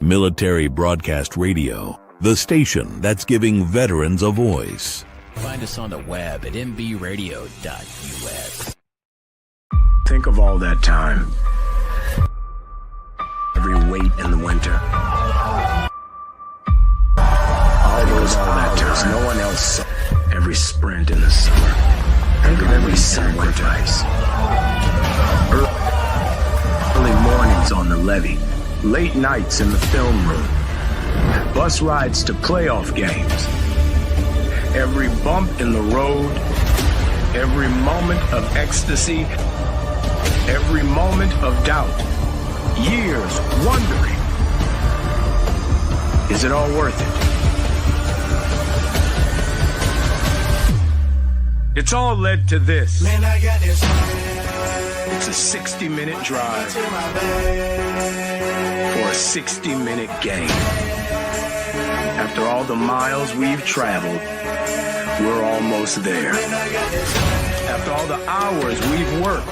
Military Broadcast Radio, the station that's giving veterans a voice. Find us on the web at mbradio.us. Think of all that time. Every wait in the winter. All that time. No one else saw. Every sprint in the summer. Every sacrifice. Early mornings on the levee. Late nights in the film room. Bus rides to playoff games. Every bump in the road. Every moment of ecstasy. Every moment of doubt. Years wondering, is it all worth it? It's all led to this. Man, I got this. It's a 60-minute drive for a 60-minute game. After all the miles we've traveled, we're almost there. After all the hours we've worked,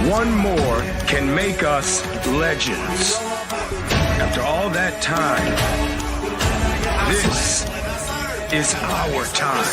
one more can make us legends. After all that time, this is our time.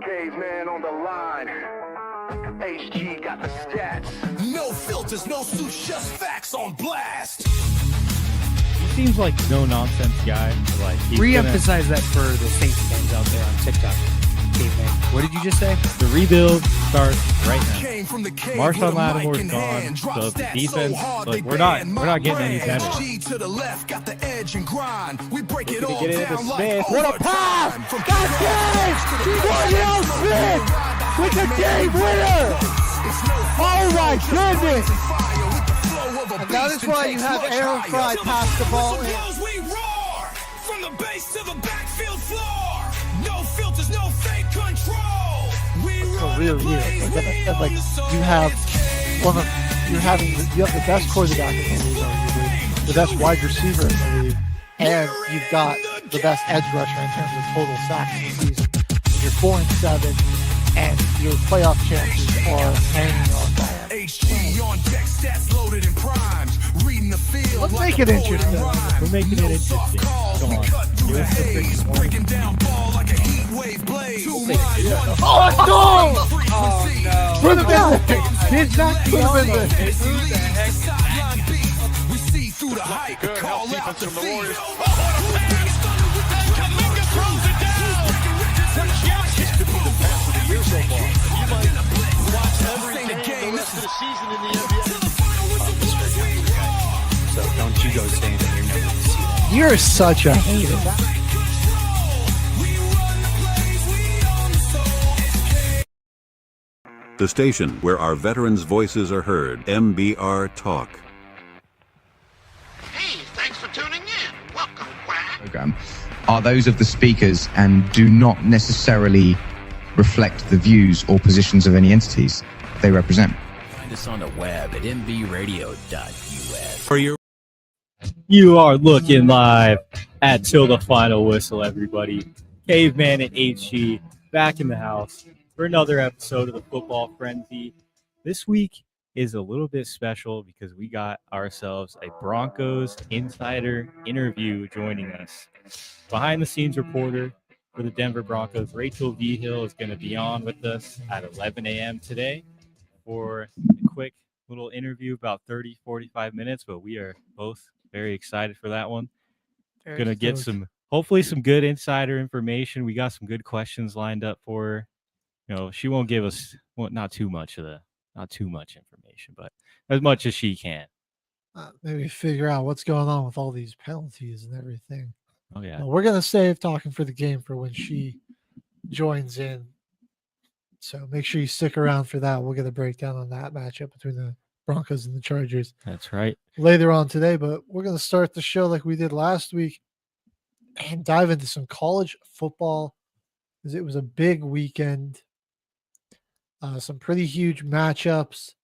Caveman on the line. HG got the stats. No filters, no suits, just facts on blast. He seems like no nonsense guy. Like re-emphasize that for the Saints fans out there on TikTok. Caveman. What did you just say? The rebuild starts right now. Marshawn Lattimore's gone, so the defense, like, we're not getting any better. To the left, got the edge and grind. We break it all Get into down Smith. like What a pass! That's it! Danielle Smith with the game winner! Oh my goodness! And that is why you have Aaron Fry pass the ball in. We roar from the base to the backfield floor. No filters, no fake control. We It's a real year. Like you have you have the best quarterback in the league, arguably, the best wide receiver in the league, and you've got the best edge rusher in terms of total sacks in the season. You're 4-7, and your playoff chances are hanging on by it. HG on deck, stats loaded in primes. Reading the field. Let's make it interesting. We're making it interesting. Come on. Give us the freaking one. Breaking down ball like a heat wave blade. Oh, let's go! Oh, no. For the business! It's not for the business. We see through the hype. Call out the feed. So don't you go saying that you're never going to see that. You're such a hater. The station where our veterans' voices are heard, MBR Talk. Hey, thanks for tuning in. Welcome, Quack. Program are those of the speakers and do not necessarily reflect the views or positions of any entities they represent. Find us on the web at mbradio.us. For your You are looking live at Till the Final Whistle, everybody. Caveman and HG back in the house for another episode of the Football Frenzy. This week is a little bit special because we got ourselves a Broncos insider interview joining us. Behind the scenes reporter for the Denver Broncos, Rachel Vigil, is going to be on with us at 11 a.m. today for a quick little interview, about 30, 45 minutes, but we are both very excited for that one. Very Gonna get stoked. hopefully some good insider information. We got some good questions lined up for her. She won't give us not too much information, but as much as she can. Maybe figure out what's going on with all these penalties and everything. Oh yeah. Well, we're gonna save talking for the game for when she joins in. So make sure you stick around for that. We'll get a breakdown on that matchup between the Broncos and the Chargers That's right. later on today. But we're gonna start the show like we did last week and dive into some college football because it was a big weekend. Some pretty huge matchups.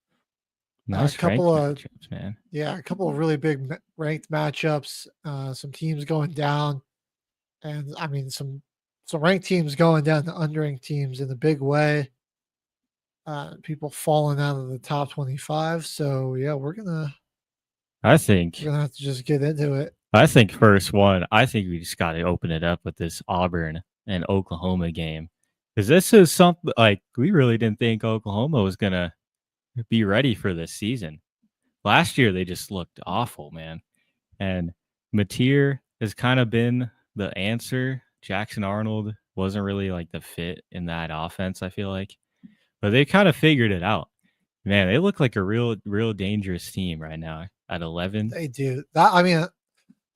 Nice couple of matchups, man. Yeah, a couple of really big ranked matchups. Some teams going down, and I mean some ranked teams going down to unranked teams in a big way. People falling out of the top 25. So yeah, we're gonna I think have to just get into it. I think first one, I think we just got to open it up with this Auburn and Oklahoma game. Because this is something like we really didn't think Oklahoma was going to be ready for this season. Last year, they just looked awful, man. And Mateer has kind of been the answer. Jackson Arnold wasn't really like the fit in that offense, I feel like. But they kind of figured it out. Man, they look like a real dangerous team right now at 11. They do that. I mean,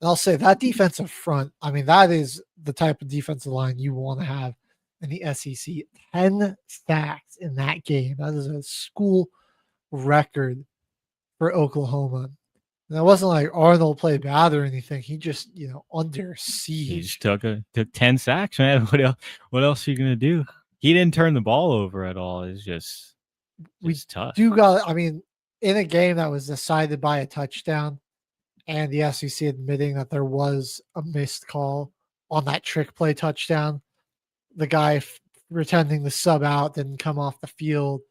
I'll say that defensive front. I mean, that is the type of defensive line you want to have in the SEC. 10 sacks in that game. That is a school record for Oklahoma. And it wasn't like Arnold played bad or anything. He just, under siege. He just took 10 sacks, man. What else are you gonna do? He didn't turn the ball over at all. It's just tough. In a game that was decided by a touchdown, and the SEC admitting that there was a missed call on that trick play touchdown, the guy pretending to sub out didn't come off the field.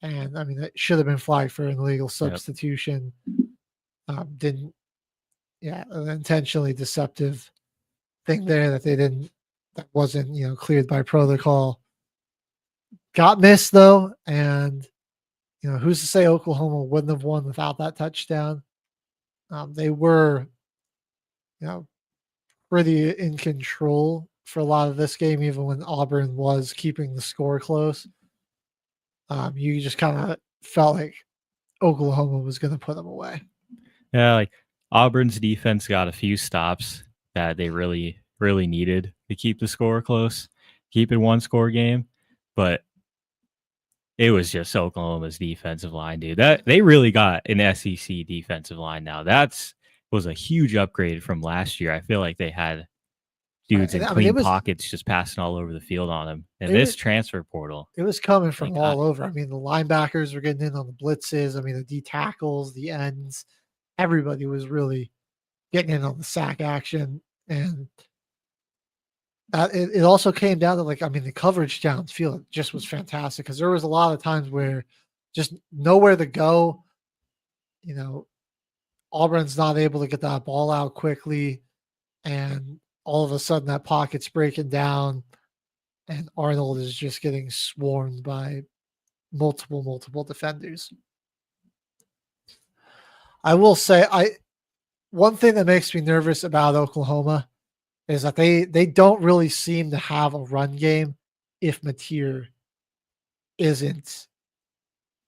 And I mean, it should have been flagged for an illegal substitution. Didn't, an intentionally deceptive thing there that wasn't, cleared by protocol. Got missed though. And, who's to say Oklahoma wouldn't have won without that touchdown? They were, pretty in control for a lot of this game, even when Auburn was keeping the score close. You just kind of felt like Oklahoma was going to put them away. Yeah, like Auburn's defense got a few stops that they really needed to keep the score close, keep it one-score game. But it was just Oklahoma's defensive line, dude. That they really got an SEC defensive line now. Was a huge upgrade from last year. I feel like they had dudes in clean pockets just passing all over the field on them. And this transfer portal, it was coming from all over. I mean, the linebackers were getting in on the blitzes. I mean, the D tackles, the ends, everybody was really getting in on the sack action. And it also came down to the coverage downfield just was fantastic because there was a lot of times where just nowhere to go. Auburn's not able to get that ball out quickly, and all of a sudden that pocket's breaking down, and Arnold is just getting swarmed by multiple defenders. I will say, one thing that makes me nervous about Oklahoma is that they don't really seem to have a run game if Mateer isn't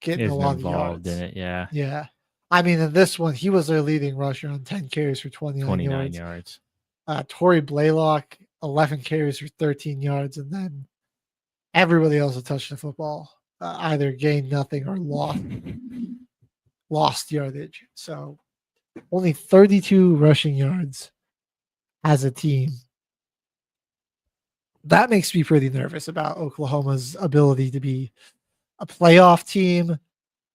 getting a lot of yards in it. Yeah. Yeah. I mean, in this one, he was their leading rusher on 10 carries for 29 yards. Torrey Blaylock, 11 carries for 13 yards, and then everybody else that touched the football either gained nothing or lost yardage. So only 32 rushing yards as a team. That makes me pretty nervous about Oklahoma's ability to be a playoff team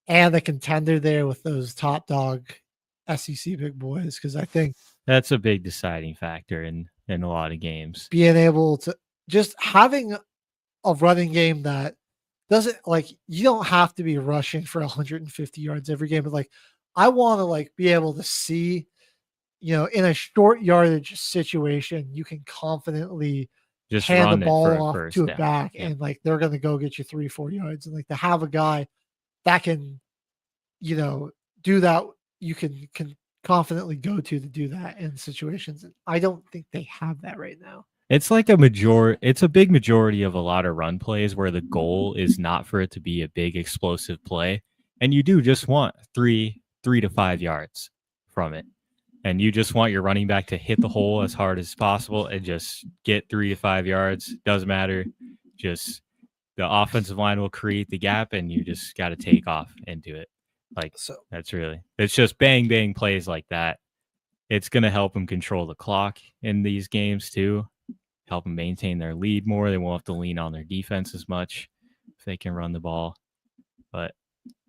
and a contender there with those top dog SEC big boys, because I think that's a big deciding factor in a lot of games. Being able to just having a running game that doesn't you don't have to be rushing for 150 yards every game, but I want to be able to see, in a short yardage situation, you can confidently just hand the ball off to a back and they're going to go get you 3-4 yards, and to have a guy that can, do that, you can confidently go to do that in situations. And I don't think they have that right now. It's like it's a big majority of a lot of run plays where the goal is not for it to be a big explosive play. And you do just want 3 to 5 yards from it. And you just want your running back to hit the hole as hard as possible and just get 3 to 5 yards. Doesn't matter. Just the offensive line will create the gap and you just got to take off and do it. Like, So it's just bang, bang plays like that. It's going to help them control the clock in these games too. Help them maintain their lead more. They won't have to lean on their defense as much if they can run the ball. But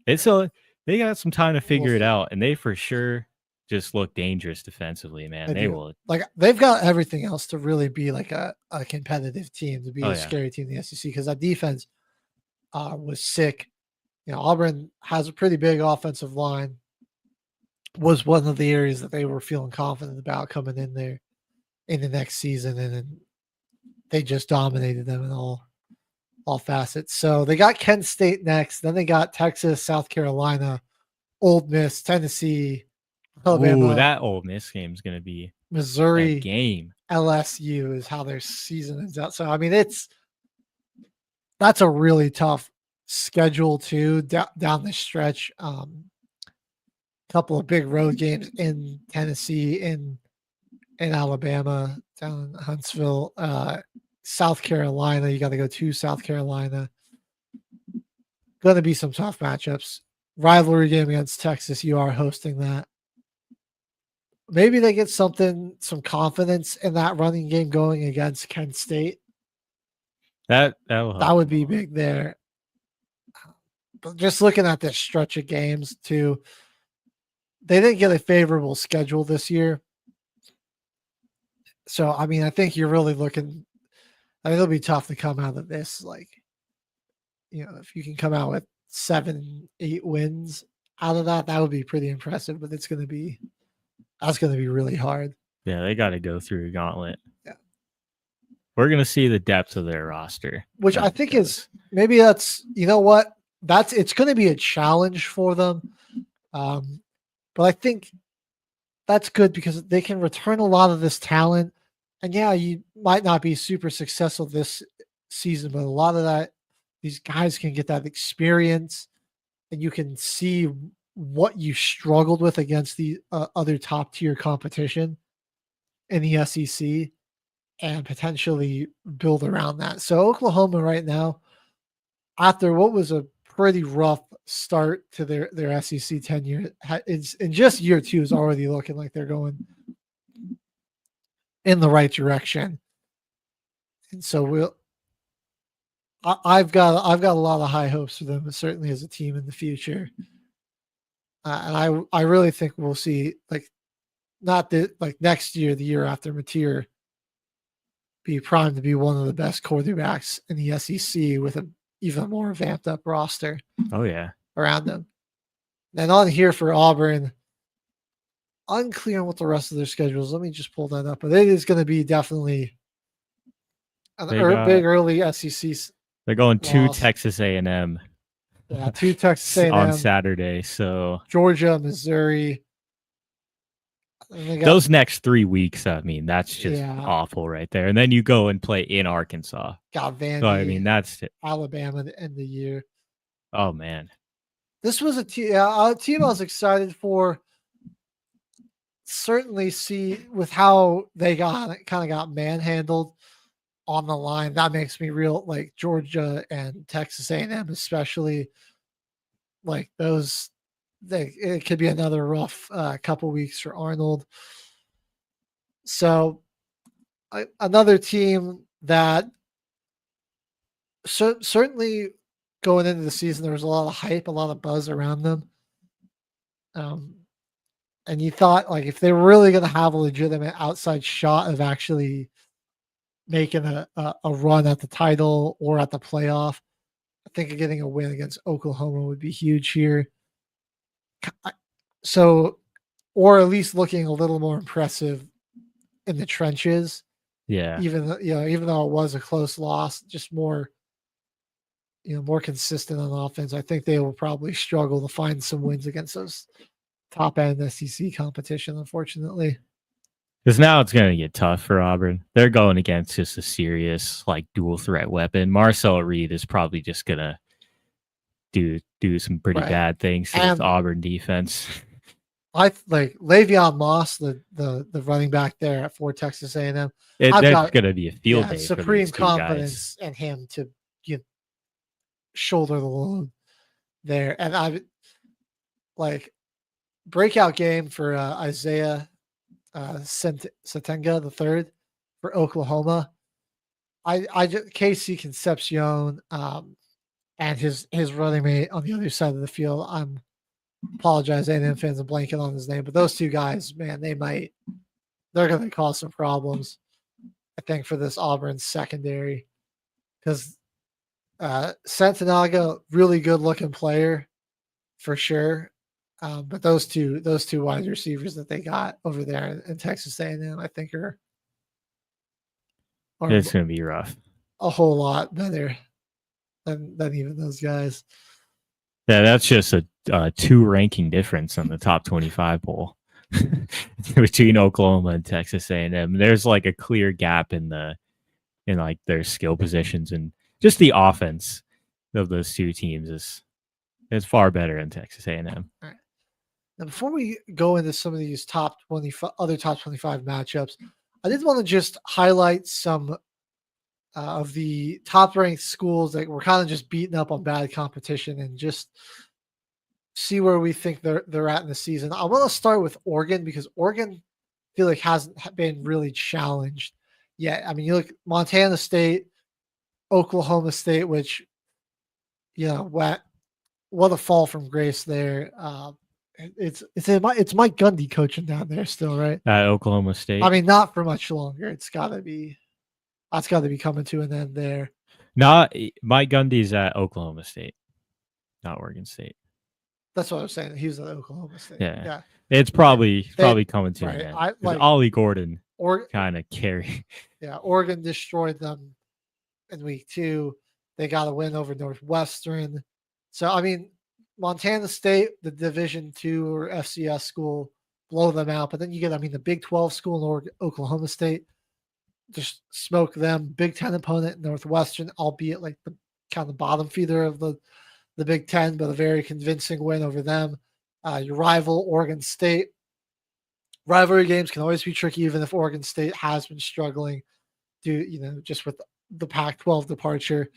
they got some time to figure it out, and they for sure just look dangerous defensively, man. They will. Like, they've got everything else to really be like a competitive team, to be a scary team in the SEC, because that defense was sick. You know, Auburn has a pretty big offensive line. Was one of the areas that they were feeling confident about coming in there in the next season, and then they just dominated them in all facets. So they got Kent State next. Then they got Texas, South Carolina, Ole Miss, Tennessee, Alabama. Ooh, that Ole Miss game is going to be Missouri game. LSU is how their season ends out. So I mean, that's a really tough schedule too down the stretch. Couple of big road games in Tennessee, in Alabama, down in Huntsville, South Carolina. You got to go to South Carolina. Going to be some tough matchups. Rivalry game against Texas. You are hosting that. Maybe they get some confidence in that running game going against Kent State. That would be big there. But just looking at this stretch of games too, they didn't get a favorable schedule this year. So, I mean, I think you're really looking, I mean, it'll be tough to come out of this. Like, you know, if you can come out with 7-8 wins out of that, that would be pretty impressive, but that's going to be really hard. Yeah, they got to go through a gauntlet. Yeah. We're going to see the depth of their roster. Which I think is, maybe that's, you know what, it's going to be a challenge for them. But I think that's good because they can return a lot of this talent. And yeah, you might not be super successful this season, but a lot of that, these guys can get that experience, and you can see what you struggled with against the other top tier competition in the SEC and potentially build around that. So Oklahoma right now, after what was a pretty rough start to their SEC tenure, it's in just year 2 is already looking like they're going in the right direction. And so I've got a lot of high hopes for them, certainly as a team in the future. And I really think we'll see, like, not next year, the year after, Mateer be primed to be one of the best quarterbacks in the SEC with an even more vamped up roster. Oh yeah, around them. And on here for Auburn, unclear on what the rest of their schedule is. Let me just pull that up. But it is going to be definitely big early SEC. They're going to Texas A&M. Yeah, to Texas A&M on Saturday. So Georgia, Missouri. Those next 3 weeks, I mean, that's just awful right there. And then you go and play in Arkansas. Got Vandy. So, I mean, that's Alabama to end the year. Oh, man. This was a team I was excited for. Certainly see with how they kind of got manhandled on the line. That makes me real, like Georgia and Texas A&M especially. Like those, it could be another rough couple weeks for Arnold. So another team that certainly going into the season, there was a lot of hype, a lot of buzz around them. And you thought, like, if they were really going to have a legitimate outside shot of actually making a run at the title or at the playoff, I think getting a win against Oklahoma would be huge here. So, or at least looking a little more impressive in the trenches. Yeah. Even though it was a close loss, just more, more consistent on offense. I think they will probably struggle to find some wins against those top end SEC competition, unfortunately. Because now it's going to get tough for Auburn. They're going against just a serious like dual threat weapon. Marcel Reed is probably just going to do some pretty Right. bad things to And the Auburn defense. I like Le'Veon Moss, the running back there for Texas A&M. I've That's got going to be a field day for supreme these two guys. confidence in him to shoulder the load there. And I like breakout game for Isaiah Satenga the third for Oklahoma. I just Casey Concepcion and his running mate on the other side of the field. I'm apologize, A&M fans, I'm blanking on his name, but those two guys, man, they're going to cause some problems, I think, for this Auburn secondary, because Santanaga, really good looking player for sure. But those two wide receivers that they got over there in Texas A&M, I think are It's going to be rough. A whole lot better than even those guys. Yeah, that's just a 2 ranking difference on the top 25 poll between Oklahoma and Texas A&M. There's like a clear gap in like their skill positions, and just the offense of those two teams is far better in Texas A&M. All right. Now, before we go into some of these other top 25 matchups, I did want to just highlight some of the top ranked schools that were kind of just beaten up on bad competition and just see where we think they're at in the season. I want to start with Oregon, because Oregon, I feel like, hasn't been really challenged yet. I mean, you look Montana State, Oklahoma State, which, what a fall from grace there. It's Mike Gundy coaching down there still, right? Oklahoma State. I mean, not for much longer. That's got to be coming to an end there. Not Mike Gundy's at Oklahoma State, not Oregon State. That's what I was saying. He was at Oklahoma State. Yeah. It's probably coming to an end. Ollie Gordon kind of carry. Yeah, Oregon destroyed them in week 2. They got a win over Northwestern. So, I mean, Montana State, the Division II or FCS school, blow them out. But then you get, the Big 12 school in Oklahoma State, just smoke them. Big 10 opponent, Northwestern, albeit like the kind of bottom feeder of the Big 10, but a very convincing win over them. Your rival, Oregon State. Rivalry games can always be tricky, even if Oregon State has been struggling just with the Pac-12 departure.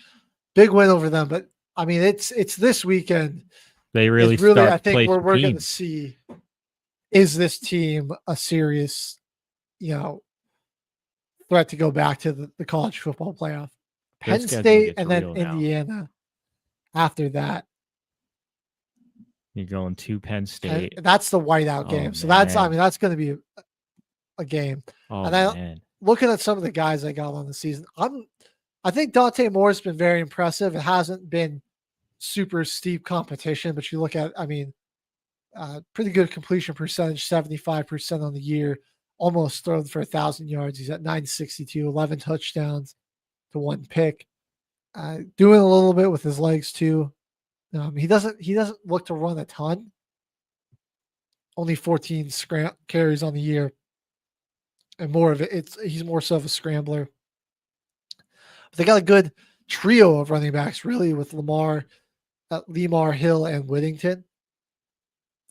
Big win over them, but I mean, it's this weekend. They really I think we're going to see, is this team a serious, threat to go back to the college football playoff? Penn State and then Indiana after that. You're going to Penn State. And that's the whiteout game. So that's going to be a game. And then looking at some of the guys I got on the season, I think Dante Moore's been very impressive. It hasn't been super steep competition, but you look at, pretty good completion percentage, 75% on the year, almost thrown for 1,000 yards. He's at 962, 11 touchdowns to 1 pick. Doing a little bit with his legs too. He doesn't look to run a ton. Only 14 carries on the year, and more of it, he's more so of a scrambler. But they got a good trio of running backs, really, with Lemar, Hill, and Whittington.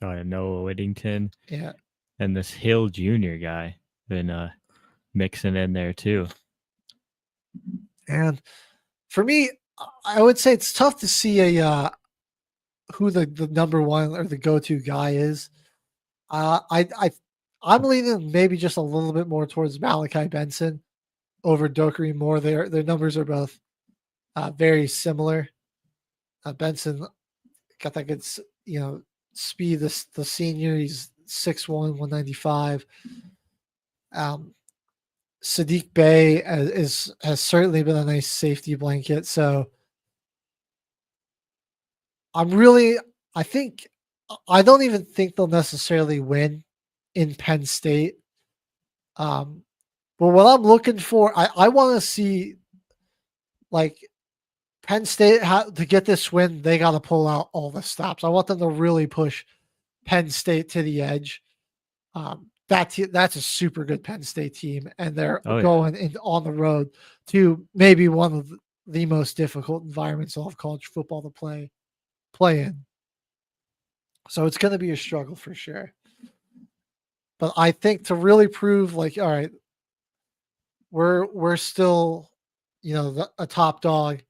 Noah Whittington. Yeah. And this Hill Jr. guy been mixing in there too. And for me, I would say it's tough to see who the number one or the go-to guy is. I'm leaning maybe just a little bit more towards Malachi Benson over Dokari Moore. Their numbers are both very similar. Benson got that good, speed. The senior, he's 6'1", 195. Sadiq Bey has certainly been a nice safety blanket. So I don't even think they'll necessarily win in Penn State. But what I'm looking for, I want to see, like, Penn State to get this win, they got to pull out all the stops. I want them to really push Penn State to the edge. That's a super good Penn State team, and they're going on the road to maybe one of the most difficult environments of college football to play in. So it's going to be a struggle for sure. But I think to really prove, like, all right, we're still, a top dog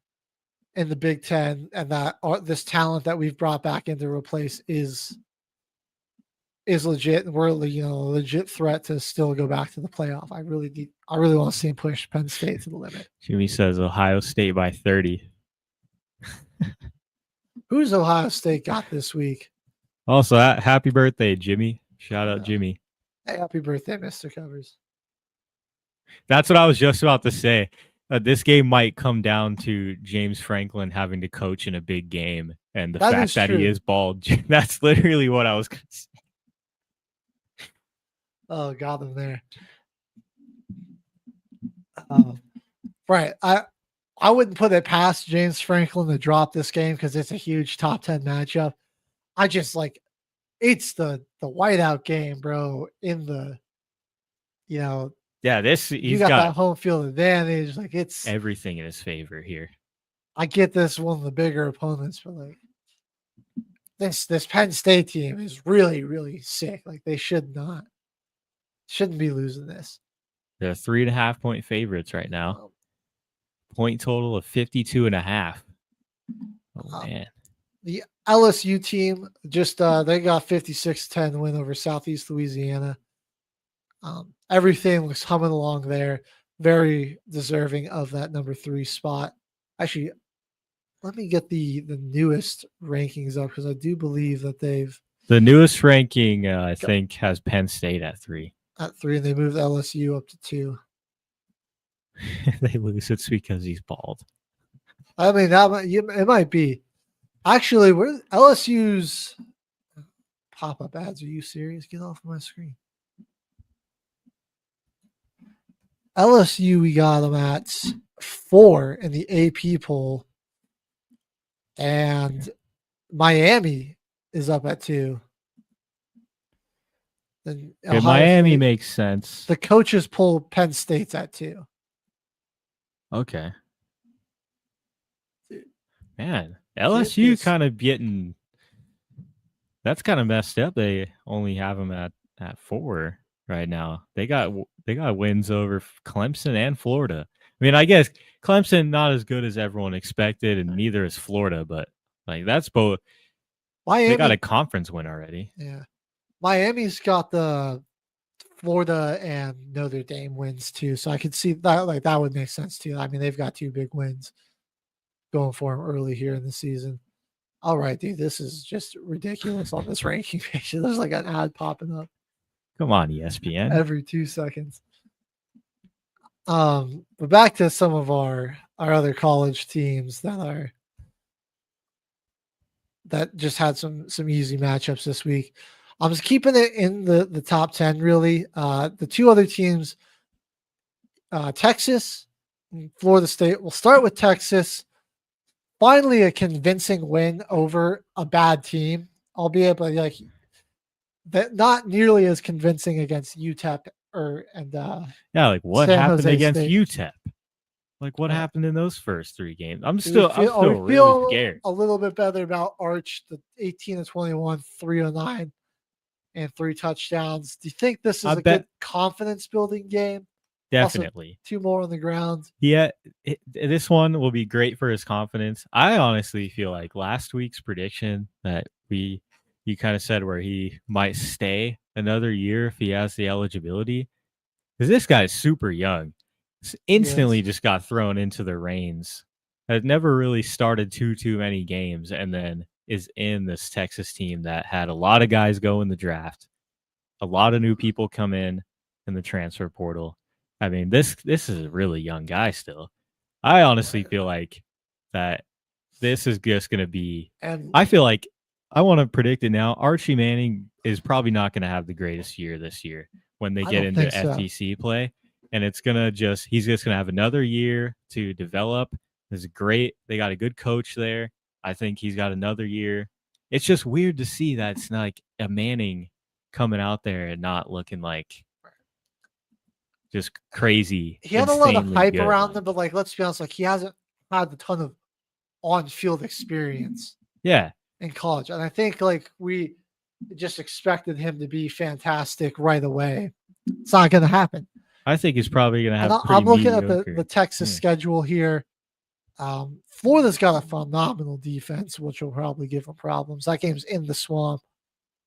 in the Big Ten, and that this talent that we've brought back in to replace is legit, and we're a legit threat to still go back to the playoff. I really want to see him push Penn State to the limit. Jimmy says Ohio State by 30. Who's Ohio State got this week? Also, happy birthday, Jimmy. Shout out Jimmy. Hey, happy birthday, Mr. Covers. That's what I was just about to say. This game might come down to James Franklin having to coach in a big game, and the fact that he is bald. That's literally what I was going to say. Oh, got them there. Right. I wouldn't put it past James Franklin to drop this game because it's a huge top 10 matchup. I just it's the whiteout game, bro. In the, he's got that home field advantage. Like, it's everything in his favor here. I get this one of the bigger opponents, but this Penn State team is really, really sick. Like, they shouldn't be losing this. They're 3.5-point favorites right now. Point total of 52.5. Oh, man. The LSU team just they got 56-10 win over Southeast Louisiana. Everything was humming along there. Very deserving of that number 3 spot. Actually, let me get the newest rankings up because I do believe that the newest ranking I think has Penn State at 3. At 3, and they moved LSU up to 2. They lose. It's because he's bald. I mean, it might be. Actually, where LSU's pop-up ads? Are you serious? Get off my screen. LSU, we got them at 4 in the AP poll, and Miami is up at 2. Then Miami makes sense. The coaches poll Penn State's at 2. Okay. Man, LSU kind of getting that's kind of messed up. They only have them at 4 right now. They got wins over Clemson and Florida. I mean, I guess Clemson not as good as everyone expected, and neither is Florida, but that's both. Miami, they got a conference win already. Yeah. Miami's got the Florida and Notre Dame wins too, so I could see that that would make sense too. I mean, they've got 2 big wins going for them early here in the season. All right, dude, this is just ridiculous on this ranking page. There's an ad popping up. Come on, ESPN. Every 2 seconds. But back to some of our other college teams that just had some easy matchups this week. I'm just keeping it in the top 10, really. The 2 other teams, Texas and Florida State. We'll start with Texas. Finally, a convincing win over a bad team, albeit but that not nearly as convincing against UTEP what San happened Jose against State. UTEP? What happened in those first 3 games? I'm still really scared. A little bit better about Arch, the 18-21, 309, and 3 touchdowns. Do you think this is a good confidence building game? Definitely. Also, 2 more on the ground. Yeah, this one will be great for his confidence. I honestly feel like last week's prediction that you kind of said where he might stay another year if he has the eligibility, because this guy's super young. Instantly just got thrown into the reins. Had never really started too many games, and then is in this Texas team that had a lot of guys go in the draft, a lot of new people come in the transfer portal. I mean, this is a really young guy still. I honestly feel like that this is just going to be – I feel like I want to predict it now. Archie Manning is probably not going to have the greatest year this year when they get into FTC play. And it's going to he's just going to have another year to develop. This is great. They got a good coach there. I think he's got another year. It's just weird to see that it's a Manning coming out there and not looking like just crazy. He had a lot of insanely hype good. around him, but like, let's be honest, like he hasn't had a ton of on-field experience Yeah. in college, and I think like we just expected him to be fantastic right away. It's not going to happen. I think he's probably going to have. I'm looking at mediocre. the Texas schedule here. Florida's got a phenomenal defense, which will probably give them problems. That game's in the Swamp.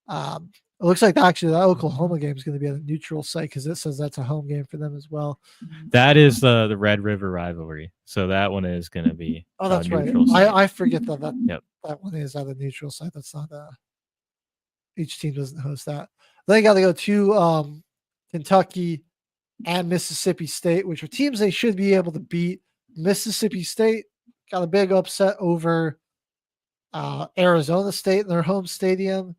It looks like actually that Oklahoma game is going to be at a neutral site because it says that's a home game for them as well. That is the Red River rivalry, so that one is going to be. Oh, that's right. I forget that one is at a neutral site. That's not each team doesn't host that. Then you got to go to Kentucky and Mississippi State, which are teams they should be able to beat. Mississippi State got a big upset over Arizona State in their home stadium.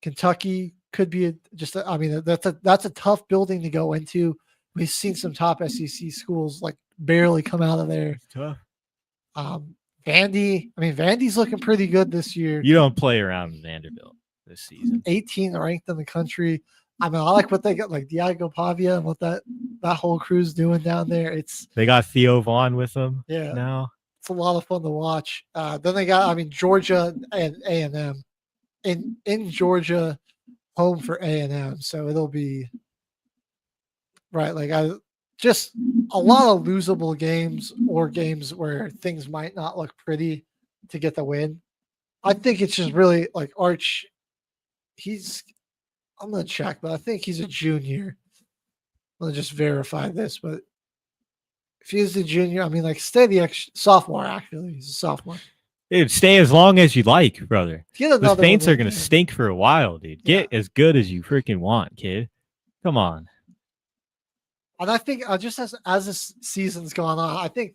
Kentucky could be that's a tough building to go into. We've seen some top SEC schools like barely come out of there. It's tough. Vandy's looking pretty good this year. You don't play around with Vanderbilt this season. 18 ranked in the country. I mean, I like what they got, like Diego Pavia and what that whole crew's doing down there. They got Theo Vaughn with them. Yeah, now it's a lot of fun to watch. Then they got, Georgia and A&M in Georgia, home for A&M. So it'll be right. Just a lot of losable games or games where things might not look pretty to get the win. I think it's just really like Arch. I'm going to check, but I think he's a junior. I'm going to just verify this, but if he's a junior, stay the sophomore, actually. He's a sophomore. Dude, stay as long as you like, brother. The Saints are going to game. stink for a while, dude. Get as good as you freaking want, kid. Come on. And I think just as this season's gone on, I think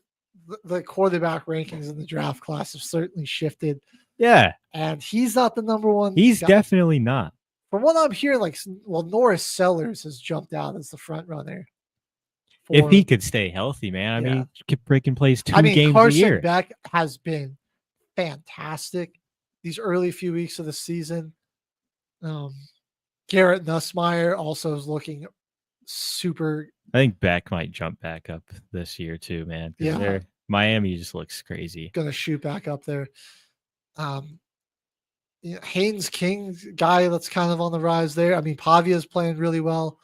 the quarterback rankings in the draft class have certainly shifted. Yeah. And he's not the number one. He's definitely not. From what I'm hearing, Norris Sellers has jumped out as the front runner. If he could stay healthy, man. He could freaking plays 2 games Carson a year. Beck has been fantastic these early few weeks of the season. Garrett Nussmeier also is looking super. I think Beck might jump back up this year too, man. Yeah. Miami just looks crazy. Going to shoot back up there. Haynes King, guy that's kind of on the rise there. Pavia is playing really well.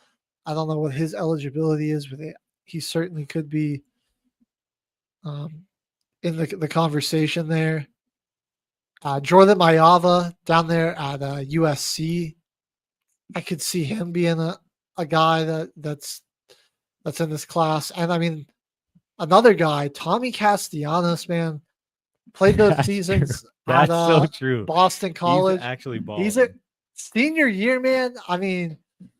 I don't know what his eligibility is, but he certainly could be in the conversation there. Jordan Mayava down there at USC. I could see him being a guy that's in this class. And another guy, Tommy Castellanos, man, played those seasons. That's so true. Boston College. He's actually balling. He's a senior year, man.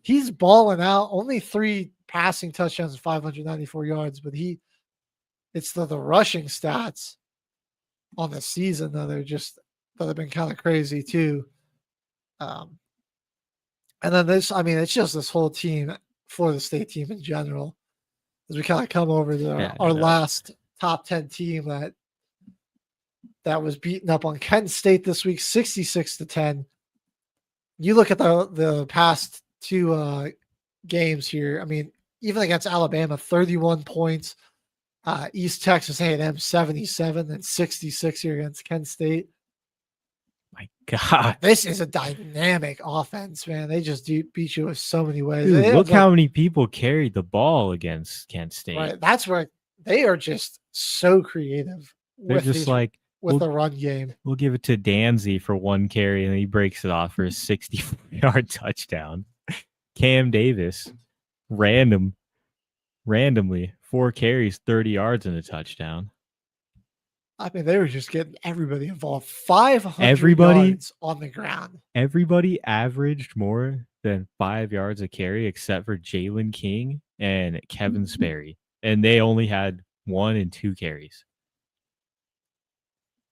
He's balling out. Only 3 passing touchdowns and 594 yards, but it's the rushing stats on the season that have been kind of crazy too. And then it's just this whole team, Florida State team in general, as we kind of come over to our last top 10 team that was beaten up on Kent State this week, 66-10. You look at the past 2 games here. Even against Alabama, 31 points. East Texas A&M 77 and 66 here against Kent State. My God, this is a dynamic offense, man. They just beat you in so many ways. Dude, look how many people carried the ball against Kent State. Right, that's where they are just so creative. They're just with the run game. We'll give it to Danzy for 1 carry, and he breaks it off for a 64-yard touchdown. Cam Davis, randomly 4 carries, 30 yards and a touchdown. They were just getting everybody involved. 500 yards on the ground. Everybody averaged more than 5 yards a carry except for Jalen King and Kevin Sperry. And they only had 1 and 2 carries.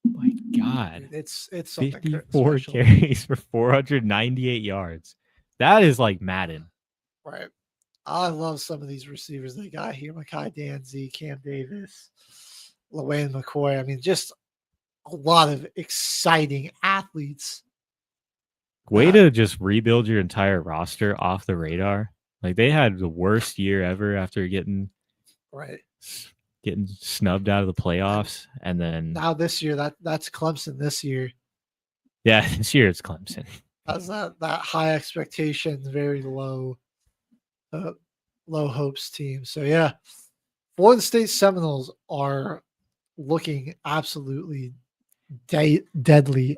My God. It's 54 carries for 498 yards. That is like Madden. Right. I love some of these receivers they got here. Mekhi Danzy, Cam Davis, LaWayne McCoy. Just a lot of exciting athletes Way to just rebuild your entire roster off the radar. Like they had the worst year ever after getting snubbed out of the playoffs, and then Now this year, that's Clemson this year. yeah, this year it's Clemson. That's that high expectations, very low hopes team. So yeah, Florida State Seminoles are looking absolutely deadly.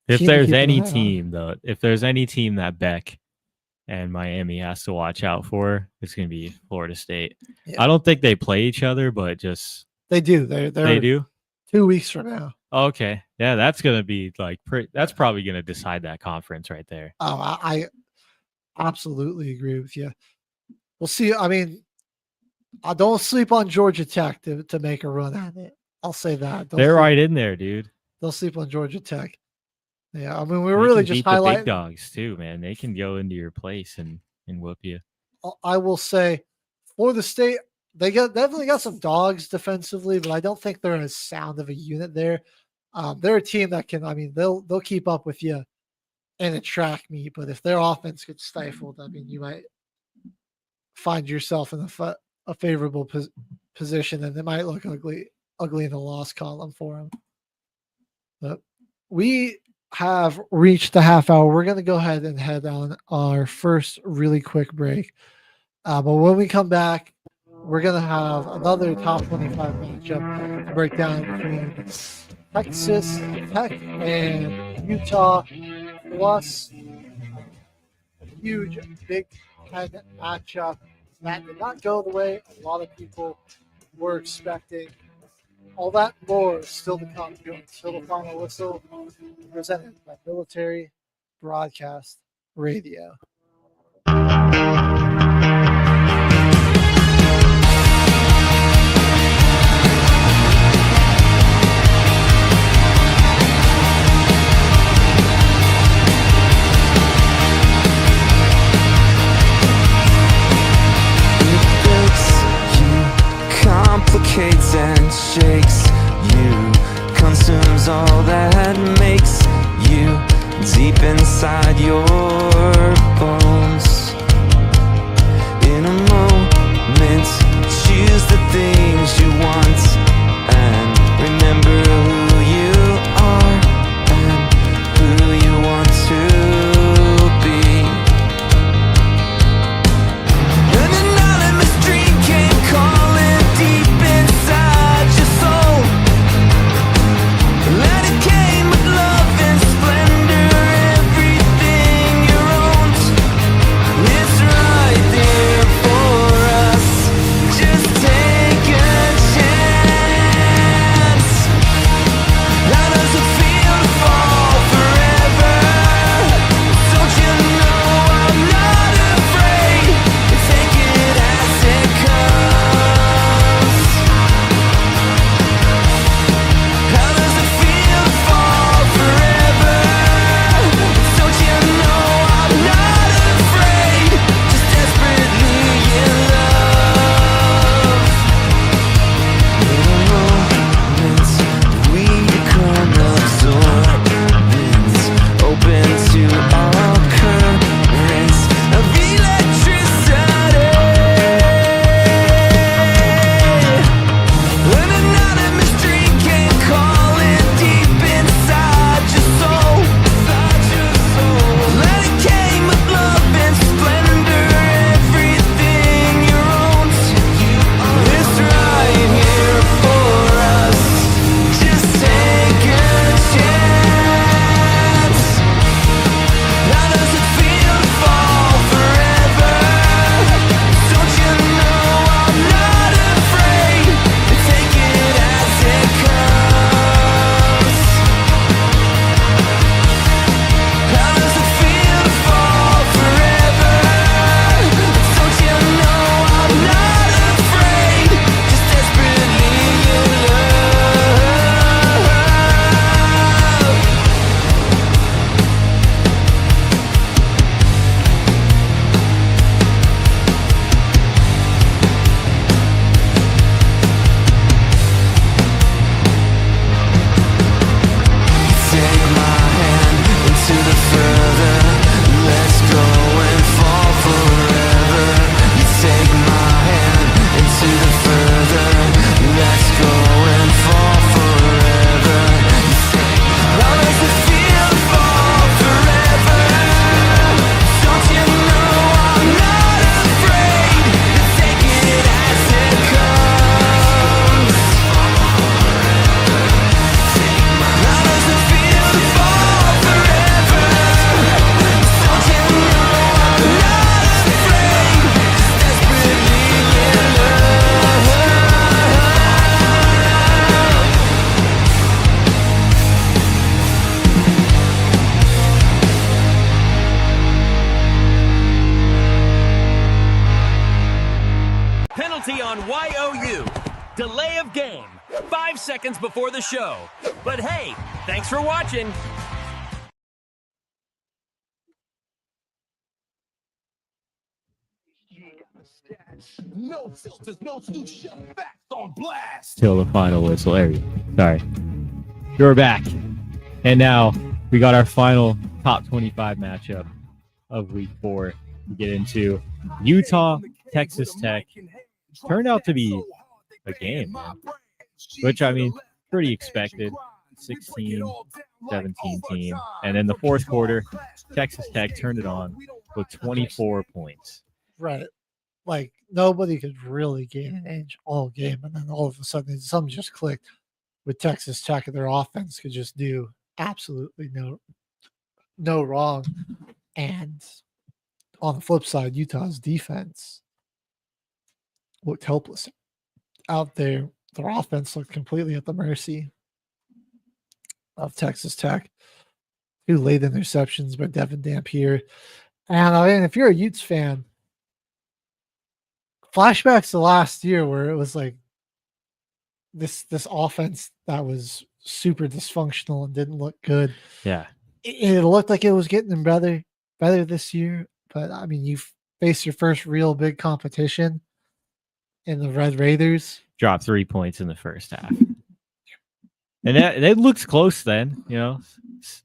If Team to there's keep an any eye on. team though, if there's any team that Beck and Miami has to watch out for, it's going to be Florida State. Yeah. I don't think they play each other, but just They do. They do. 2 weeks from now. Okay, yeah, that's going to be like that's probably going to decide that conference right there. Oh, I absolutely agree with you. We'll see. I mean, I don't sleep on Georgia Tech to make a run at it. I'll say that. They're right in there, dude. They'll sleep on Georgia Tech. Yeah, I mean, we're They really can just beat the highlighting. big dogs too, man. They can go into your place and whoop you. I will say, Florida State, they definitely got some dogs defensively, but I don't think they're as sound of a unit there. They're a team that can. I mean, they'll keep up with you in a track meet, but if their offense gets stifled, I mean, you might find yourself in a favorable position, and it might look ugly in the loss column for them. But we have reached the half hour. We're going to go ahead and head on our first really quick break. But when we come back, we're going to have another top 25 matchup to break down between Texas Tech and Utah, plus a huge Big Ten matchup that did not go the way a lot of people were expecting. All that more is still to come here until the final whistle, presented by Military Broadcast Radio. Complicates and shakes you, consumes all that makes you deep inside your bones. In a moment, choose the things you want and remember who you are and who you want to be. An anonymous dream came calling deep inside your soul. Let it came with love and splendor, everything you owned. DIOU. Delay of game. 5 seconds before the show. But hey, thanks for watching. No filters, no show. Facts on blast. Till the final whistle. There we go. Sorry. You're back. And now we got our final top 25 matchup of week 4. We get into Utah, Texas Tech. Turned out to be a game, man. Which, I mean, pretty expected. 16, 17 team. And in the fourth quarter, Texas Tech turned it on with 24 points. Right. Like, nobody could really gain an edge all game. And then all of a sudden, something just clicked with Texas Tech, and their offense could just do absolutely no wrong. And on the flip side, Utah's defense looked helpless out there. Their offense looked completely at the mercy of Texas Tech. 2 late interceptions by Devin Dampier. And I mean, if you're a Utes fan, flashbacks to last year where it was like this offense that was super dysfunctional and didn't look good. Yeah. It looked like it was getting better this year. But I mean, you faced your first real big competition in the Red Raiders. Dropped 3 points in the first half. And it looks close then, you know,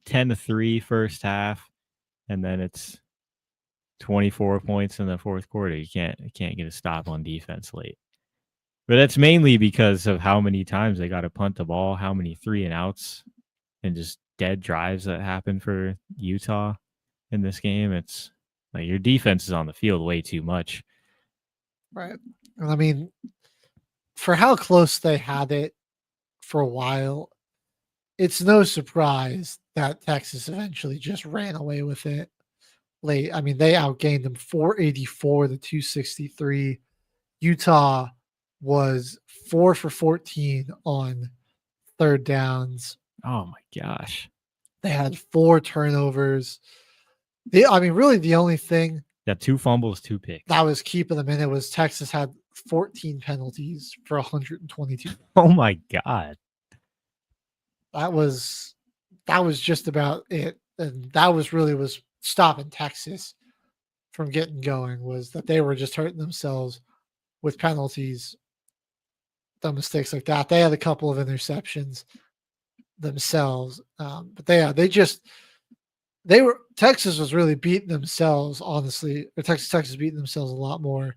10-3 first half. And then it's 24 points in the fourth quarter. You can't get a stop on defense late. But that's mainly because of how many times they got to punt the ball, how many 3 and outs and just dead drives that happen for Utah in this game. It's like your defense is on the field way too much. Right. I mean, for how close they had it for a while, it's no surprise that Texas eventually just ran away with it late. I mean, they outgained them 484 to 263. Utah was 4 for 14 on third downs. Oh my gosh. They had 4 turnovers. Really the only thing Yeah, 2 fumbles, 2 picks. that was keeping them in it was Texas had 14 penalties for 122. Oh my God. That was just about it. And that was stopping Texas from getting going, was that they were just hurting themselves with penalties, dumb mistakes like that. They had a couple of interceptions themselves. But Texas was really beating themselves, honestly. Or Texas beating themselves a lot more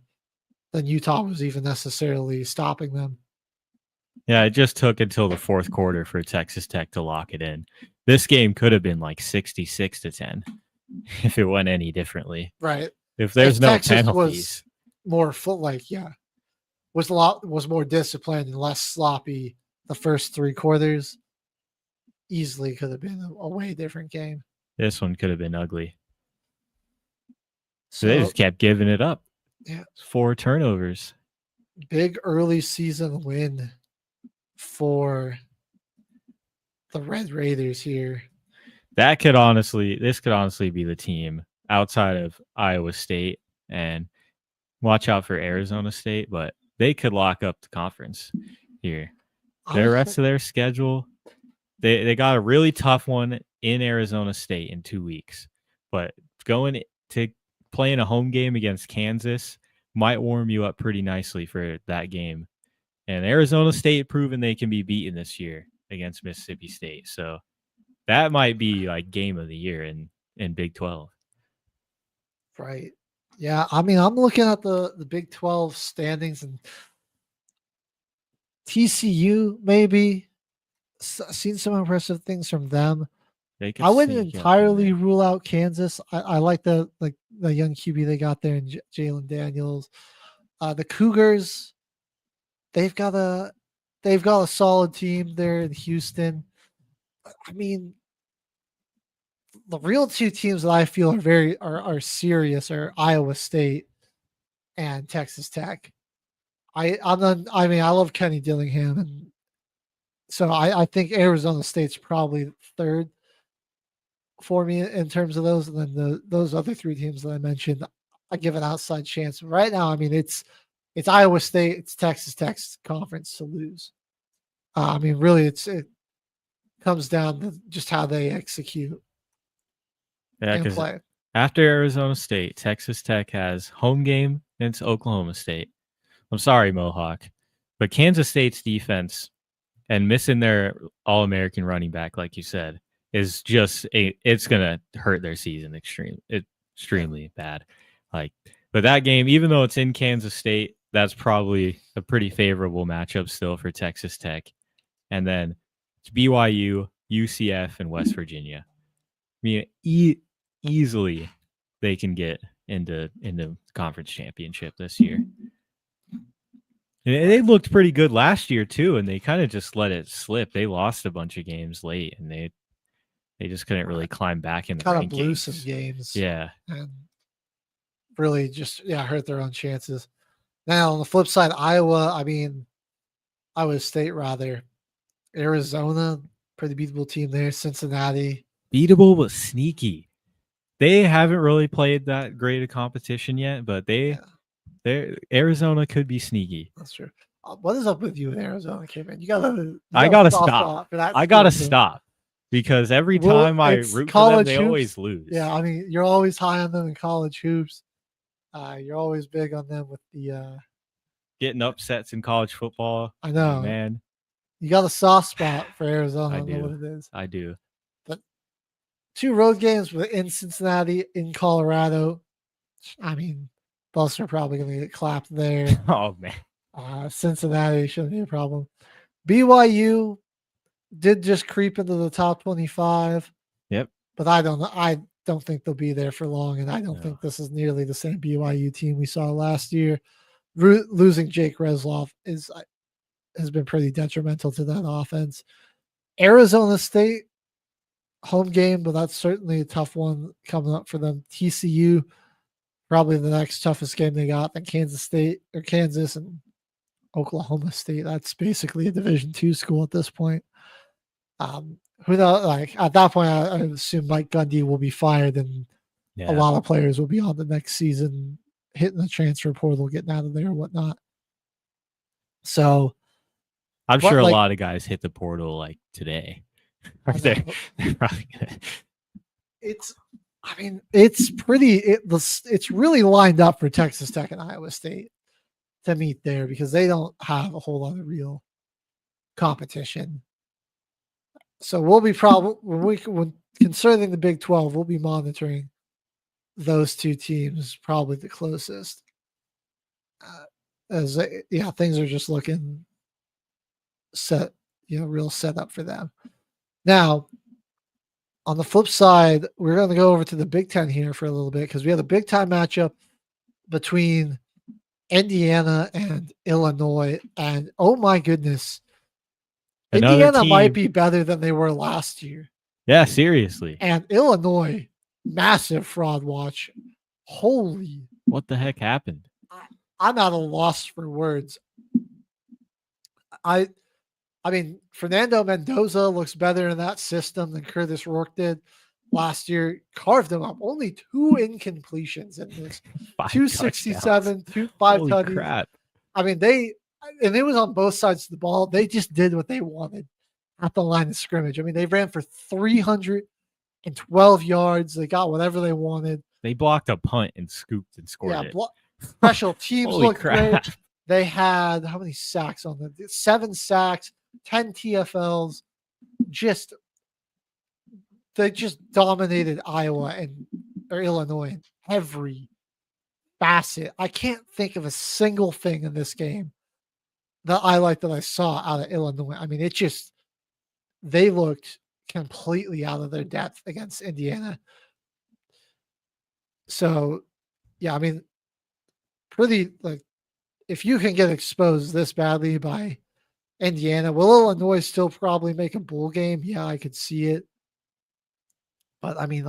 than Utah was even necessarily stopping them. Yeah, it just took until the fourth quarter for Texas Tech to lock it in. This game could have been like 66-10 if it went any differently. Right. If there's no Texas penalties. Was more disciplined and less sloppy the first 3 quarters. Easily could have been a way different game. This one could have been ugly. So they just kept giving it up. Yeah. 4 turnovers. Big early season win for the Red Raiders here. This could honestly be the team outside of Iowa State, and watch out for Arizona State, but they could lock up the conference here. The rest of their schedule, they got a really tough one in Arizona State in 2 weeks, but going to playing a home game against Kansas might warm you up pretty nicely for that game. And Arizona State proven they can be beaten this year against Mississippi State. So that might be like game of the year in Big 12. Right. Yeah. I mean, I'm looking at the Big 12 standings, and TCU maybe seen some impressive things from them. I wouldn't entirely rule out Kansas. I like the young QB they got there in Jalen Daniels. The Cougars, they've got a solid team there in Houston. I mean, the real 2 teams that I feel are serious are Iowa State and Texas Tech. I love Kenny Dillingham, and so I think Arizona State's probably third for me in terms of those. And then those other 3 teams that I mentioned, I give an outside chance. Right now, I mean, it's it's Iowa State, it's Texas Tech's conference to lose. I mean, really, it comes down to just how they execute and because play. after Arizona State, Texas Tech has home game against Oklahoma State. I'm sorry, Mohawk, but Kansas State's defense and missing their All-American running back, like you said, is just it's gonna hurt their season extremely bad. But that game, even though it's in Kansas State, that's probably a pretty favorable matchup still for Texas Tech. And then it's BYU, UCF, and West Virginia. I mean, easily they can get into conference championship this year. And they looked pretty good last year too, and they kind of just let it slip. They lost a bunch of games late, and they just couldn't really climb back in the kind rankings. of blew some games. Yeah, and really just hurt their own chances. Now on the flip side, Iowa State rather, Arizona, pretty beatable team there. Cincinnati, beatable but sneaky. They haven't really played that great a competition yet, but Arizona could be sneaky. That's true. What is up with you in Arizona, Kevin? I gotta stop. I gotta stop because every time I root for them, they always lose. Yeah, I mean, you're always high on them in college hoops. You're always big on them with the getting upsets in college football. I know, man. You got a soft spot for Arizona. I do. know what it is. I do. But 2 road games in Cincinnati, in Colorado. I mean, Busts are probably going to get clapped there. Oh, man. Cincinnati shouldn't be a problem. BYU did just creep into the top 25. Yep. But I don't think they'll be there for long, and I don't think this is nearly the same BYU team we saw last year. Losing Jake Reslov has been pretty detrimental to that offense. Arizona State, home game, but that's certainly a tough one coming up for them. TCU, probably the next toughest game they got. Then Kansas and Oklahoma State. That's basically a Division II school at this point. Who knows? Like at that point, I assume Mike Gundy will be fired, and a lot of players will be on the next season, hitting the transfer portal, getting out of there, and whatnot. So, I'm sure a lot of guys hit the portal like today. They're probably gonna... It's really lined up for Texas Tech and Iowa State to meet there because they don't have a whole lot of real competition. So we'll be when concerning the Big 12, we'll be monitoring those 2 teams probably the closest. Things are just looking set, real set up for them. Now, on the flip side, we're going to go over to the Big Ten here for a little bit because we have a big time matchup between Indiana and Illinois. And oh my goodness, Indiana might be better than they were last year. Yeah, seriously. And Illinois, massive fraud watch. Holy. What the heck happened? I'm at a loss for words. I mean, Fernando Mendoza looks better in that system than Curtis Rourke did last year. Carved him up. Only 2 incompletions in this. 267, 5 touchdowns. Crap. I mean, and it was on both sides of the ball. They just did what they wanted at the line of scrimmage. I mean, they ran for 312 yards. They got whatever they wanted. They blocked a punt and scooped and scored it. Special teams looked great. They had how many sacks on them? 7 sacks, 10 TFLs. They just dominated Iowa or Illinois in every facet. I can't think of a single thing in this game that I saw out of Illinois. I mean, they looked completely out of their depth against Indiana. So, yeah, I mean, pretty if you can get exposed this badly by Indiana, will Illinois still probably make a bowl game? Yeah, I could see it. But I mean,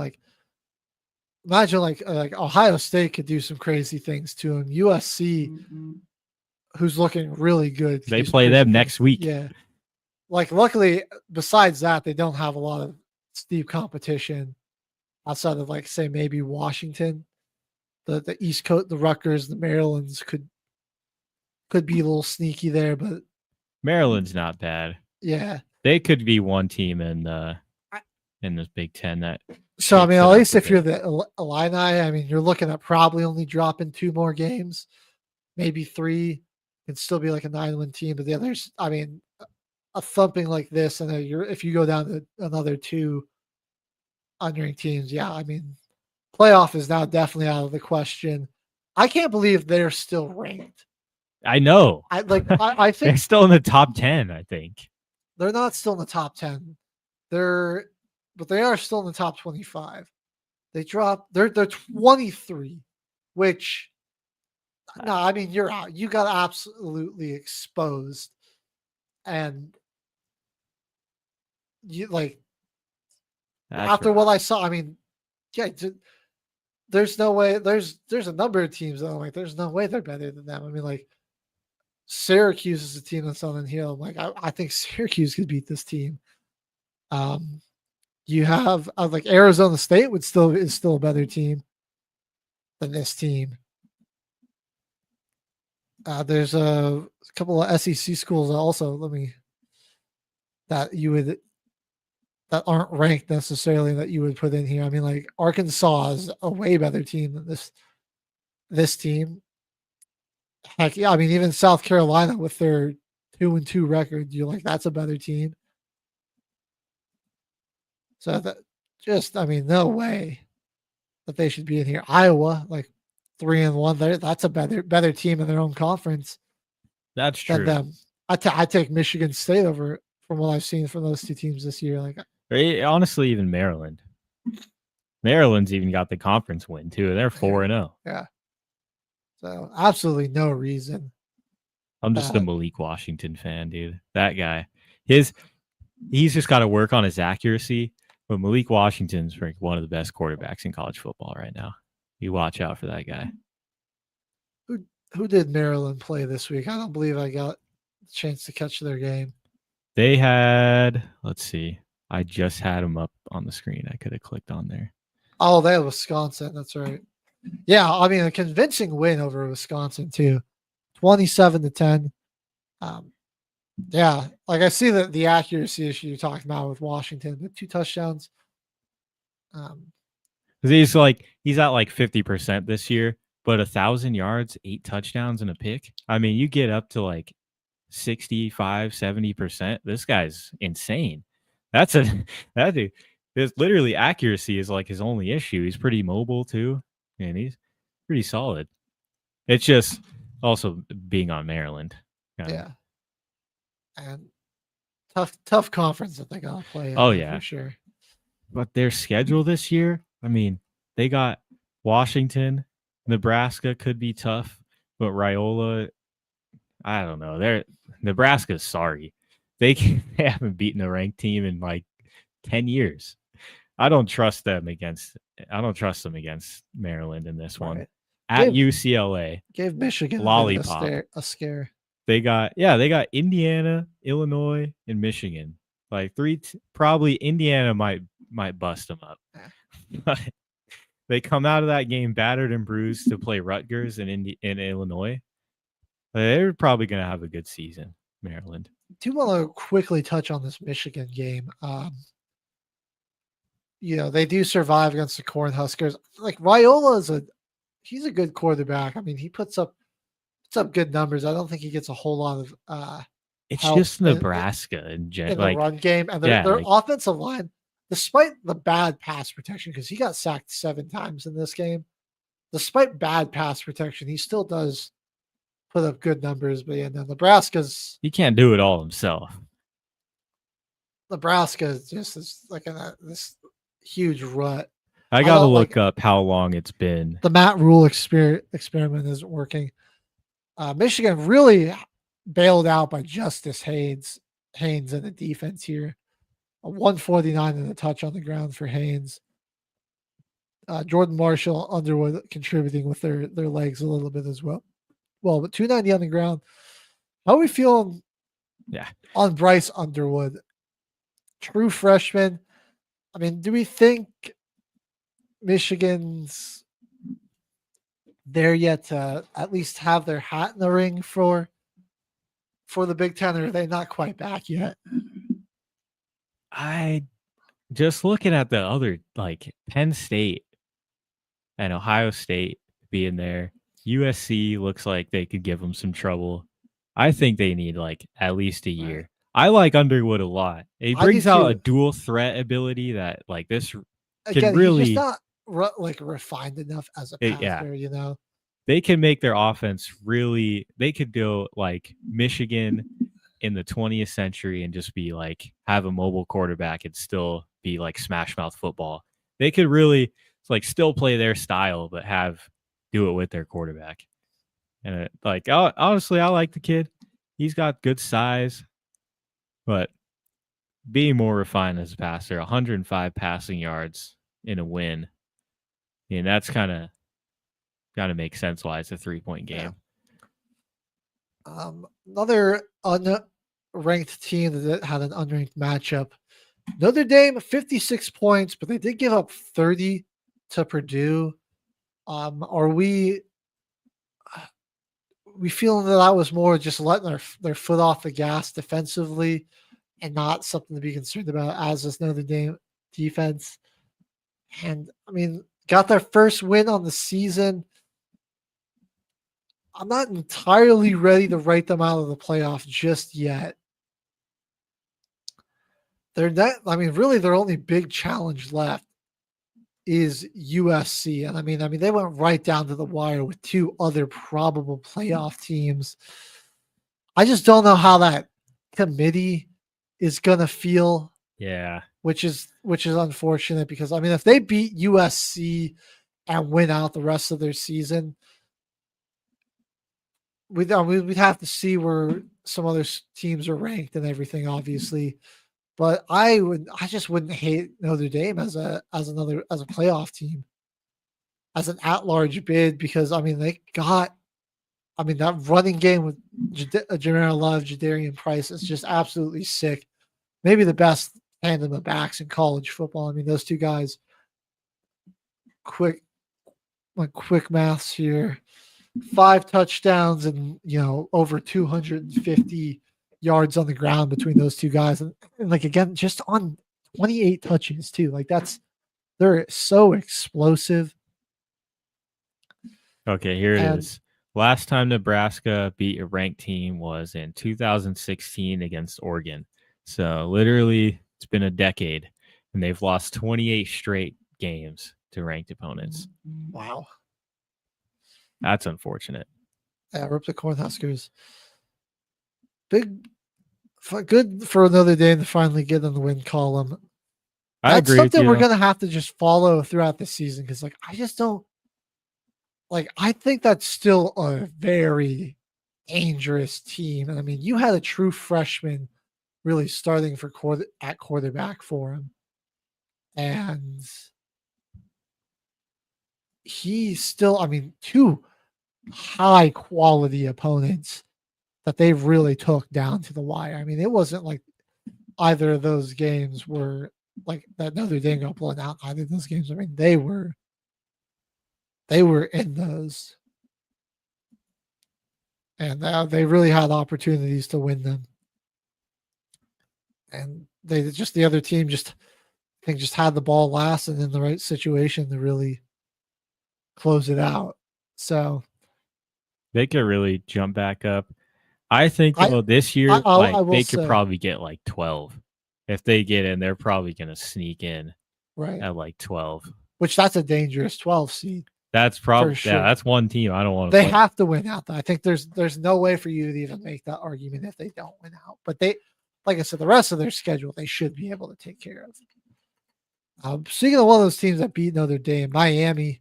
imagine like Ohio State could do some crazy things to them. USC, who's looking really good. They play them next week. Yeah. Luckily, besides that, they don't have a lot of steep competition outside of say maybe Washington. The East Coast, the Rutgers, the Marylands could could be a little sneaky there, but Maryland's not bad. yeah. They could be one team in this Big Ten that. So I shakes mean, it at up least a if you're bit. the Illini, I mean, you're looking at probably only dropping 2 more games, maybe 3. It'd still be like a 9-win team, but the others, I mean, a thumping like this, and if you go down to another 2 unranked teams, yeah, I mean, playoff is now definitely out of the question. I can't believe they're still ranked. I know. I They're think still in the top 10, I think. they're not still in the top 10. But they are still in the top 25. They dropped. They're 23, which no, I mean you're out. You got absolutely exposed, and you like That's after rough. what I saw. I mean, yeah, there's no way. There's a number of teams that I'm like, there's no way they're better than them. I mean, like Syracuse is a team that's on the hill. Like I think Syracuse could beat this team. You have like Arizona State is still a better team than this team. There's a couple of SEC schools also. That aren't ranked necessarily that you would put in here. I mean, like Arkansas is a way better team than this team. Heck yeah, I mean even South Carolina with their 2-2 record, you're like that's a better team. So I mean, no way that they should be in here. Iowa, like 3-1, that's a better team in their own conference. That's true. Than them. I take Michigan State over from what I've seen from those 2 teams this year. Like honestly, even Maryland. Maryland's even got the conference win too. They're 4-0. Yeah. So absolutely no reason. I'm just a Malik Washington fan, dude. That guy, he's just got to work on his accuracy. But Malik Washington's ranked one of the best quarterbacks in college football right now. You watch out for that guy. Who did Maryland play this week? I don't believe I got a chance to catch their game. They had, let's see. I just had them up on the screen. I could have clicked on there. Oh, they had Wisconsin. That's right. Yeah, I mean a convincing win over Wisconsin too, 27-10. Yeah, like I see the accuracy issue you're talking about with Washington, with 2 touchdowns. He's at like 50% this year, but 1,000 yards, 8 touchdowns, and a pick. I mean, you get up to like 65, 70%. This guy's insane. That dude. There's literally accuracy is like his only issue. He's pretty mobile too, and he's pretty solid. It's just also being on Maryland. Yeah. And tough conference that they gotta play. Oh yeah, for sure. But their schedule this year, I mean, they got Washington, Nebraska could be tough, but Raiola, I don't know. Nebraska's sorry. They haven't beaten a ranked team in like 10 years. I don't trust them against Maryland in this one. At UCLA. Gave Michigan lollipop. a scare. They got Indiana, Illinois, and Michigan. Like probably Indiana might bust them up. But they come out of that game battered and bruised to play Rutgers in Illinois. They're probably going to have a good season, Maryland. Do want to quickly touch on this Michigan game. They do survive against the Cornhuskers. Like Raiola he's a good quarterback. I mean, he puts up good numbers. I don't think he gets a whole lot of it's just Nebraska in the run game, and their offensive line, despite the bad pass protection, because he got sacked 7 times in this game. Despite bad pass protection, he still does put up good numbers. But yeah, he can't do it all himself. Nebraska is like in this huge rut. I got to look up how long it's been. The Matt Rule experiment isn't working. Michigan really bailed out by Justice Haynes in the defense here. A 149 and a touch on the ground for Haynes. Jordan Marshall, Underwood contributing with their legs a little bit as well. Well, but 290 on the ground. How are we feeling on Bryce Underwood? True freshman. I mean, do we think Michigan's there yet to at least have their hat in the ring for for the Big Ten, or are they not quite back yet? I just looking at the other, like Penn State and Ohio State being there. USC looks like they could give them some trouble. I think they need like at least a year. Right. I like Underwood a lot. He I do brings out a too. dual threat ability that like this can Again, really he's just not like refined enough as a yeah. passer, you know. They can make their offense really. They could go like Michigan in the 20th century and just be like have a mobile quarterback and still be like smash mouth football. They could really like still play their style but do it with their quarterback. And honestly, I like the kid. He's got good size, but being more refined as a passer, 105 passing yards in a win. And that's kind of got to make sense why it's a 3-point game. Yeah. Another unranked team that had an unranked matchup. Notre Dame, 56 points, but they did give up 30 to Purdue. Are we feeling that was more just letting their foot off the gas defensively and not something to be concerned about as this Notre Dame defense? And I mean, got their first win on the season. I'm not entirely ready to write them out of the playoff just yet. Really their only big challenge left is USC. And I mean, they went right down to the wire with two other probable playoff teams. I just don't know how that committee is going to feel. Yeah. Which is unfortunate because I mean, if they beat USC and win out the rest of their season, we'd have to see where some other teams are ranked and everything, obviously. But I just wouldn't hate Notre Dame as a playoff team, as an at-large bid, because I mean that running game with Jamar Love, Jadarian Price is just absolutely sick. Maybe the best tandem of backs in college football. I mean, those two guys. Quick maths here. 5 touchdowns and over 250 yards on the ground between those two guys, and like again, just on 28 touches too. Like they're so explosive. Okay, here it is. Last time Nebraska beat a ranked team was in 2016 against Oregon. So literally, it's been a decade, and they've lost 28 straight games to ranked opponents. Wow. That's unfortunate. Yeah, rip the Cornhuskers. Good for another day to finally get in the win column. That's something we're going to have to just follow throughout the season because, I just don't I think that's still a very dangerous team. And I mean, you had a true freshman really starting at quarterback for him. And he's still, two high quality opponents that they really took down to the wire. I mean, it wasn't like either of those games were like that Notre Dame got blown out. Either of those games, I mean, they were in those. And they really had opportunities to win them. And the other team just had the ball last and in the right situation to really close it out. So they could really jump back up. I think this year they could probably get 12. If they get in, they're probably going to sneak in at 12. Which that's a dangerous 12 seed. That's probably that's one team I don't want to. They have to win out. I think there's no way for you to even make that argument if they don't win out. But they, like I said, the rest of their schedule they should be able to take care of. Speaking of one of those teams that beat Notre Dame, Miami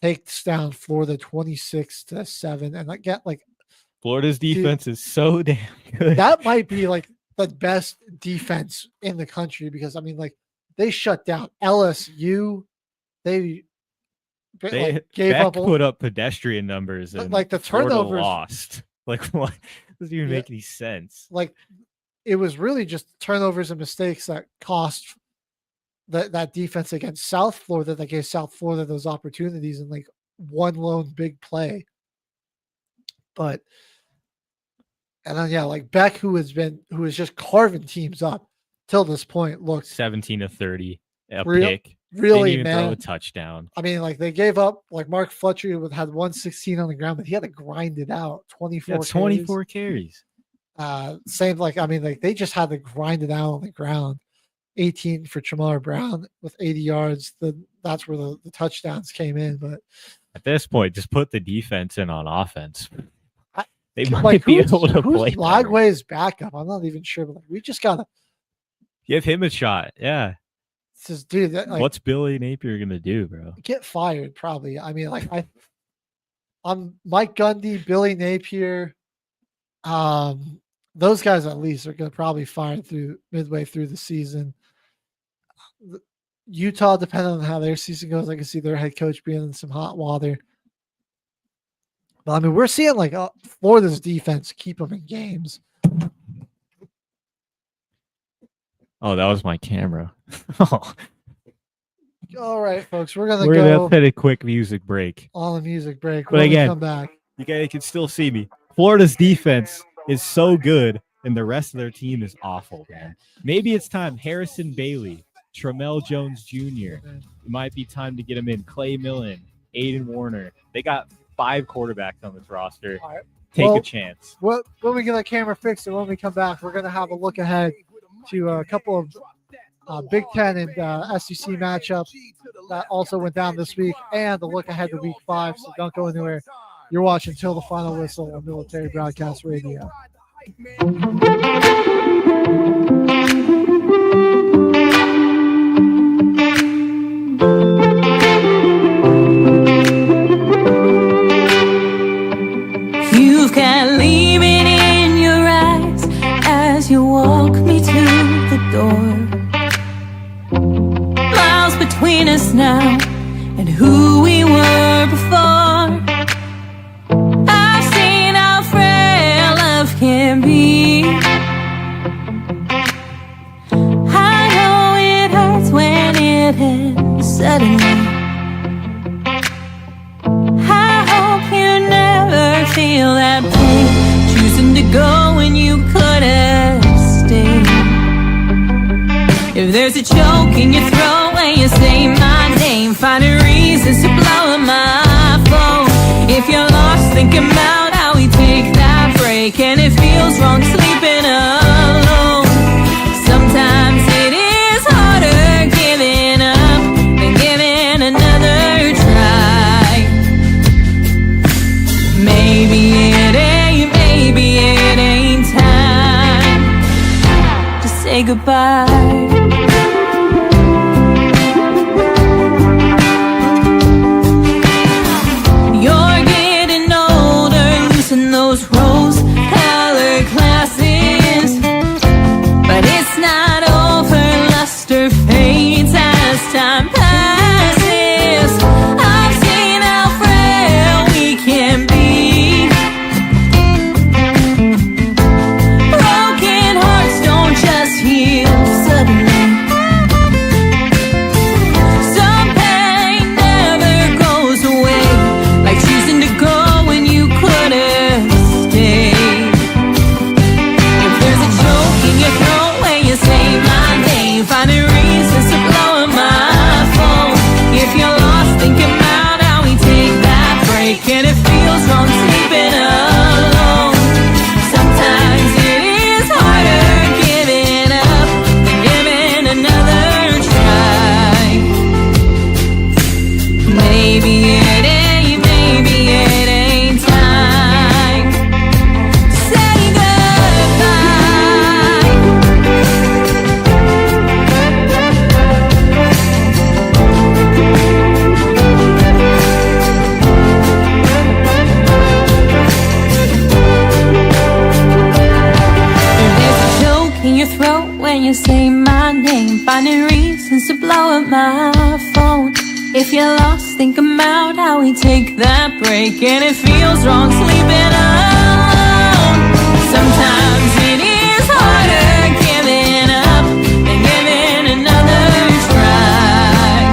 takes down Florida 26-7, and Florida's defense is so damn good. That might be the best defense in the country because they shut down LSU. They gave up, put up pedestrian numbers, and the turnovers lost. What doesn't even make any sense. It was really just turnovers and mistakes that cost that defense against South Florida that gave South Florida those opportunities and one lone big play. But And then like Beck, who is just carving teams up till this point, looked 17 of 30, a pick. Really, Didn't even man. throw a touchdown. I mean, like they gave up. Like Mark Fletcher had 116 on the ground, but he had to grind it out. 24. Yeah, 24 carries. Same they just had to grind it out on the ground. 18 for Jamar Brown with 80 yards. That's where the touchdowns came in. But at this point, just put the defense in on offense. They might be able to play. Lagway's backup? I'm not even sure, but we just gotta give him a shot. Yeah. Says, dude, what's Billy Napier gonna do, bro? Get fired, probably. I mean, I'm Mike Gundy, Billy Napier. Those guys at least are gonna probably fire midway through the season. Utah, depending on how their season goes, I can see their head coach being in some hot water. But I mean, we're seeing Florida's defense keep them in games. Oh, that was my camera. All right, folks, we're gonna hit a quick music break. On the music break, but again, come back. You guys can still see me. Florida's defense is so good, and the rest of their team is awful, man. Maybe it's time. Harrison Bailey, Tramel Jones Jr. It might be time to get him in. Clay Millen, Aiden Warner. They got 5 quarterbacks on this roster. Right. Take a chance. When we get that camera fixed and when we come back, we're going to have a look ahead to a couple of Big Ten and SEC matchups that also went down this week, and the look ahead to Week 5. So don't go anywhere. You're watching Till the Final Whistle on Military Broadcast Radio. You've got leaving in your eyes as you walk me to the door. Miles between us now and who we were before. I've seen how frail love can be. I know it hurts when it ends suddenly. Feel that pain, choosing to go when you could have stayed. If there's a choke in your throat when you say my name, finding reasons to blow up my phone. If you're lost, thinking about how we take that break, and it feels wrong sleeping alone. Sometimes it is harder giving up than giving another try. Maybe it ain't time to say goodbye. You're getting older, losing those rose-colored glasses, but it's not over. Luster fades as time passes. I've seen how frail we can be. Broken hearts don't just heal suddenly. Some pain never goes away, like choosing to go when you could have stayed. If there's a choke in your throat when you say my name, finding reasons to blow up my phone. If you're lost, thinking about how we take that break, and it feels wrong sleeping alone. Sometimes it is harder giving up than giving another try. Maybe it ain't time to say goodbye. There's a choke in your throat when you say my name, finding reasons to blow up my phone. If you're lost, think about how we take that break, and it feels wrong sleeping alone. Sometimes it is harder giving up than giving another try.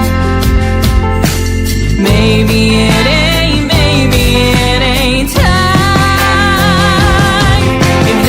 Maybe it ain't time. If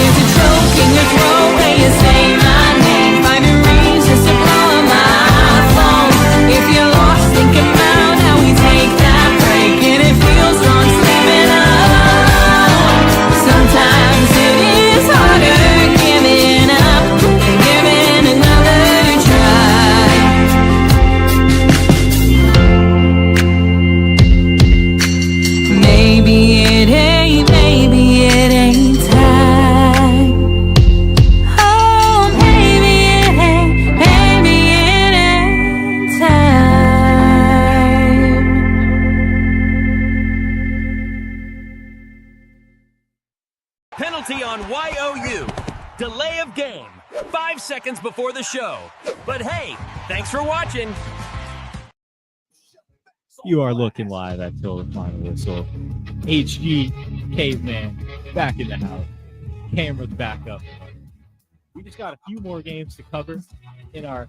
delay of game. 5 seconds before the show. But hey, thanks for watching. You are looking live at Till the Final Whistle. HG Caveman back in the house. Camera's back up. We just got a few more games to cover in our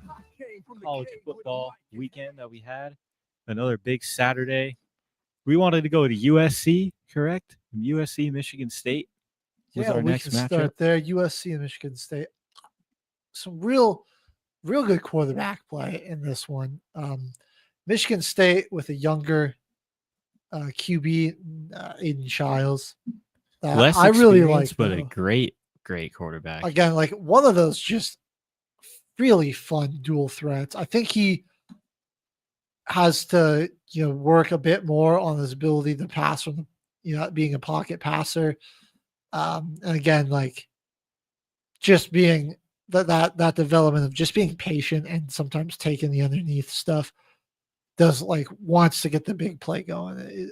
college football weekend that we had. Another big Saturday. We wanted to go to USC, correct? USC, Michigan State was our next matchup. Start there. USC and Michigan State. Some real good quarterback play in this one. Michigan State with a younger QB, Aiden Childs. Less I really experience, like, but a great quarterback. Again, like one of those just really fun dual threats. I think he has to, work a bit more on his ability to pass from, being a pocket passer. And again, like just being that development of just being patient and sometimes taking the underneath stuff wants to get the big play going.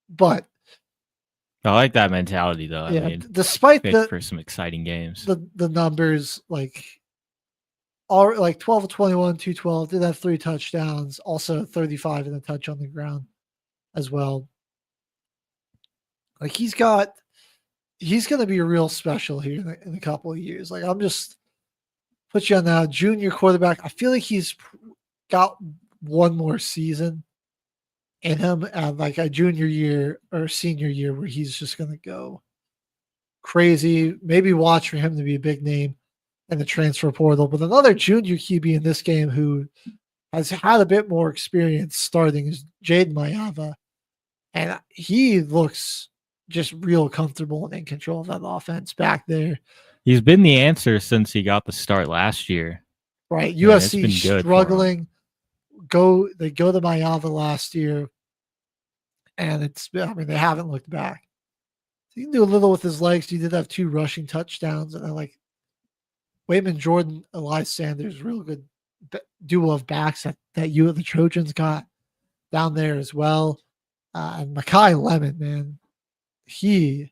But I like that mentality though. Yeah, I mean, despite for some exciting games. The numbers all 12 of 21, 212, did have 3 touchdowns, also 35 and a touch on the ground as well. Like he's going to be real special here in a couple of years. Like I'm just put you on now, junior quarterback. I feel like he's got one more season in him at like a junior year or senior year where he's just going to go crazy. Maybe watch for him to be a big name in the transfer portal. But another junior QB in this game who has had a bit more experience starting is Jaden Mayava. And he looks just real comfortable and in control of that offense back there. He's been the answer since he got the start last year. Right. USC struggling. They go to Mayava last year. And they haven't looked back. So he can do a little with his legs. He did have 2 rushing touchdowns. And I like Wayman Jordan, Elias Sanders, real good duo of backs that the Trojans got down there as well. And Makai Lemon, man, he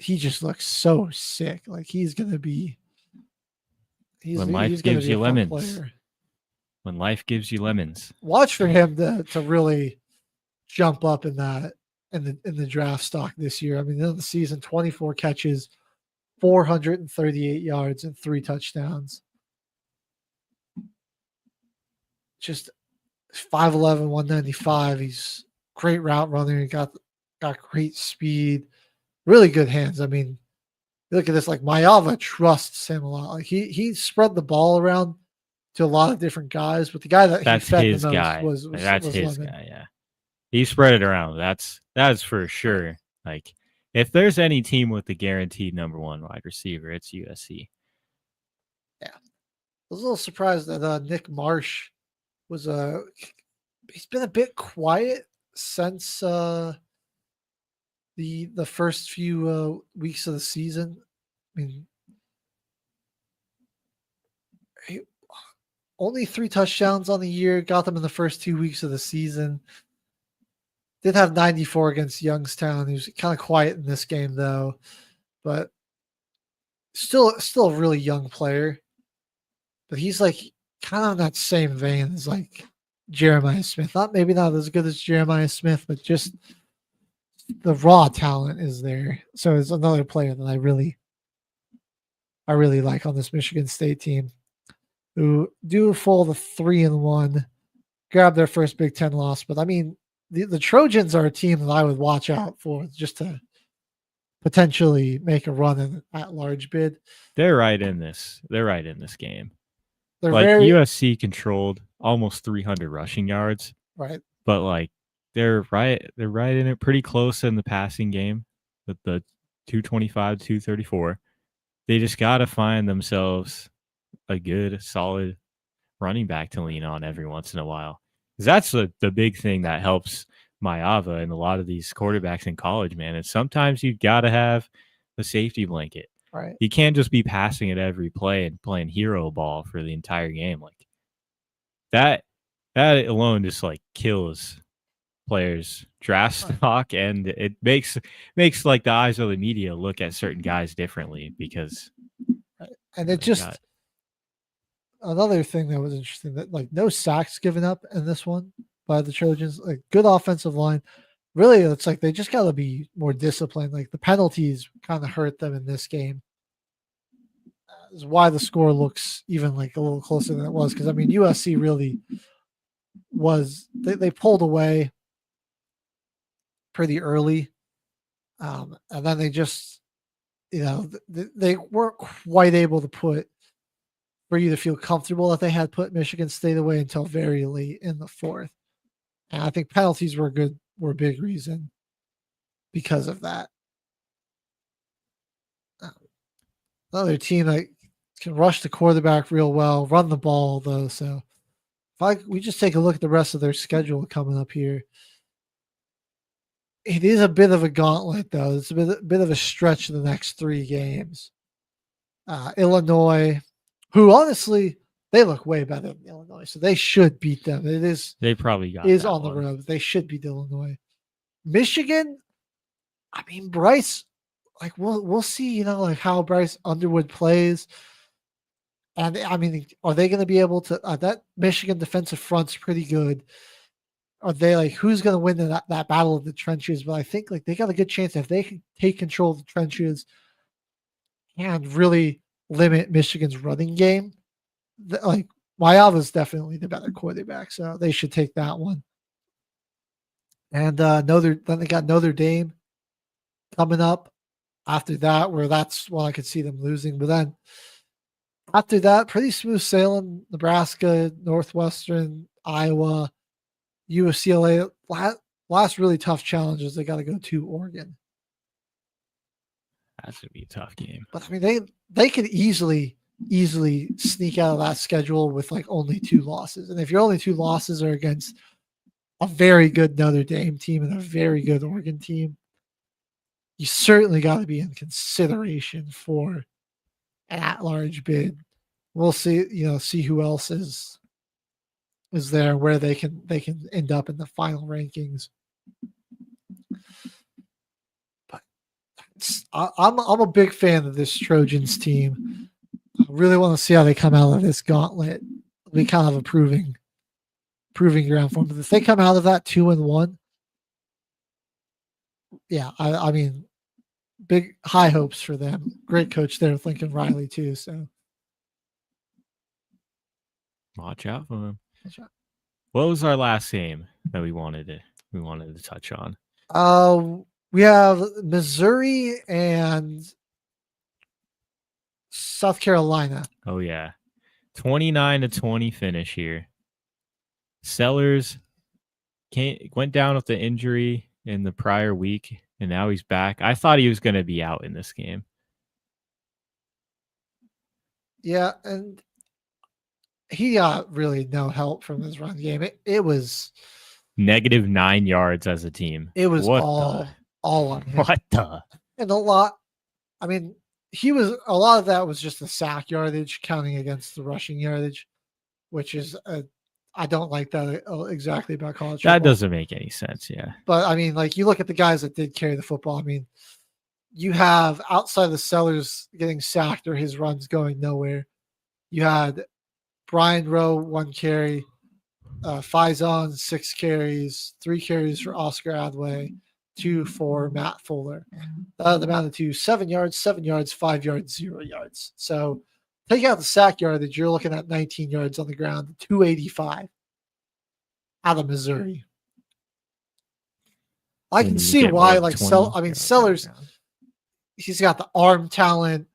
just looks so sick. Like he's going to be. When life gives you lemons. When life gives you lemons. Watch for him to really jump up in the draft stock this year. I mean, in the season, 24 catches, 438 yards, and 3 touchdowns. Just 5'11", 195. He's great route runner. He got great speed, really good hands. I mean, look at this. Like Mayava trusts him a lot. Like he spread the ball around to a lot of different guys, but the guy that's his guy. Was his Lemon. guy. Yeah, he spread it around. That's for sure. Like if there's any team with the guaranteed number 1 wide receiver, it's USC. Yeah, I was a little surprised that Nick Marsh was he's been a bit quiet since the first few weeks of the season. I mean, only 3 touchdowns on the year, got them in the first 2 weeks of the season. Did have 94 against Youngstown. He was kind of quiet in this game though, but still a really young player. But he's like kind of in that same vein as like Jeremiah Smith. Maybe not as good as Jeremiah Smith, but just the raw talent is there. So it's another player that I really like on this Michigan State team, who do fall to 3-1, grab their first Big Ten loss. But I mean, the Trojans are a team that I would watch out for just to potentially make a run in at large bid. They're right in this. They're right in this game. They're like USC controlled almost 300 rushing yards. Right. But like they're right in it, pretty close in the passing game with the 225, 234. They just got to find themselves a good, solid running back to lean on every once in a while. Because that's the big thing that helps Mayava and a lot of these quarterbacks in college, man. And sometimes you got to have a safety blanket. Right. You can't just be passing it every play and playing hero ball for the entire game. Like that alone just like kills players' draft stock, and it makes like the eyes of the media look at certain guys differently because And it just another thing that was interesting that like no sacks given up in this one by the Trojans. Like good offensive line. Really, it's like they just got to be more disciplined. Like the penalties kind of hurt them in this game. Is why the score looks even like a little closer than it was. Because I mean, USC really was they pulled away pretty early, and then they just they weren't quite able to put for you to feel comfortable that they had put Michigan State away until very late in the fourth. And I think penalties were a big reason because of that. Another team that can rush the quarterback real well, run the ball though. So we just take a look at the rest of their schedule coming up here, it is a bit of a gauntlet though. It's a bit of a stretch in the next 3 games. Illinois, who honestly they look way better than Illinois, so they should beat them. They probably got is that on one. the road. They should beat Illinois. Michigan, I mean Bryce, like we'll see, like how Bryce Underwood plays. And I mean, are they going to be able to? That Michigan defensive front's pretty good. Are they like who's going to win that battle of the trenches? But I think like they got a good chance if they can take control of the trenches and really limit Michigan's running game. Like Mayava's definitely the better quarterback, so they should take that one. And then they got Notre Dame coming up after that, where that's one I could see them losing. But then after that, pretty smooth sailing. Nebraska, Northwestern, Iowa, UCLA. Last really tough challenges. They got to go to Oregon. That's gonna be a tough game. But I mean, they could easily sneak out of that schedule with like only 2 losses. And if your only 2 losses are against a very good Notre Dame team and a very good Oregon team, you certainly got to be in consideration for an at-large bid. We'll see, see who else is there, where they can end up in the final rankings. But I'm a big fan of this Trojans team. I really want to see how they come out of this gauntlet. It'll be kind of a proving ground for them. But if they come out of that 2-1, yeah, I mean, big high hopes for them. Great coach there, Lincoln Riley too. So watch out for them. What was our last game that we wanted to touch on? We have Missouri and South Carolina. Oh yeah, 29-20 finish here. Sellers went down with the injury in the prior week, and now he's back. I thought he was going to be out in this game. Yeah, and he got really no help from his run game. It was -9 yards as a team. It was all on him. What the? And a lot of that was just the sack yardage counting against the rushing yardage, which is I don't like that exactly about college football. That doesn't make any sense, yeah. But I mean, like you look at the guys that did carry the football. I mean, you have outside of the Sellers getting sacked or his runs going nowhere. You had Brian Rowe 1 carry, Faison 6 carries, 3 carries for Oscar Adway, 2 for Matt Fuller. That amounted to 7 yards, 5 yards, 0 yards. So take out the sack yardage, you're looking at 19 yards on the ground, 285 out of Missouri. I can see why, like, Sellers, he's got the arm talent.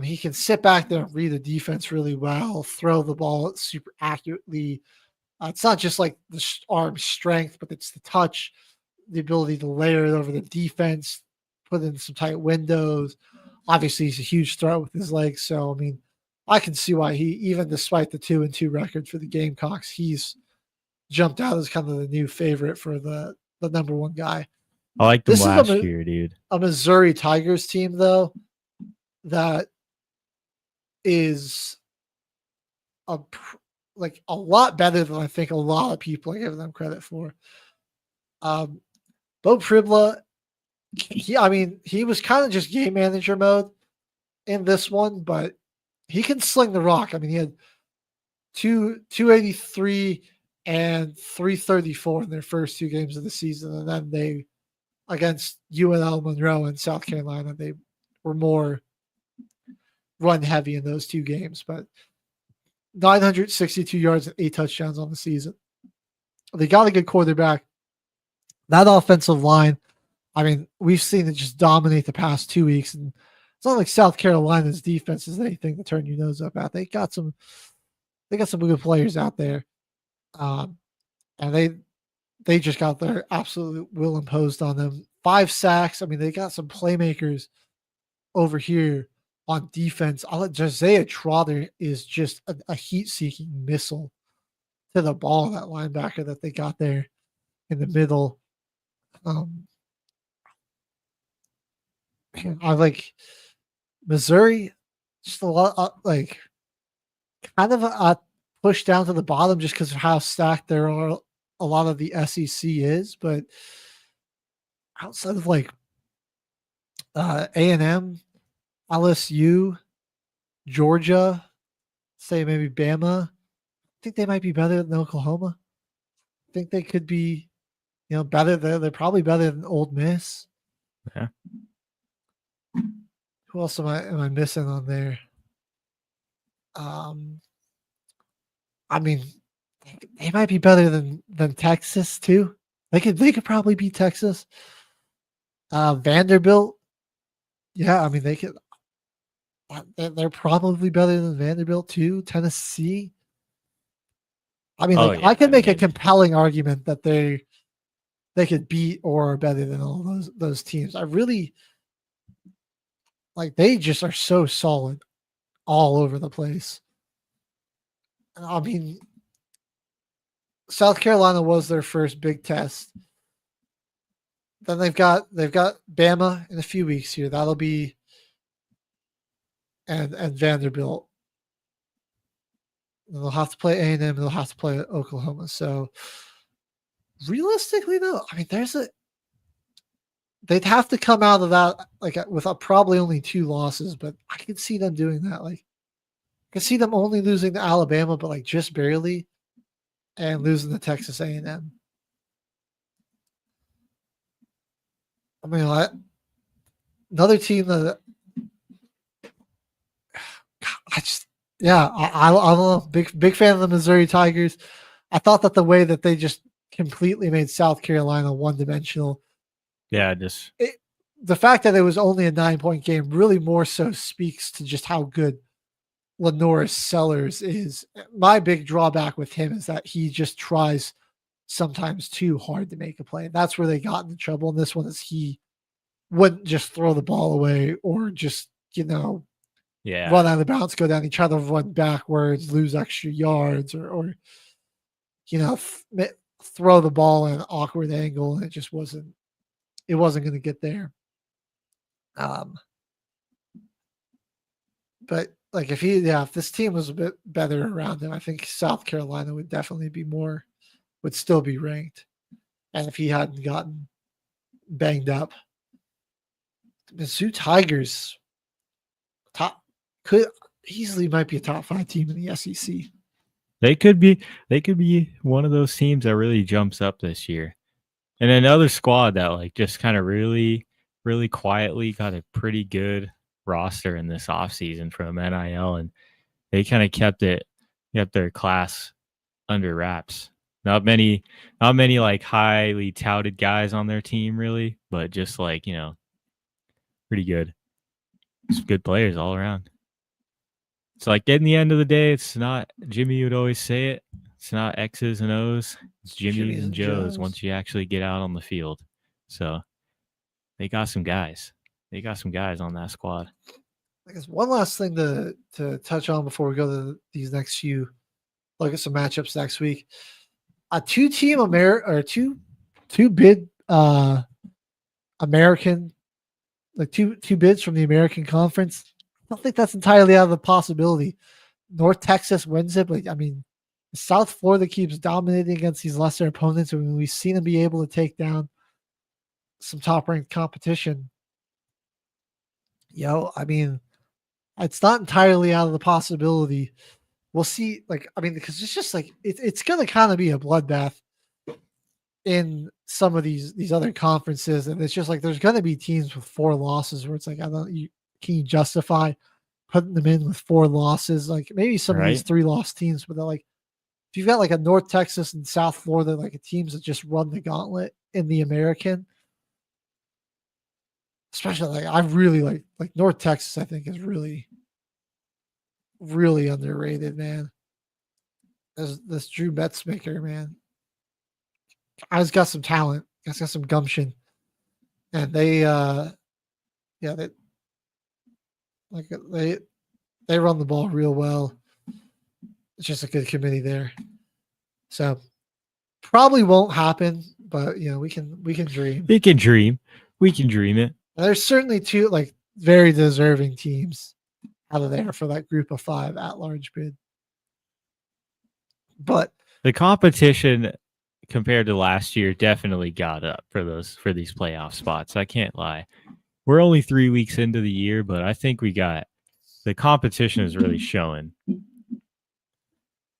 He can sit back there and read the defense really well, throw the ball super accurately. It's not just like the arm strength, but it's the touch, the ability to layer it over the defense, put in some tight windows. Obviously, he's a huge threat with his legs. So, I mean, I can see why he, even despite the 2-2 record for the Gamecocks, he's jumped out as kind of the new favorite for the number 1 guy. I liked him last year, dude. A Missouri Tigers team, though, that is a lot better than I think a lot of people are giving them credit for. Bo Pribla, he was kind of just game manager mode in this one, but he can sling the rock. I mean, he had 283 and 334 in their first 2 games of the season, and then they against UNL Monroe and South Carolina, they were more run heavy in those 2 games, but 962 yards and 8 touchdowns on the season. They got a good quarterback. That offensive line, I mean, we've seen it just dominate the past 2 weeks, and it's not like South Carolina's defense is anything to turn your nose up at. They got some good players out there, and they just got their absolute will imposed on them. 5 sacks. I mean, they got some playmakers over here on defense. Josiah Trotter is just a heat-seeking missile to the ball, that linebacker that they got there in the middle. I like Missouri, just a lot like kind of a push down to the bottom just because of how stacked there are a lot of the SEC is, but outside of like A&M, LSU, Georgia, say maybe Bama, I think they might be better than Oklahoma. I think they could be, better. They're probably better than Ole Miss. Yeah. Who else am I missing on there? I mean, they might be better than Texas too. They could probably beat Texas. Vanderbilt, yeah, I mean they could. They're probably better than Vanderbilt too. Tennessee. I mean, I can make a compelling argument that they could beat or are better than all those teams. I really like. They just are so solid all over the place. I mean, South Carolina was their first big test. Then they've got Bama in a few weeks here. That'll be and Vanderbilt. And they'll have to play A&M and they'll have to play Oklahoma. So realistically, though, I mean, they'd have to come out of that like with probably only 2 losses, but I could see them doing that. Like, I could see them only losing to Alabama, but like just barely, and losing to Texas A&M. I mean, another team that I'm a big fan of the Missouri Tigers. I thought that the way that they just completely made South Carolina one-dimensional. Yeah, the fact that it was only a 9-point game really more so speaks to just how good Lenoris Sellers is. My big drawback with him is that he just tries sometimes too hard to make a play. That's where they got into trouble. And this one is he wouldn't just throw the ball away or just, run out of bounds, go down. He tried to run backwards, lose extra yards, or throw the ball at an awkward angle, and it just wasn't going to get there. But like if this team was a bit better around him, I think South Carolina would definitely would still be ranked. And if he hadn't gotten banged up, Mizzou Tigers could easily might be a top 5 team in the SEC. They could be one of those teams that really jumps up this year. And another squad that like just kind of really, really quietly got a pretty good roster in this offseason from NIL, and they kind of kept their class under wraps. Not many like highly touted guys on their team really, but just like, pretty good. Some good players all around. It's like in the end of the day, it's not, Jimmy would always say it, it's not X's and O's, it's Jimmy's and Joe's once you actually get out on the field. So they got some guys. They got some guys on that squad. I guess one last thing to touch on before we go to these next few, look at some matchups next week. Two bid American, like two bids from the American Conference. I don't think that's entirely out of the possibility. North Texas wins it, but I mean, South Florida keeps dominating against these lesser opponents. I mean, we've seen them be able to take down some top-ranked competition. I mean, It's not entirely out of the possibility. We'll see. Like, I mean, because it's just like it's going to kind of be a bloodbath in some of these other conferences, and it's just like there's going to be teams with 4 losses where it's like, I don't, can you justify putting them in with 4 losses? Like maybe some of these 3-loss teams, but they're like, if you've got like a North Texas and South Florida, like teams that just run the gauntlet in the American, especially like I really like North Texas, I think is really, really underrated, man. This Drew Metzmaker, man. Guy's got some talent. Guy's got some gumption. And they they run the ball real well. It's just a good committee there. So probably won't happen, but we can dream. We can dream. We can dream it. And there's certainly 2 like very deserving teams out of there for that group of 5 at-large bid. But the competition compared to last year definitely got up for these playoff spots. I can't lie. We're only 3 weeks into the year, but I think the competition is really showing.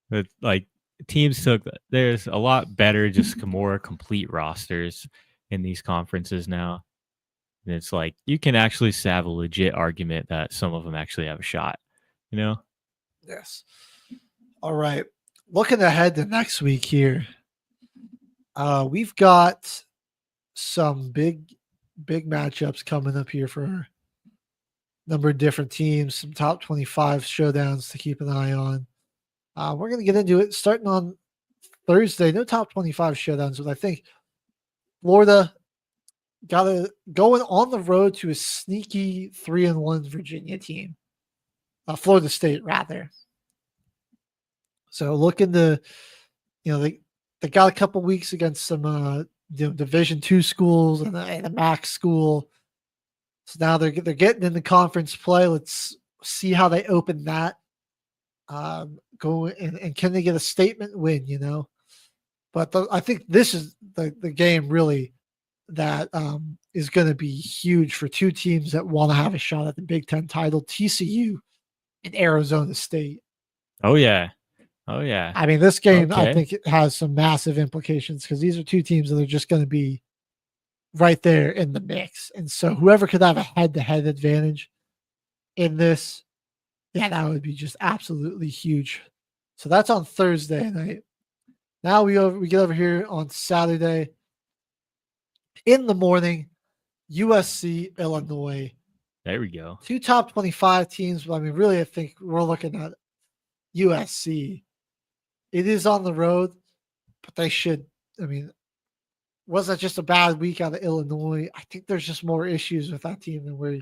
That like there's a lot better, just more complete rosters in these conferences now. And it's like you can actually have a legit argument that some of them actually have a shot, Yes. All right. Looking ahead to next week here, we've got some big matchups coming up here for a number of different teams, some top 25 showdowns to keep an eye on. We're going to get into it starting on Thursday. No top 25 showdowns, but I think Florida got going on the road to a sneaky 3-1 Virginia team. Florida State, rather. So looking to, they got a couple weeks against some Division II schools and a MAC school. So now they're getting into conference play. Let's see how they open that. Go and can they get a statement win? But I think this is the game really that is going to be huge for 2 teams that want to have a shot at the Big Ten title: TCU and Arizona State. Oh yeah. I mean, this game, I think it has some massive implications because these are 2 teams that are just going to be right there in the mix. And so whoever could have a head-to-head advantage in this, that would be just absolutely huge. So that's on Thursday night. Now we get over here on Saturday in the morning, USC, Illinois. There we go. 2 top 25 teams. But I mean, really, I think we're looking at USC. It is on the road, but they should. I mean, was that just a bad week out of Illinois? I think there's just more issues with that team than we're.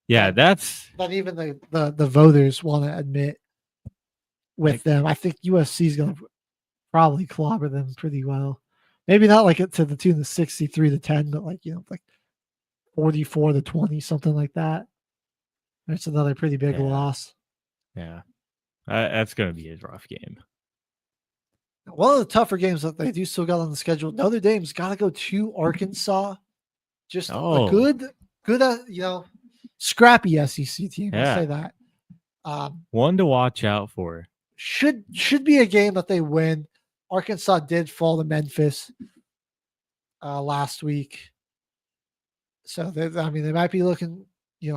Yeah, that's that even the voters want to admit with them. I think USC is going to probably clobber them pretty well. Maybe not like it to the tune of 63-10, but like 44-20, something like that. That's another pretty big loss. Yeah. That's going to be a rough game. One of the tougher games that they do still got on the schedule. Notre Dame's got to go to Arkansas. Just a good, scrappy SEC team. I'll say that. One to watch out for. Should be a game that they win. Arkansas did fall to Memphis last week, so they might be looking.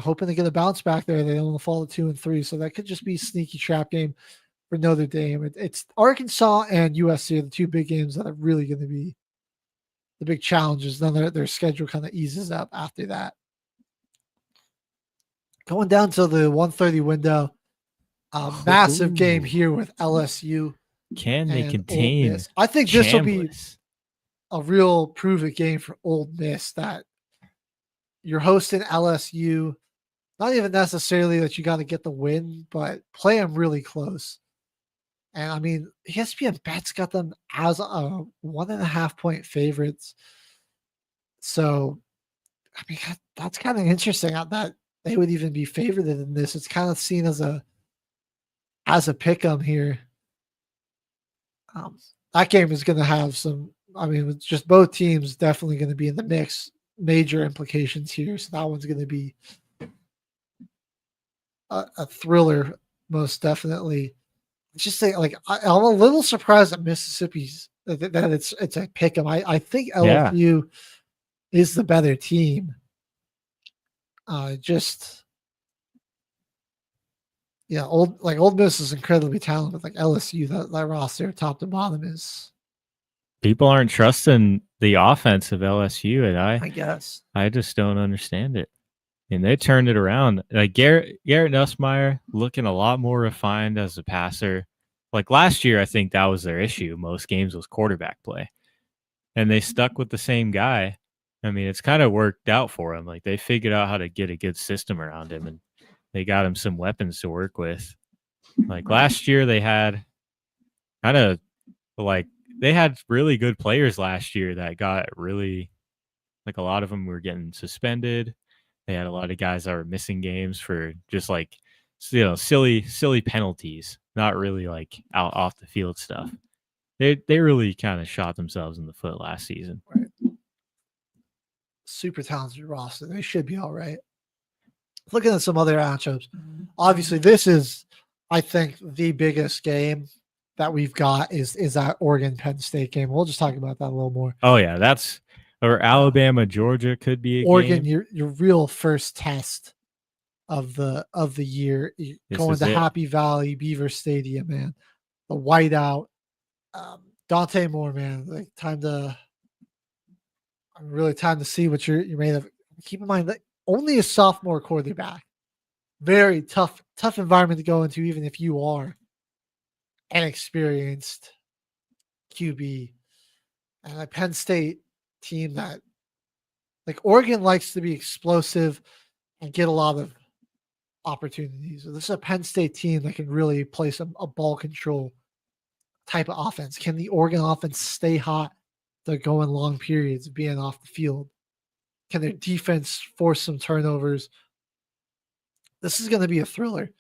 Hoping to get a bounce back there. They don't want to fall to 2 and 3. So that could just be a sneaky trap game for Notre Dame. It's Arkansas and USC are the 2 big games that are really going to be the big challenges. Then their schedule kind of eases up after that. Going down to the 1:30 window, massive game here with LSU. Can they contain? I think this will be a real prove-it game for Ole Miss that you're hosting LSU. Not even necessarily that you got to get the win, but play them really close. And I mean, ESPN Bet's got them as a 1.5 point favorites. So, I mean, that's kind of interesting that they would even be favored in this. It's kind of seen as a pick 'em here. That game is going to have some. I mean, it's just both teams definitely going to be in the mix. Major implications here. So that one's going to be a thriller, most definitely. It's just like I'm a little surprised that Mississippi's that it's a pick 'em. I think Yeah. LSU is the better team. Just yeah, Old Miss is incredibly talented. Like LSU, that roster, top to bottom, is People aren't trusting the offense of LSU, and I guess. I just don't understand it. And they turned it around. Like Garrett Nussmeier looking a lot more refined as a passer. Like last year, I think that was their issue. Most games was quarterback play, and they stuck with the same guy. I mean, it's kind of worked out for him. Like they figured out how to get a good system around him, and they got him some weapons to work with. Like last year, they had kind of like they had really good players last year that got really like a lot of them were getting suspended. They had a lot of guys that were missing games for just like silly penalties, not really like out off the field stuff. They really kind of shot themselves in the foot last season. Right. Super talented roster. They should be all right. Looking at some other matchups, obviously this is, I think, the biggest game that we've got is that Oregon Penn State game. We'll just talk about that a little more. Oh yeah, that's or Alabama Georgia could be a Oregon, game. your real first test of the year. You're going to Happy Valley Beaver Stadium, man. The whiteout, Dante Moore, man. Like time to see what you're made of. Keep in mind that only a sophomore quarterback. Very tough environment to go into, even if you are an experienced QB. And a Penn State team that, like, Oregon likes to be explosive and get a lot of opportunities. So this is a Penn State team that can really play a ball control type of offense. Can the Oregon offense stay hot? They're going long periods of being off the field. Can their defense force some turnovers? This is going to be a thriller.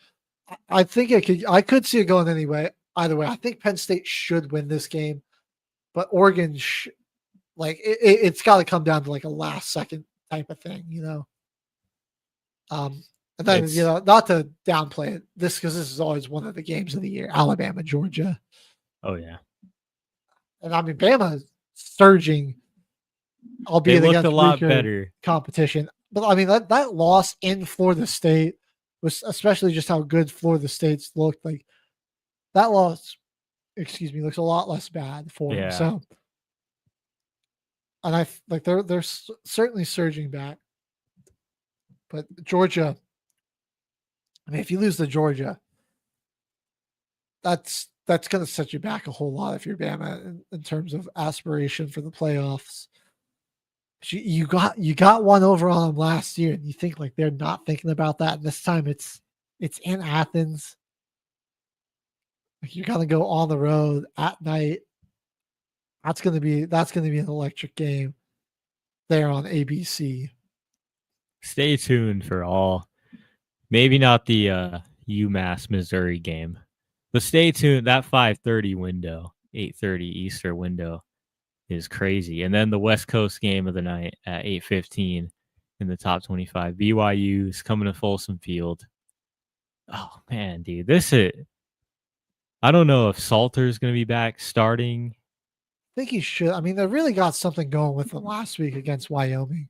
I think I could see it going either way. I think Penn State should win this game, but Oregon, it's got to come down to like a last second type of thing, you know. And then not to downplay it, because this is always one of the games of the year. Alabama, Georgia. Oh yeah, and I mean Bama is surging, albeit they looked against a lot better competition. But I mean that loss in Florida State was, especially just how good Florida State's looked, like that loss, looks a lot less bad for them. So, and I like they're certainly surging back. But Georgia, I mean, if you lose to Georgia, that's going to set you back a whole lot if you're Bama in terms of aspiration for the playoffs. You got one over on them last year, and you think like they're not thinking about that. And this time it's in Athens. Like you're gonna go on the road at night. That's gonna be an electric game there on ABC. Stay tuned for all. Maybe not the UMass Missouri game, but stay tuned. That 5:30 window, 8:30 Eastern window, is crazy. And then the West Coast game of the night at 8:15 in the top 25. BYU is coming to Folsom Field. Oh man, dude, I don't know if Salter's going to be back starting. I think he should. I mean, they really got something going with them last week against Wyoming.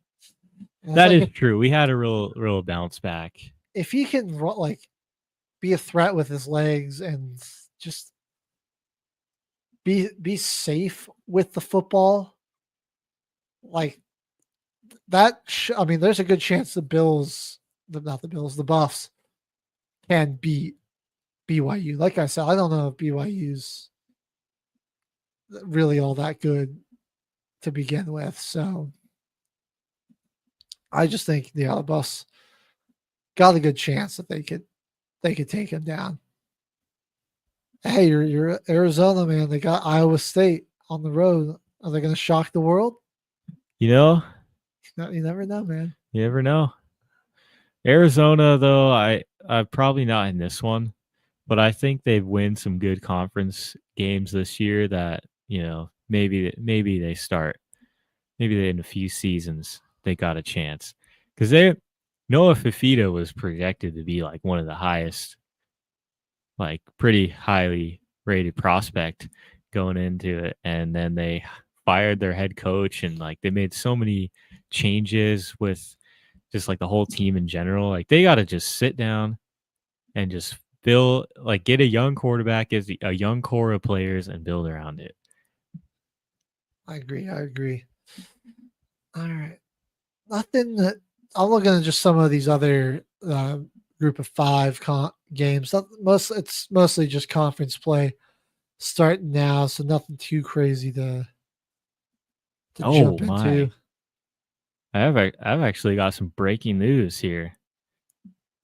That is true. We had a real bounce back. If he can be a threat with his legs and just be safe with the football, like that. I mean, there's a good chance the Buffs can beat BYU. Like I said, I don't know if BYU's really all that good to begin with. So I just think the Buffs got a good chance that they could take him down. Hey, you're Arizona, man. They got Iowa State on the road. Are they going to shock the world? You know? You never know, man. You never know. Arizona, though, I probably not in this one, but I think they've win some good conference games this year that, you know, maybe they start. Maybe in a few seasons they got a chance. Because Noah Fifita was projected to be like one of the highest, like pretty highly rated prospect going into it, and then they fired their head coach, and like they made so many changes with just like the whole team in general. Like they got to just sit down and just build, like get a young quarterback, as a young core of players, and build around it. I agree. All right. Nothing that I'm looking at just some of these other group of 5 games. It's mostly just conference play starting now, so nothing too crazy to jump into. I've actually got some breaking news here.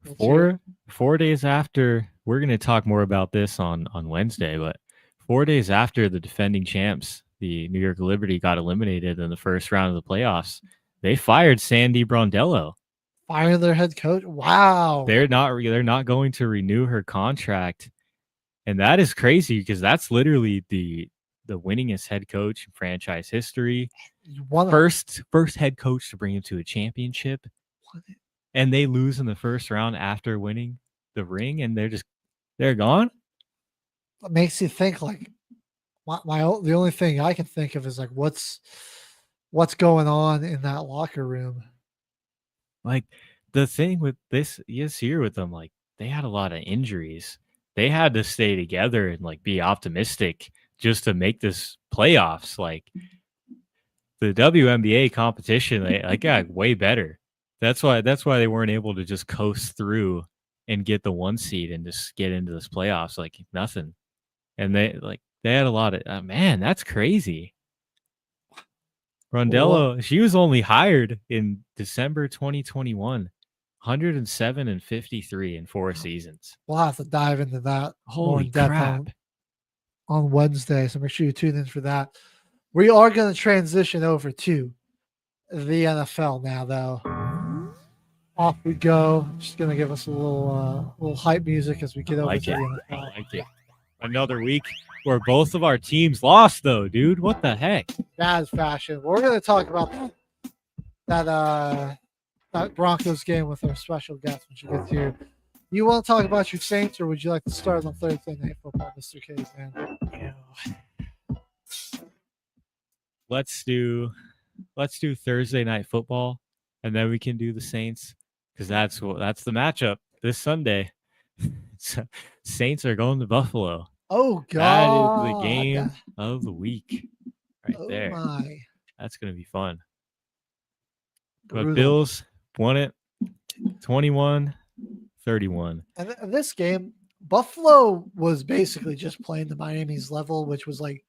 Let's hear it. 4 days after, we're going to talk more about this on Wednesday, but 4 days after the defending champs, the New York Liberty, got eliminated in the first round of the playoffs, they fired Sandy Brondello. Fire their head coach. Wow. They're not going to renew her contract, and that is crazy because that's literally the winningest head coach in franchise history. First head coach to bring him to a championship. And they lose in the first round after winning the ring, and they're gone. It makes you think, like, the only thing I can think of is like what's going on in that locker room. Like the thing with this year with them, like they had a lot of injuries. They had to stay together and like be optimistic just to make this playoffs. Like the WNBA competition, they got way better. That's why they weren't able to just coast through and get the 1 seed and just get into this playoffs like nothing. And they had a lot of man, that's crazy. Rondello, she was only hired in December 2021, 107 and 53 in 4 seasons. We'll have to dive into that Holy crap on Wednesday, so make sure you tune in for that. We are going to transition over to the NFL now, though. Off we go. Just going to give us a little hype music as we get over to the NFL. I like it. Another week where both of our teams lost, though, dude. What the heck? That is fashion. We're going to talk about that Broncos game with our special guest when she gets here. You want to talk about your Saints, or would you like to start on Thursday Night Football, Mr. Caveman? Let's do Thursday Night Football, and then we can do the Saints, because that's the matchup this Sunday. Saints are going to Buffalo. Oh God! That is the game of the week, right there. My. That's gonna be fun. Brutal. But Bills won it, 21-31. And this game, Buffalo was basically just playing to Miami's level, which was like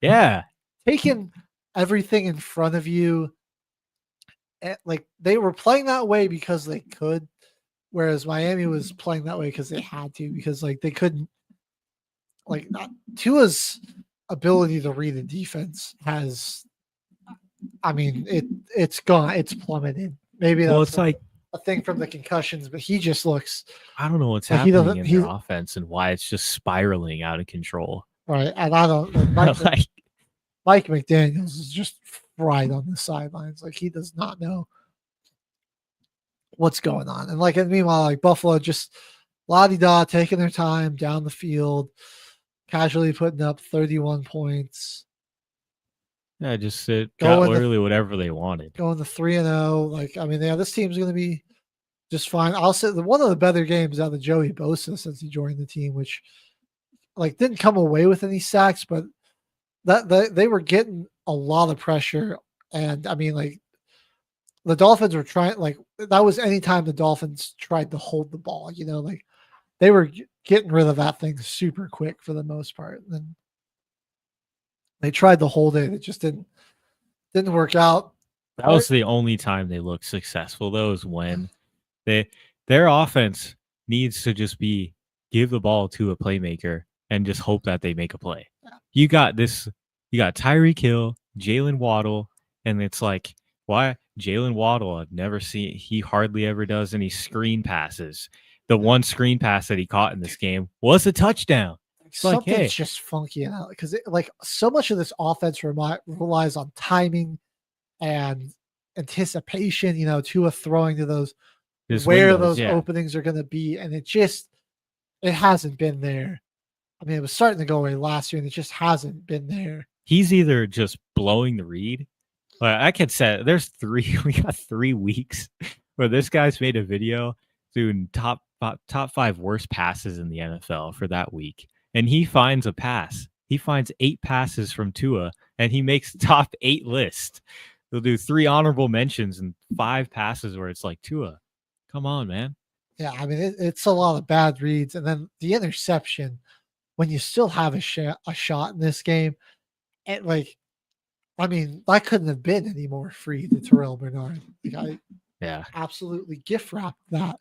taking everything in front of you. And, like, they were playing that way because they could, whereas Miami was playing that way because they had to, because like they couldn't. Like Tua's ability to read the defense has, I mean, it's gone, it's plummeted. Maybe that's it's like a thing from the concussions, but he just looks. I don't know what's happening in their offense and why it's just spiraling out of control. Right, and I don't. Mike McDaniels is just fried on the sidelines. Like he does not know what's going on, and like meanwhile, like Buffalo just la-di-da, taking their time down the field. Casually putting up 31 points. Yeah, just got literally whatever they wanted. Going to 3-0. Like, I mean, this team's going to be just fine. I'll say one of the better games out of Joey Bosa since he joined the team, which like didn't come away with any sacks, but that they were getting a lot of pressure. And I mean, like the Dolphins were trying, like that was anytime the Dolphins tried to hold the ball, you know, like they were getting rid of that thing super quick for the most part. And then they tried to hold it. It just didn't work out. That was the only time they looked successful, though, is when their offense needs to just give the ball to a playmaker and just hope that they make a play. You got Tyreek Hill, Jalen Waddle, and it's like, why Jalen Waddle? I've never seen, he hardly ever does any screen passes. The one screen pass that he caught in this game was a touchdown. Something's just funky out because like so much of this offense relies on timing and anticipation. You know, Tua throwing to those His where windows, those yeah. openings are going to be, and it hasn't been there. I mean, it was starting to go away last year, and it just hasn't been there. He's either just blowing the read. Like I could say we got 3 weeks where this guy's made a video doing top 5 worst passes in the NFL for that week. And he finds a pass. He finds 8 passes from Tua and he makes top 8 list. He'll do 3 honorable mentions and 5 passes where it's like, Tua, come on, man. Yeah, I mean, it's a lot of bad reads. And then the interception, when you still have a shot in this game, that couldn't have been any more free to Terrell Bernard. I absolutely gift wrapped that.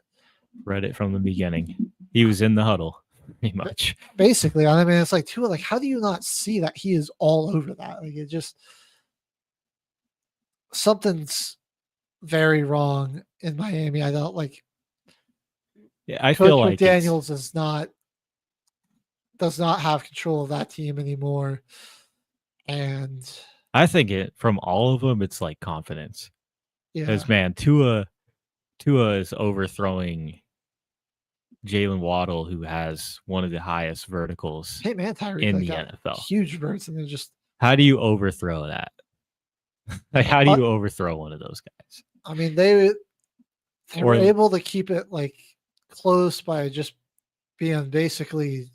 Read it from the beginning. He was in the huddle, pretty much. Basically, I mean, it's like Tua. Like, how do you not see that he is all over that? Like, it just something's very wrong in Miami. I don't like. Yeah, I feel like Daniels does not have control of that team anymore, and I think from all of them, it's like confidence. Yeah, because man, Tua is overthrowing Jalen Waddle, who has one of the highest verticals in the NFL. Huge verts, and they're just. How do you overthrow that? Like, how do you overthrow one of those guys? I mean, they were able to keep it like close by just being basically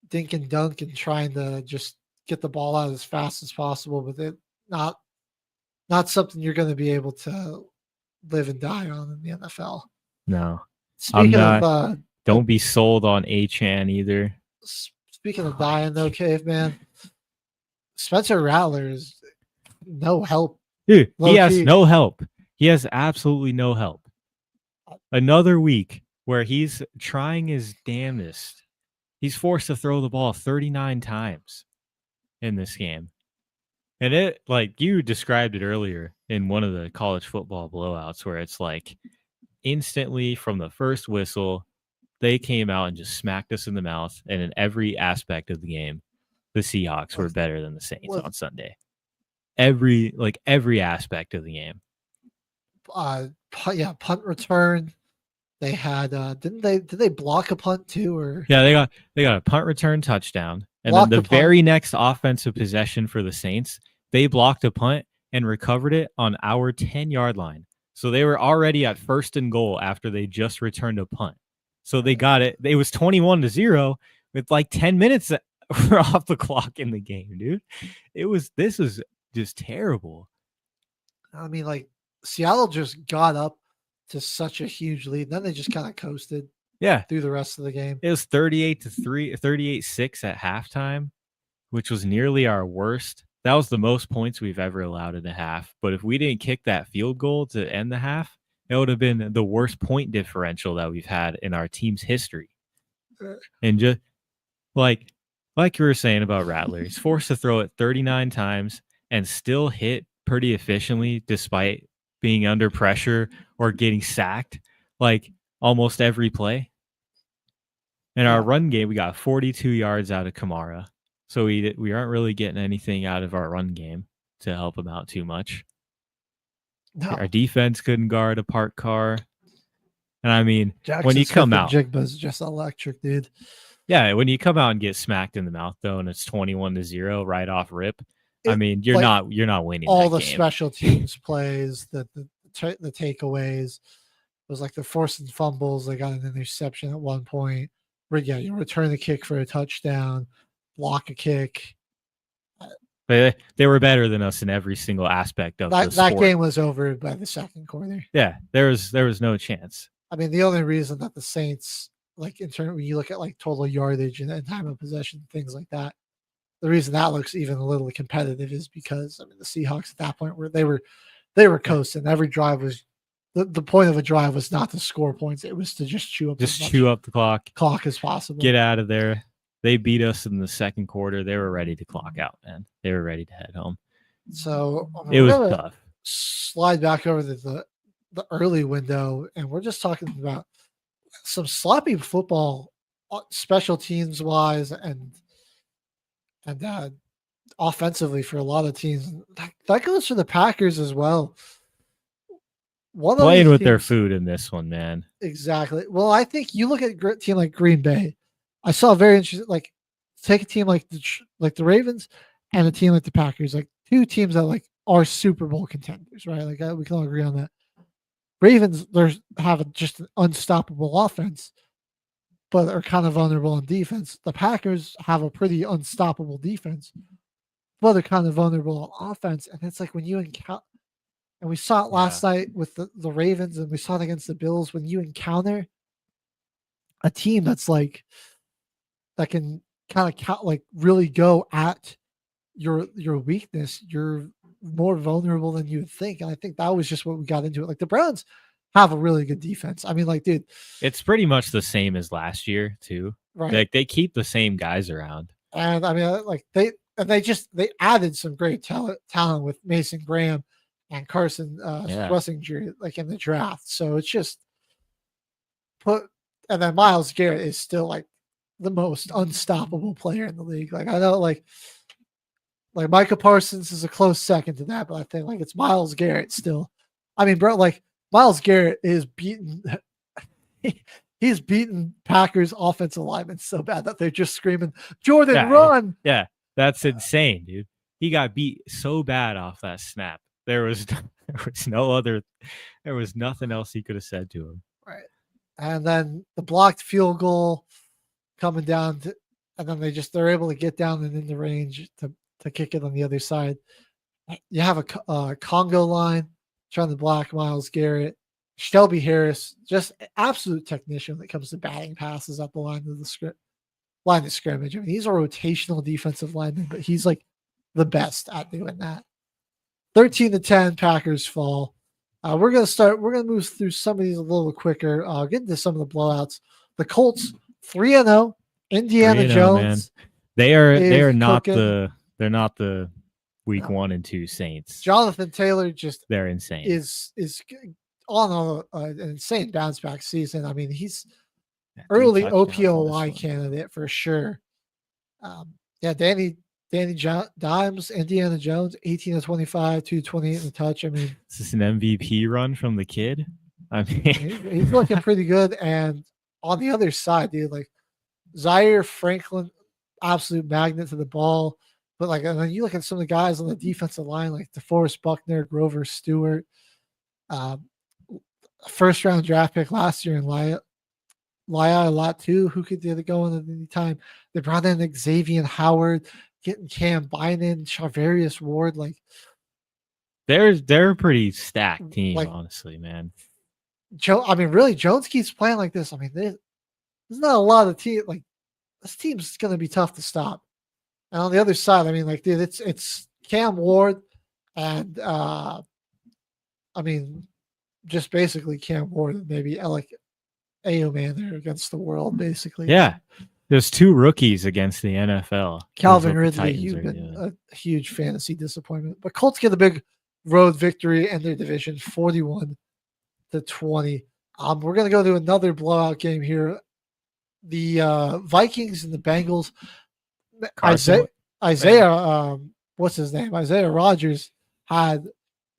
dink and dunk and trying to just get the ball out as fast as possible, but it not something you're going to be able to live and die on in the NFL. No, Speaking of, don't be sold on A-Chan either. Speaking of dying, though, Caveman, Spencer Rattler is no help. Dude, he has no help. He has absolutely no help. Another week where he's trying his damnedest. He's forced to throw the ball 39 times in this game. And it, like you described it earlier in one of the college football blowouts, where it's like instantly from the first whistle, they came out and just smacked us in the mouth. And in every aspect of the game, the Seahawks were better than the Saints on Sunday. Every aspect of the game. Punt return. They had did they block a punt too? Or yeah, they got a punt return touchdown. And then the very next offensive possession for the Saints, they blocked a punt and recovered it on our 10-yard line. So they were already at 1st and goal after they just returned a punt. So they got it. It was 21-0 with like 10 minutes off the clock in the game, dude. This was just terrible. I mean, like Seattle just got up to such a huge lead. Then they just kind of coasted. Yeah, through the rest of the game. It was 38-6 at halftime, which was nearly our worst. That was the most points we've ever allowed in a half. But if we didn't kick that field goal to end the half, it would have been the worst point differential that we've had in our team's history. And just like you were saying about Rattler, he's forced to throw it 39 times and still hit pretty efficiently despite being under pressure or getting sacked like almost every play. In our run game, we got 42 yards out of Kamara. So we aren't really getting anything out of our run game to help him out too much. No. Our defense couldn't guard a parked car. And I mean, when you come out, Jigba's just electric, dude. Yeah, when you come out and get smacked in the mouth though, and it's 21-0 right off rip, I mean, you're not winning. All the game. Special teams plays, the takeaways. It was like the forcing fumbles. They got an interception at one point. You return the kick for a touchdown, block a kick. But they were better than us in every single aspect of that game was over by the second quarter. Yeah, there was no chance. I mean, the only reason that the Saints, like in terms when you look at like total yardage and time of possession, things like that, the reason that looks even a little competitive is because I mean the Seahawks at that point where they were coasting. Every drive was. The point of a drive was not to score points. It was to just chew up the clock as possible. Get out of there. They beat us in the second quarter. They were ready to clock out, man. They were ready to head home. So it was tough. Slide back over to the early window, and we're just talking about some sloppy football, special teams wise, and offensively for a lot of teams. That goes for the Packers as well. one of Playing these with their teams- food in this one, man. Exactly. Well, I think you look at a team like Green Bay. I saw very interesting. Like, take a team like the Ravens and a team like the Packers, like two teams that like are Super Bowl contenders, right? Like we can all agree on that. Ravens, have just an unstoppable offense, but are kind of vulnerable on defense. The Packers have a pretty unstoppable defense, but they're kind of vulnerable on offense. And it's like when you encounter, and we saw it last night with the Ravens, and we saw it against the Bills. When you encounter a team that's like that can kind of like really go at your weakness, you're more vulnerable than you would think. And I think that was just what we got into it. Like the Browns have a really good defense. I mean, like, dude, It's pretty much the same as last year too. right? Like they keep the same guys around. And I mean, like they added some great talent with Mason Graham and Carson Schlesinger, like in the draft. So it's just and then Myles Garrett is still like the most unstoppable player in the league. Like I know, like Micah Parsons is a close second to that, but I think like it's Myles Garrett still. I mean, bro, like Myles Garrett is beaten. He's beaten Packers offensive linemen so bad that they're just screaming, "Jordan, run!" Yeah, that's insane, dude. He got beat so bad off that snap. There was nothing else he could have said to him. Right. And then the blocked field goal coming down to, and then they're able to get down and in the range to kick it on the other side. You have a Congo line trying to block Myles Garrett. Shelby Harris, just absolute technician when it comes to batting passes at the line of scrimmage. I mean, he's a rotational defensive lineman, but he's like the best at doing that. 13-10, Packers fall. We're gonna move through some of these a little quicker. Get into some of the blowouts. The Colts 3-0. Indiana 3-0, Jones. Man. They are not cooking. they're not the week 1 and 2 Saints. Jonathan Taylor they're insane. Is on an insane bounce back season. I mean, he's early OPOY candidate for sure. Danny Dimes, Indiana Jones, 18-25, 228 in the touch. I mean, is this an MVP run from the kid? I mean, he's looking pretty good. And on the other side, dude, like Zaire Franklin, absolute magnet to the ball. But like, and then you look at some of the guys on the defensive line, like DeForest Buckner, Grover Stewart, first round draft pick last year in Laya a lot too, who could get it going at any time. They brought in Xavier Howard, getting Cam Bynum, Charvarius Ward. Like they're a pretty stacked team, like, honestly, man. Really, Jones keeps playing like this. I mean, there's not a lot of team. Like this team's going to be tough to stop. And on the other side, I mean, like, dude, it's Cam Ward and just basically Cam Ward and maybe like Aoman there against the world, basically. Yeah. There's 2 rookies against the NFL. Calvin Ridley, you've been a huge fantasy disappointment. But Colts get a big road victory in their division, 41-20. We're going to go to another blowout game here. The Vikings and the Bengals. Isaiah, what's his name? Isaiah Rodgers had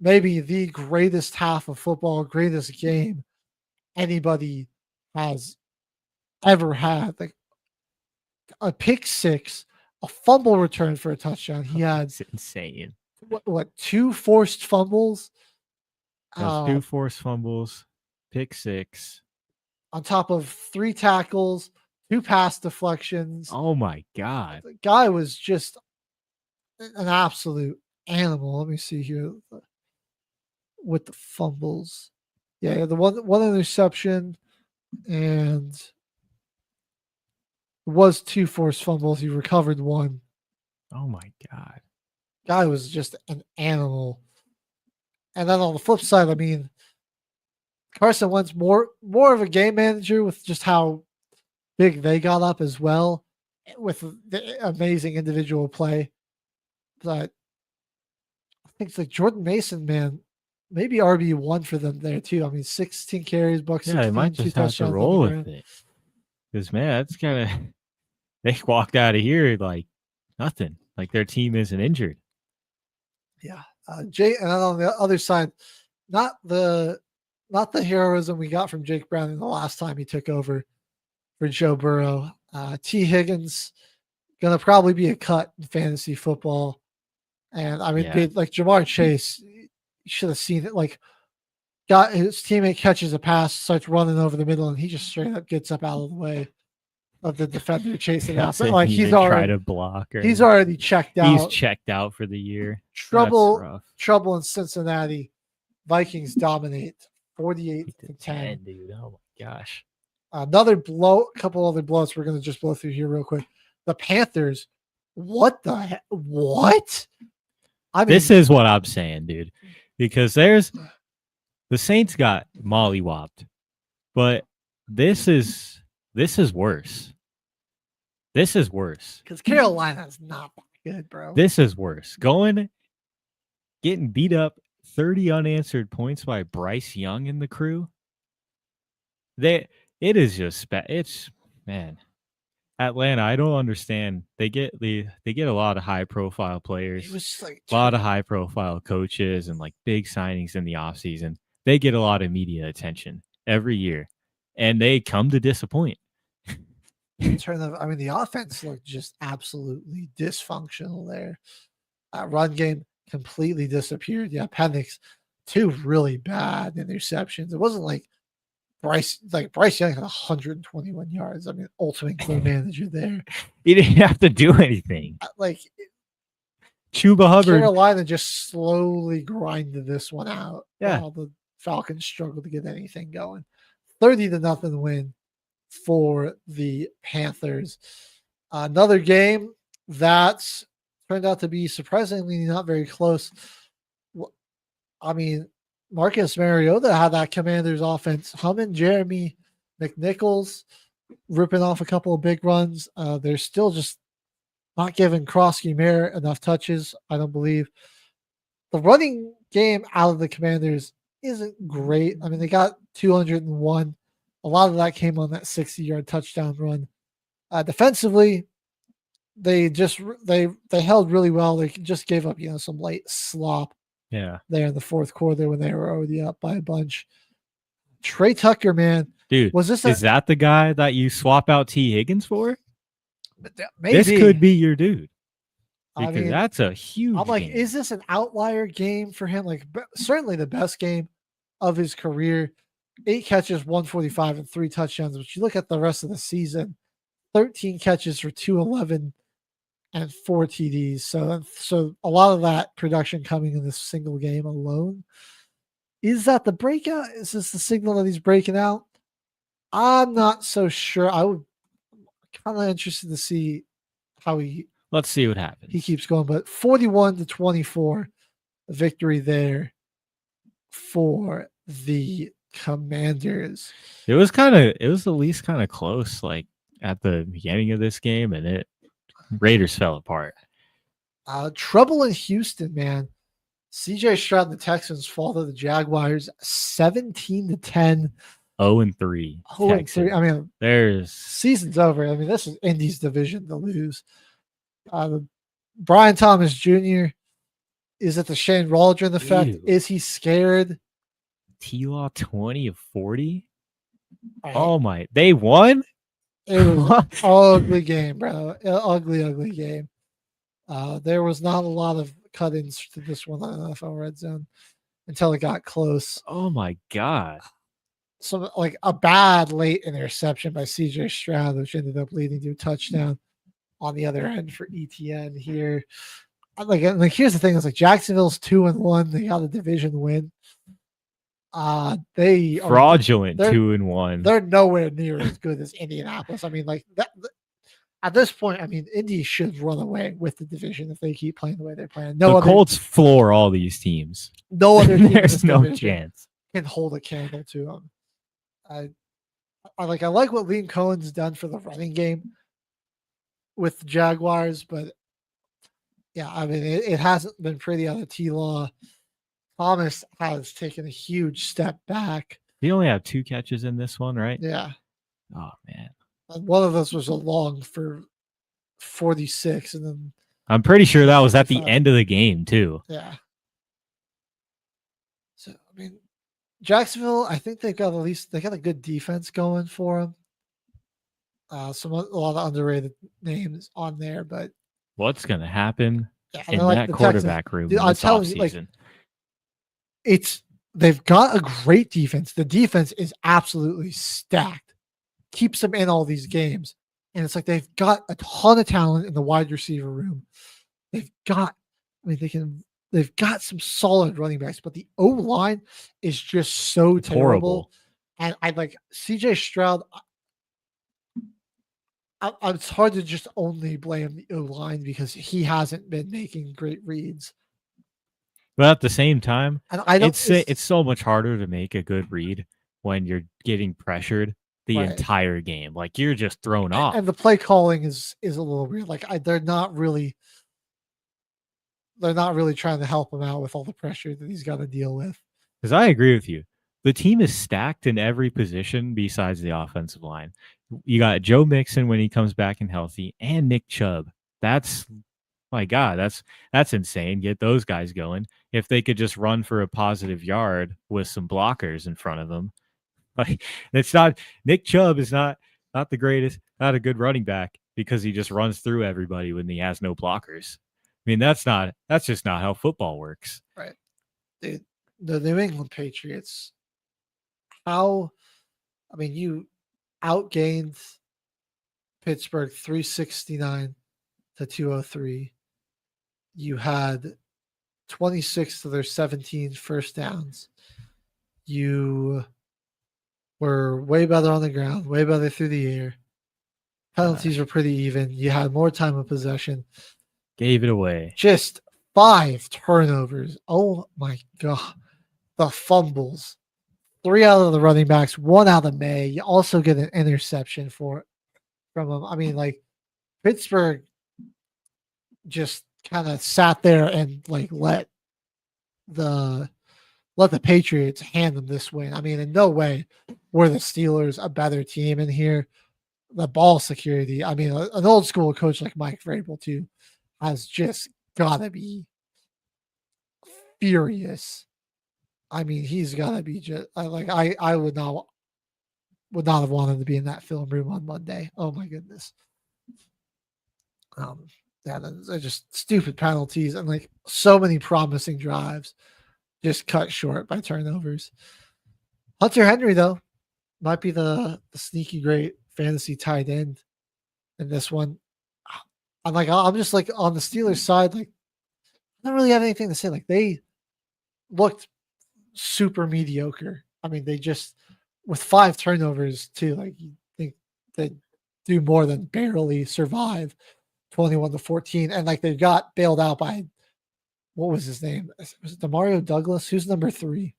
maybe the greatest half of football, greatest game anybody has ever had. Like a pick six, a fumble return for a touchdown. He had insane. What 2 forced fumbles? 2 forced fumbles, pick six. On top of 3 tackles, 2 pass deflections. Oh my God. The guy was just an absolute animal. Let me see here with the fumbles. Yeah, the one interception and it was 2 forced fumbles. He recovered 1. Oh my God. Guy was just an animal. And then on the flip side, I mean, Carson Wentz more of a game manager with just how big they got up as well with the amazing individual play. But I think it's like Jordan Mason, man, maybe RB1 for them there too. I mean, 16 carries, bucks. Yeah, they might just have to roll with it. Because man, that's kind of they walked out of here like nothing. Like their team isn't injured. Yeah. And on the other side, not the not the heroism we got from Jake Browning the last time he took over for Joe Burrow. T. Higgins gonna probably be a cut in fantasy football, and I mean, like Jamar Chase, you should have seen it. Like, got his teammate catches a pass, starts running over the middle, and he just straight up gets up out of the way of the defender chasing after. Like he's already try to block. He's already checked out. He's checked out for the year. Trouble in Cincinnati. Vikings dominate 48-10. Dude. Oh my gosh. Another couple other blowouts we're going to just blow through here real quick. The Panthers, what the heck? What? I mean, this is what I'm saying, dude. Because the Saints got mollywopped, but this is worse. This is worse. Because Carolina's not that good, bro. This is worse. Getting beat up 30 unanswered points by Bryce Young and the crew. It is just it's man. Atlanta, I don't understand. They get a lot of high profile players, a lot of high profile coaches, and like big signings in the offseason. They get a lot of media attention every year, and they come to disappoint. The offense looked just absolutely dysfunctional there. Run game completely disappeared. Yeah, Penix, 2 really bad interceptions. It wasn't like Bryce Young had 121 yards. I mean, ultimate game manager there. He didn't have to do anything. Chuba Hubbard. Carolina just slowly grinded this one out. Yeah. While the Falcons struggled to get anything going. 30-0 win for the Panthers. Another game that turned out to be surprisingly not very close. I mean, Marcus Mariota had that Commanders offense humming. Jeremy McNichols ripping off a couple of big runs. They're still just not giving Krosky Mare enough touches, I don't believe. The running game out of the Commanders isn't great. I mean, they got 201. A lot of that came on that 60-yard touchdown run. Defensively, they held really well. They just gave up, some late slop. Yeah. There in the fourth quarter when they were already up by a bunch. Trey Tucker, man. Dude, is that the guy that you swap out T. Higgins for? Maybe. This could be your dude. Because that's a huge I'm like, game. Is this an outlier game for him? Like, certainly the best game of his career. 8 catches, 145, and 3 touchdowns. But you look at the rest of the season, 13 catches for 211 and 4 TDs. So a lot of that production coming in this single game alone. Is that the breakout? Is this the signal that he's breaking out? I'm not so sure. I'm kind of interested to see how let's see what happens. He keeps going, but 41-24 victory there for the Commanders. It was at least kind of close, like at the beginning of this game, and Raiders fell apart. Trouble in Houston, man. CJ Stroud and the Texans fall to the Jaguars 17-10. 0-3. 0-3. I mean, there's season's over. I mean, this is Indy's division to lose. Brian Thomas Jr. Is it the Shane Waldron effect? Ew. Is he scared? T-Law 20 of 40. Right. Oh my! They won. It was an ugly game, bro. Ugly game. There was not a lot of cut-ins to this one on NFL Red Zone until it got close. Oh my god! So like a bad late interception by CJ Stroud, which ended up leading to a touchdown on the other end for ETN here. Like here's the thing: it's like Jacksonville's 2-1. They got a division win. They fraudulent 2-1. They're nowhere near as good as Indianapolis. I mean, like that. At this point, I mean, Indy should run away with the division if they keep playing the way they're playing. The Colts floor all these teams. No other team There's no chance can hold a candle to them. I like what Liam Cohen's done for the running game with the Jaguars, but yeah, I mean, it hasn't been pretty on the T-Law. Thomas has taken a huge step back. He only had 2 catches in this one, right? Yeah. Oh man. And one of those was a long for 46, and then I'm pretty sure that was at the end of the game too. Yeah. So I mean, Jacksonville, I think they got a good defense going for them. A lot of underrated names on there, but What's going to happen and in like that the quarterback Texans, room dude, in I'm this telling you, like offseason? they've got a great defense. The defense is absolutely stacked. Keeps them in all these games. And it's like they've got a ton of talent in the wide receiver room. They've got, they've got some solid running backs, but the O line is just so It's terrible. horrible. And I like CJ Stroud. It's hard to just only blame the O line because he hasn't been making great reads. But at the same time, And I don't. it's so much harder to make a good read when you're getting pressured the Right. entire game. Like you're just thrown off. And the play calling is a little weird. Like they're not really trying to help him out with all the pressure that he's got to deal with. Because I agree with you. The team is stacked in every position besides the offensive line. You got Joe Mixon when he comes back and healthy, and Nick Chubb. That's my God, that's insane. Get those guys going. If they could just run for a positive yard with some blockers in front of them. Like it's not Nick Chubb is not the greatest, not a good running back because he just runs through everybody when he has no blockers. I mean, that's just not how football works. Right. The New England Patriots, you outgained Pittsburgh 369 to 203. You had 26 of their 17 first downs. You were way better on the ground, way better through the air. Penalties were pretty even. You had more time of possession. Gave it away. Just 5 turnovers. Oh my God. The fumbles. 3 out of the running backs, 1 out of May. You also get an interception from them. I mean, like Pittsburgh just kind of sat there and like let the Patriots hand them this win. I mean, in no way were the Steelers a better team in here. The ball security. I mean, an old school coach like Mike Vrabel too has just got to be furious. I mean, he's got to be just like I would not have wanted to be in that film room on Monday. Oh my goodness. Yeah, they're just stupid penalties and like so many promising drives just cut short by turnovers. Hunter Henry though might be the sneaky great fantasy tight end in this one. I'm just like on the Steelers side, like I don't really have anything to say. Like they looked super mediocre. I mean, they just with 5 turnovers too. Like you think they do more than barely survive 21-14, and like they got bailed out by what was his name? Was it Demario Douglas? Who's number 3?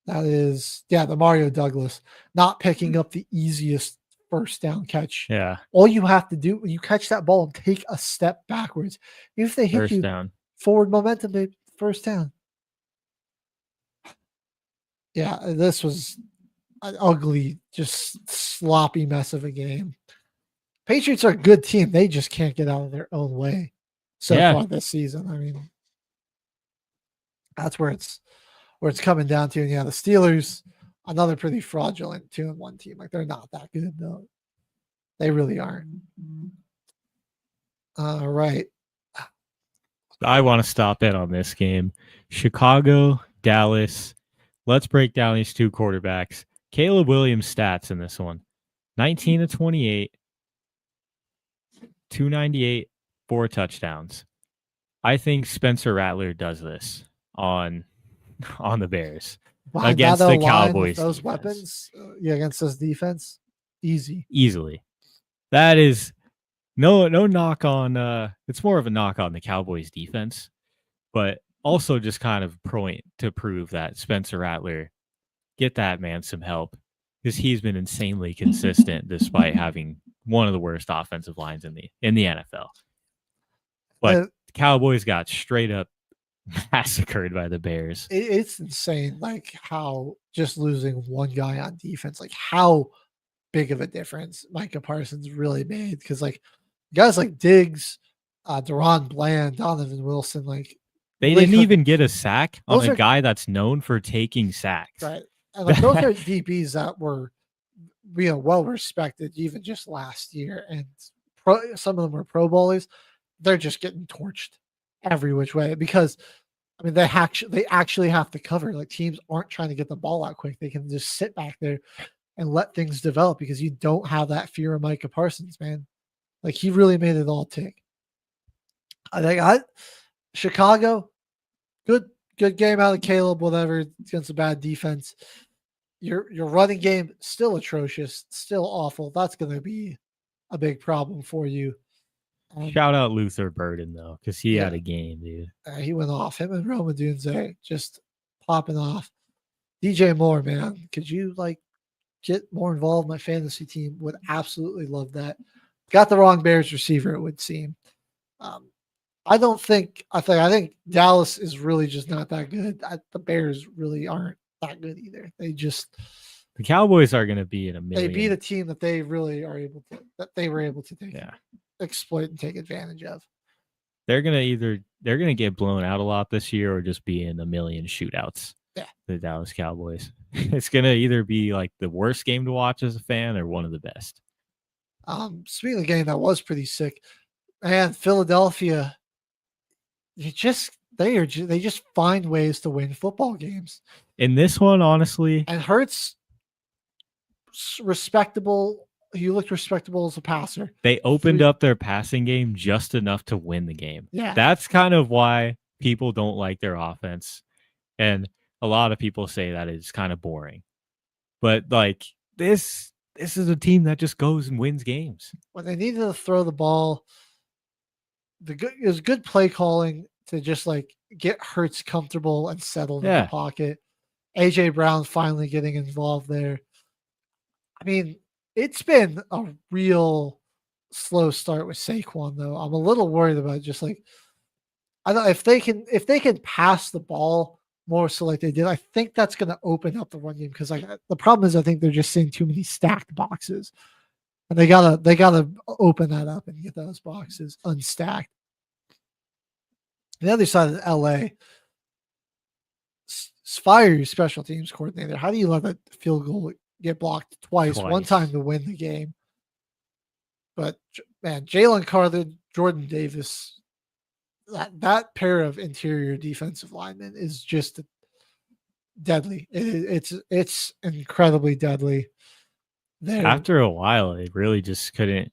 That is Demario Douglas not picking up the easiest first down catch. Yeah. All you have to do when you catch that ball and take a step backwards, even if they hit First down. Forward momentum, babe, first down. Yeah, this was an ugly, just sloppy mess of a game. Patriots are a good team. They just can't get out of their own way so far this season. I mean, that's where it's coming down to. And yeah, the Steelers, another pretty fraudulent 2-1 team. Like they're not that good though. They really aren't. All right. I want to stop in on this game. Chicago, Dallas. Let's break down these 2 quarterbacks. Caleb Williams' stats in this one. 19-28, 298, 4 touchdowns. I think Spencer Rattler does this on the Bears against the Cowboys. Those weapons, against this defense, easily. That is no knock on. It's more of a knock on the Cowboys defense, but also just kind of point to prove that Spencer Rattler, get that man some help because he's been insanely consistent despite having one of the worst offensive lines in the NFL. But the Cowboys got straight up massacred by the Bears. It's insane, like how just losing one guy on defense, like how big of a difference Micah Parsons really made. Because like guys like Diggs, Deron Bland, Donovan Wilson, like They really didn't cook- even get a sack on Those a are- guy that's known for taking sacks. right. And like those are DBs that were well respected even just last year, and some of them were Pro Bowlers. They're just getting torched every which way because I mean they actually have to cover. Like teams aren't trying to get the ball out quick; they can just sit back there and let things develop because you don't have that fear of Micah Parsons, man. Like he really made it all tick. I think Chicago, good game out of Caleb, whatever, against a bad defense. Your running game still atrocious, still awful. That's going to be a big problem for you. Shout out Luther Burden though, because he had Yeah. a game, dude. He went off. Him and Roma Dunze just popping off. DJ Moore, man, could you like get more involved? My fantasy team would absolutely love that. Got the wrong Bears receiver, it would seem. I think Dallas is really just not that good. The Bears really aren't that good either. They just The Cowboys are going to be in a million. they beat a team that they really are able to exploit and take advantage of. They're gonna get blown out a lot this year or just be in a million shootouts. Yeah. The Dallas Cowboys. It's gonna either be like the worst game to watch as a fan or one of the best. Speaking of the game that was pretty sick, and Philadelphia, they just find ways to win football games. In this one, honestly, and Hurts respectable. He looked respectable as a passer. They opened up their passing game just enough to win the game. Yeah. That's kind of why people don't like their offense. And a lot of people say that it's kind of boring. But like this is a team that just goes and wins games. When they needed to throw the ball, it was good play calling to just like get Hurts comfortable and settled in the pocket. AJ Brown finally getting involved there. I mean, it's been a real slow start with Saquon, though. I'm a little worried about just like I don't know if they can pass the ball more so like they did. I think that's going to open up the run game because like the problem is I think they're just seeing too many stacked boxes, and they gotta open that up and get those boxes unstacked. The other side of LA, fire your special teams coordinator. How do you let that field goal get blocked twice, one time to win the game? But man, Jalen Carter, Jordan Davis, that pair of interior defensive linemen is just deadly. It's incredibly deadly. After a while, they really just couldn't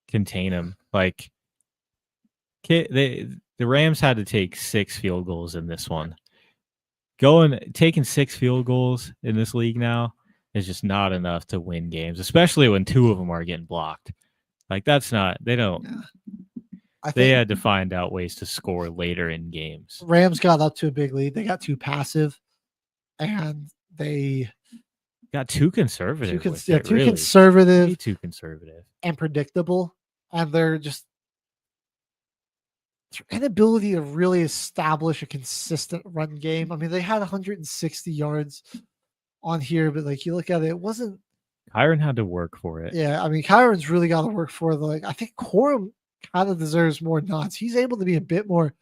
contain him. Like the Rams had to take 6 field goals in this one. Taking 6 field goals in this league now is just not enough to win games, especially when 2 of them are getting blocked. Like that's not, they don't, they had to find out ways to score later in games. Rams got up to a big lead. They got too passive and they got too conservative. Too conservative. Way too conservative. And predictable. And they're just, their inability to really establish a consistent run game. I mean, they had 160 yards on here, but like you look at it, it wasn't. Kyron had to work for it. Yeah, I mean, Kyron's really got to work for it. Like, I think Corum kind of deserves more nods. He's able to be a bit more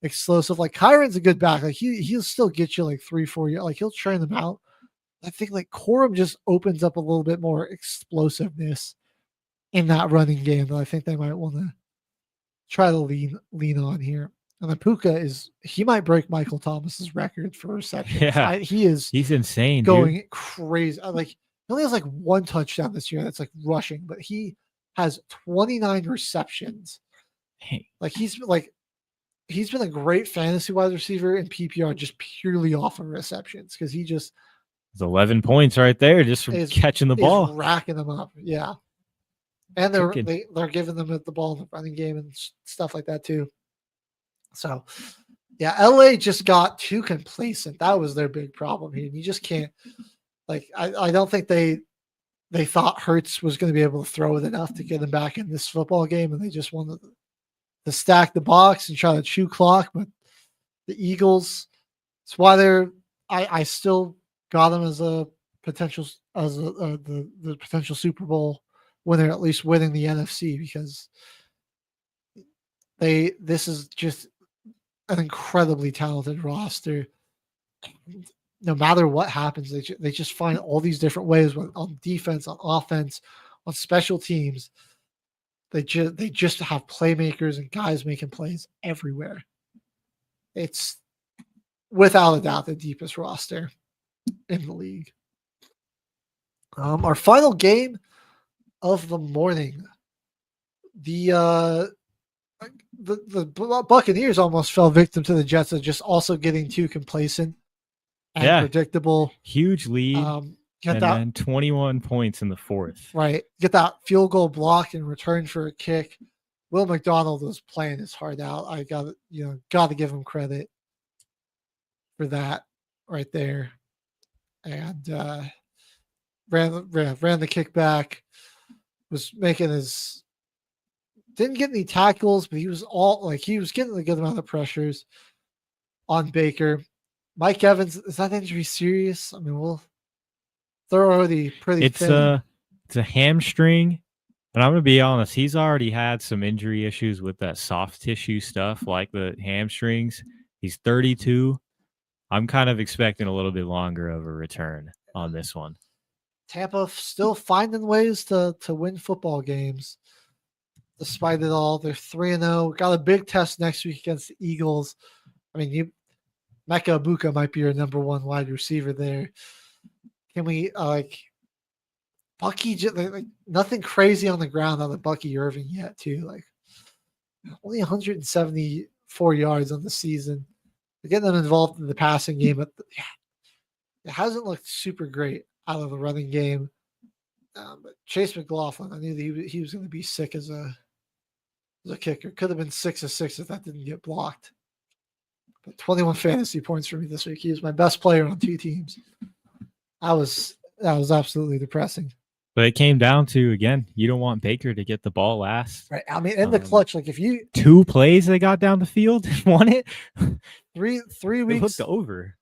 explosive. Like Kyron's a good back. Like he'll still get you like 3-4 years. Like he'll train them out. I think like Corum just opens up a little bit more explosiveness in that running game that I think they might want to try to lean on here. And then Puka he might break Michael Thomas's record for receptions. Yeah, he's insane, going dude. crazy. Like he only has like 1 touchdown this year that's like rushing, but he has 29 receptions. Hey. Like he's been a great fantasy wide receiver in PPR just purely off of receptions because he just it's 11 points right there just from catching the ball, racking them up. Yeah. And they're giving them the ball in the running game and stuff like that too. So, yeah, LA just got too complacent. That was their big problem here. You just can't. Like, I don't think they thought Hurts was going to be able to throw it enough to get them back in this football game, and they just wanted to stack the box and try to chew clock. But the Eagles, that's why I still got them as a potential the potential Super Bowl winner, at least winning the NFC, because this is just an incredibly talented roster. No matter what happens, they just find all these different ways on defense, on offense, on special teams. They just have playmakers and guys making plays everywhere. It's without a doubt the deepest roster in the league. Our final game of the morning, the Buccaneers almost fell victim to the Jets of just also getting too complacent and predictable. Huge lead. Then 21 points in the fourth. Right. Get that field goal block in return for a kick. Will McDonald was playing his heart out. I got to give him credit for that right there. And ran the kick back. Was making didn't get any tackles, but he was getting a good amount of pressures on Baker. Mike Evans, is that injury serious? I mean, they're already pretty thin. It's a hamstring, but I'm gonna be honest, he's already had some injury issues with that soft tissue stuff, like the hamstrings. He's 32. I'm kind of expecting a little bit longer of a return on this one. Tampa still finding ways to win football games. Despite it all, they're 3-0. Got a big test next week against the Eagles. I mean, Mecca Ibuka might be your number one wide receiver there. Can we Bucky? Nothing crazy on the ground on the Bucky Irving yet, too. Only 174 yards on the season. They're getting them involved in the passing game, but it hasn't looked super great out of the running game. But Chase McLaughlin, I knew that he was going to be sick as a kicker. Could have been 6 of 6 if that didn't get blocked. But 21 fantasy points for me this week. He was my best player on 2 teams. That was absolutely depressing. But it came down to, again, you don't want Baker to get the ball last. Right. I mean, in the clutch, if you 2 plays they got down the field and won it. 3 weeks. It looked over.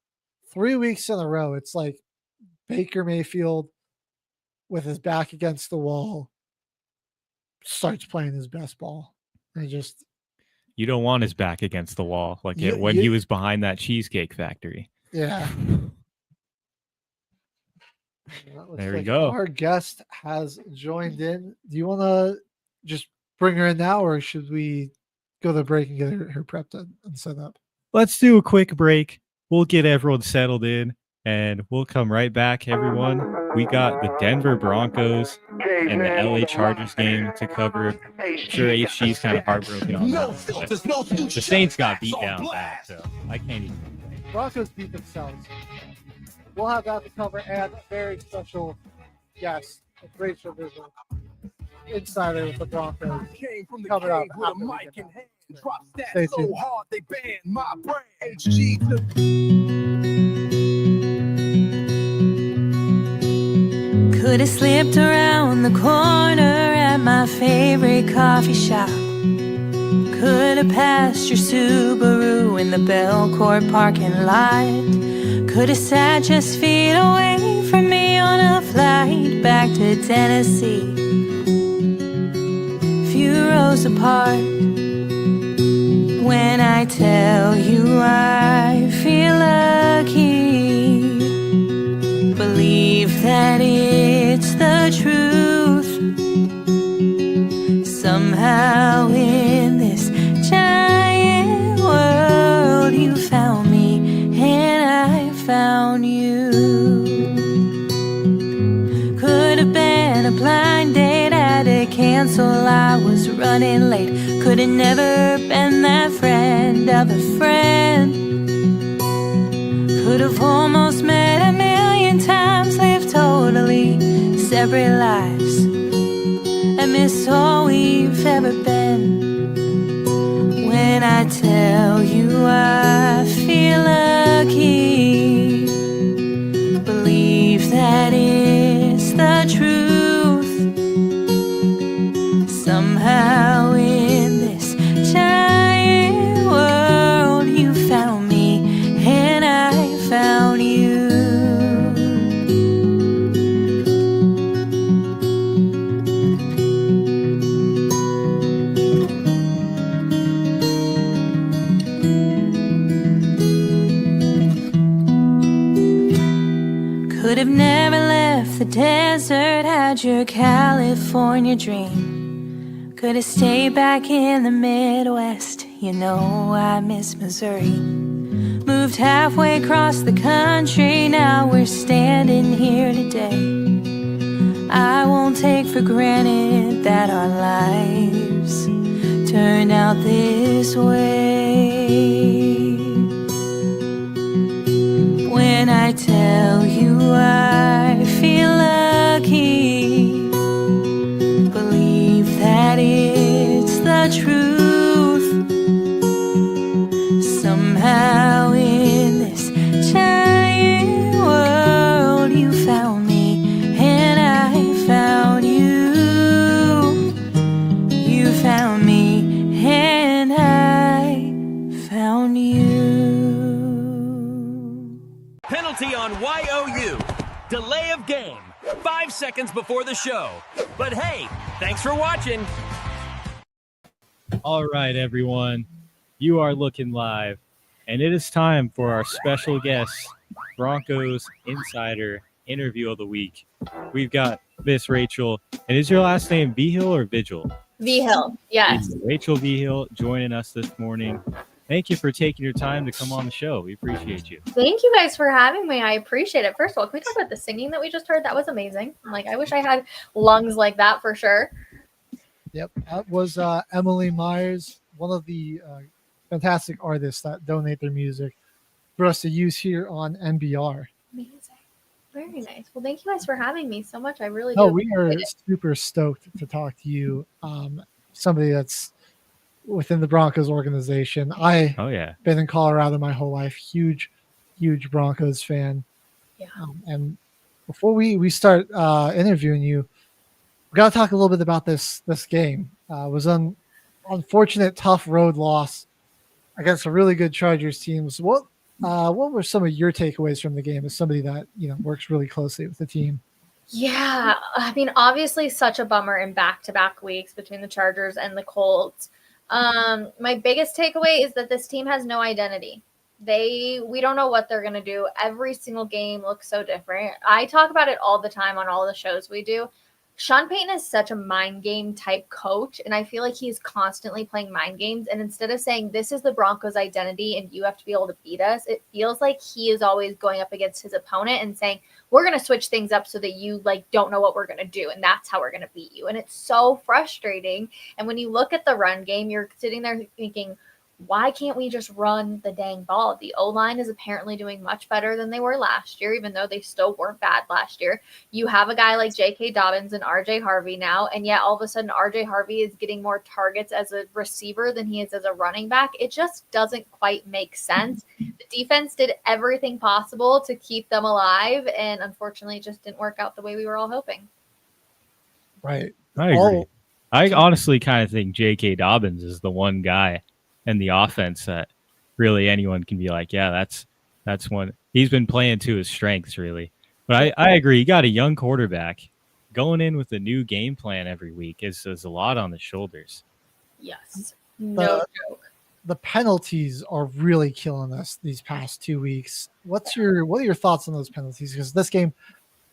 3 weeks in a row. It's like Baker Mayfield with his back against the wall starts playing his best ball. You don't want his back against the wall when he was behind that Cheesecake Factory. Yeah. There we go. Our guest has joined in. Do you want to just bring her in now, or should we go to the break and get her prepped and set up? Let's do a quick break. We'll get everyone settled in, and we'll come right back, everyone. We got the Denver Broncos and the LA Chargers game to cover. I'm sure HG's kind of heartbroken on that. The Saints got beat down bad, so I can't even complain. Broncos beat themselves. We'll have that to cover, and a very special guest, a Rachel Vigil, insider with the Broncos, coming up after the mic in hand. Stay tuned. So hard they banned my brain. Could have slipped around the corner at my favorite coffee shop. Could have passed your Subaru in the Belcourt parking lot. Could have sat just feet away from me on a flight back to Tennessee. Few rows apart. When I tell you I feel lucky, believe that it's the truth. Somehow in this giant world you found me and I found you. Could have been a blind date, had to cancel, I was running late. Could have never been that friend of a friend. Could have almost met a million times, lived totally separate lives, and miss all we've ever been. When I tell you I feel lucky, believe that it's the truth. Somehow in this giant world you found me and I found you. have never left the desert, had your California dream. Could have stayed back in the Midwest, you know I miss Missouri. Moved halfway across the country, now we're standing here today. I won't take for granted that our lives turned out this way. When I tell you I feel lucky, believe that it's the truth. Somehow in this giant world you found me and I found you. You found me and I found you. Penalty on YOU. Delay of game. 5 seconds before the show. But hey, thanks for watching. All right, everyone. You are looking live, and it is time for our special guest, Broncos Insider Interview of the Week. We've got Miss Rachel, and is your last name Vigil or Vigil? Vigil, yes. Rachel Vigil joining us this morning. Thank you for taking your time to come on the show. We appreciate you. Thank you guys for having me. I appreciate it. First of all, can we talk about the singing that we just heard? That was amazing. Like, I wish I had lungs like that for sure. Yep, that was Emily Myers, one of the fantastic artists that donate their music for us to use here on NBR. Amazing. Very nice. Well, thank you guys for having me so much. I really No, do. we are super stoked to talk to you. Somebody that's within the Broncos organization. Been in Colorado my whole life. Huge Broncos fan. Yeah. And before we start interviewing you, we got to talk a little bit about this game. It was an unfortunate, tough road loss against a really good Chargers team. So what were some of your takeaways from the game as somebody that works really closely with the team? Yeah, I mean, obviously such a bummer in back-to-back weeks between the Chargers and the Colts. My biggest takeaway is that this team has no identity. We don't know what they're going to do. Every single game looks so different. I talk about it all the time on all the shows we do. Sean Payton is such a mind game type coach, and I feel like he's constantly playing mind games. And instead of saying, this is the Broncos' identity and you have to be able to beat us, it feels like he is always going up against his opponent and saying, we're going to switch things up so that you don't know what we're going to do, and that's how we're going to beat you. And it's so frustrating. And when you look at the run game, you're sitting there thinking, why can't we just run the dang ball? The O-line is apparently doing much better than they were last year, even though they still weren't bad last year. You have a guy like J.K. Dobbins and R.J. Harvey now, and yet all of a sudden R.J. Harvey is getting more targets as a receiver than he is as a running back. It just doesn't quite make sense. The defense did everything possible to keep them alive, and unfortunately it just didn't work out the way we were all hoping. Right. I agree. I honestly kind of think J.K. Dobbins is the one guy in the offense that really anyone can be like, yeah, that's one. He's been playing to his strengths, really. But I agree. You got a young quarterback going in with a new game plan every week is a lot on the shoulders. Yes. No joke. The penalties are really killing us these past 2 weeks. What are your thoughts on those penalties? Because this game,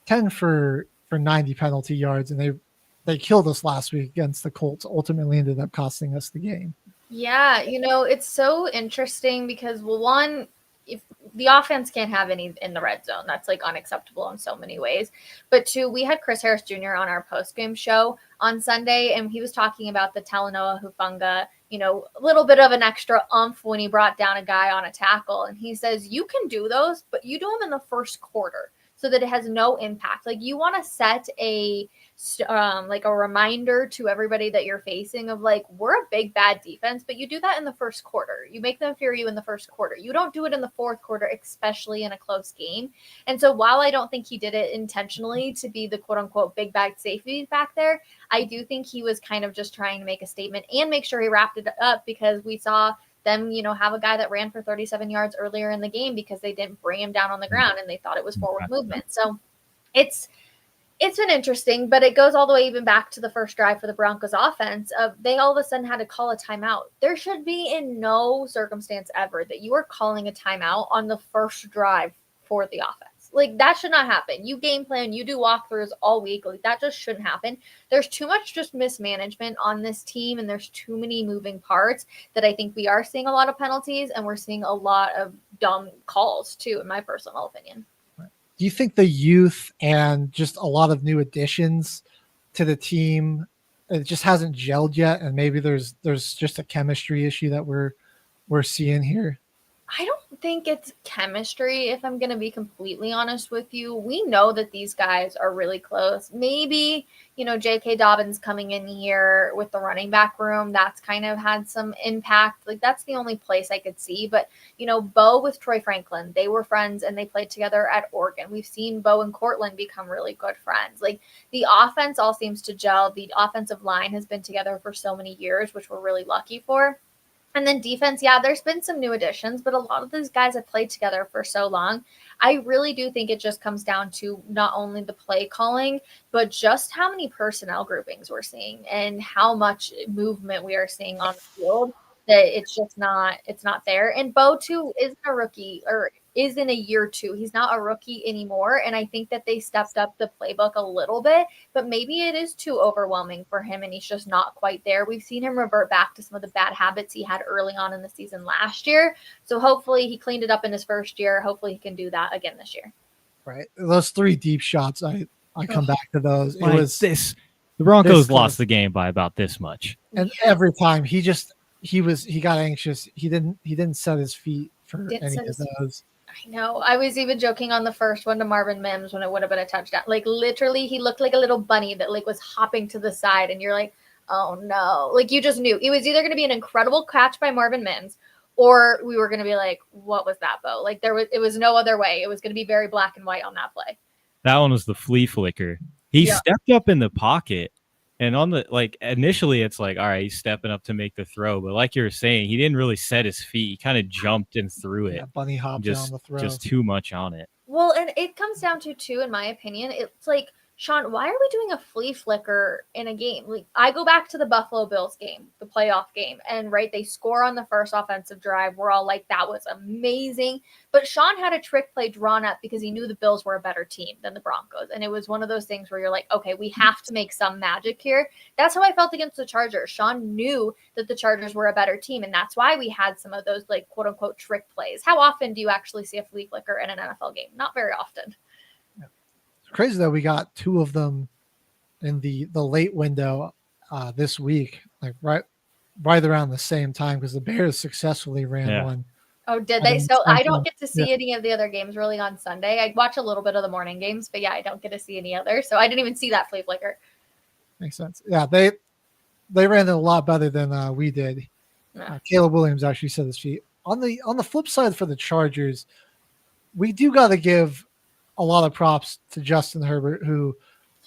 10 for 90 penalty yards, and they killed us last week against the Colts, ultimately ended up costing us the game. Yeah, it's so interesting because, well, one, if the offense can't have any in the red zone, that's unacceptable in so many ways. But two, we had Chris Harris Jr. on our post-game show on Sunday, and he was talking about the Talanoa Hufanga, a little bit of an extra umph when he brought down a guy on a tackle. And he says, you can do those, but you do them in the first quarter so that it has no impact. You want to set a reminder to everybody that you're facing of we're a big bad defense, but you do that in the first quarter. You make them fear you in the first quarter. You don't do it in the fourth quarter, especially in a close game. And so while I don't think he did it intentionally to be the quote unquote big bad safety back there, I do think he was kind of just trying to make a statement and make sure he wrapped it up, because we saw them, have a guy that ran for 37 yards earlier in the game because they didn't bring him down on the ground and they thought it was forward movement. So it's been interesting, but it goes all the way even back to the first drive for the Broncos offense. They all of a sudden had to call a timeout. There should be in no circumstance ever that you are calling a timeout on the first drive for the offense. Like, that should not happen. You game plan, you do walkthroughs all week. Like, that just shouldn't happen. There's too much just mismanagement on this team, and there's too many moving parts that I think we are seeing a lot of penalties, and we're seeing a lot of dumb calls too, in my personal opinion. Do you think the youth and just a lot of new additions to the team, it just hasn't gelled yet, and maybe there's just a chemistry issue that we're seeing here? I don't think it's chemistry, if I'm going to be completely honest with you. We know that these guys are really close. Maybe, J.K. Dobbins coming in here with the running back room, that's kind of had some impact. Like, that's the only place I could see. But, Bo with Troy Franklin, they were friends and they played together at Oregon. We've seen Bo and Cortland become really good friends. Like, the offense all seems to gel. The offensive line has been together for so many years, which we're really lucky for. And then defense, yeah, there's been some new additions, but a lot of these guys have played together for so long. I really do think it just comes down to not only the play calling, but just how many personnel groupings we're seeing and how much movement we are seeing on the field, that it's not there. And Bo too isn't a rookie, or is in a year two. He's not a rookie anymore. And I think that they stepped up the playbook a little bit, but maybe it is too overwhelming for him and he's just not quite there. We've seen him revert back to some of the bad habits he had early on in the season last year. So hopefully he cleaned it up in his first year. Hopefully he can do that again this year. Right. Those 3 deep shots, I come back to those. It was this. The Broncos lost the game by about this much. And every time he got anxious. He didn't set his feet for any of those. I know. I was even joking on the first one to Marvin Mims when it would have been a touchdown. Like, literally, he looked like a little bunny that was hopping to the side, and you're like, oh no. Like, you just knew it was either going to be an incredible catch by Marvin Mims, or we were going to be like, what was that, Bo? Like, it was no other way. It was going to be very black and white on that play. That one was the flea flicker. He stepped up in the pocket. And on the, initially it's like, all right, he's stepping up to make the throw. But like you were saying, he didn't really set his feet. He kind of jumped and threw it. Yeah, bunny hopped on the throw. Just too much on it. Well, and it comes down to, too, in my opinion, it's like, Sean, why are we doing a flea flicker in a game? Like, I go back to the Buffalo Bills game, the playoff game, and they score on the first offensive drive. We're all like, that was amazing. But Sean had a trick play drawn up because he knew the Bills were a better team than the Broncos. And it was one of those things where you're like, okay, we have to make some magic here. That's how I felt against the Chargers. Sean knew that the Chargers were a better team. And that's why we had some of those, quote unquote, trick plays. How often do you actually see a flea flicker in an NFL game? Not very often. Crazy that we got 2 of them in the late window this week, right around the same time, because the Bears successfully ran one. Oh, did they? So I don't get to see any of the other games really on Sunday. I watch a little bit of the morning games, but yeah, I don't get to see any other. So I didn't even see that flea flicker. Makes sense. Yeah, they ran it a lot better than we did. Caleb Williams actually set his feet. On the flip side for the Chargers, we do got to give a lot of props to Justin Herbert, who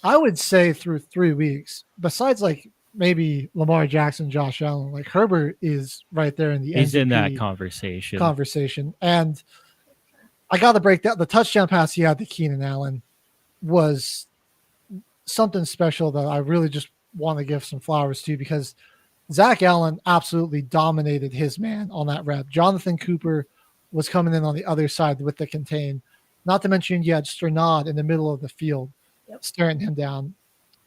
I would say through 3 weeks, besides maybe Lamar Jackson, Josh Allen, Herbert is right there in the He's MVP in that conversation. And I got to break down the touchdown pass he had to Keenan Allen was something special that I really just want to give some flowers to, because Zach Allen absolutely dominated his man on that rep. Jonathan Cooper was coming in on the other side with the contain. Not to mention you had Strnad in the middle of the field, staring him down.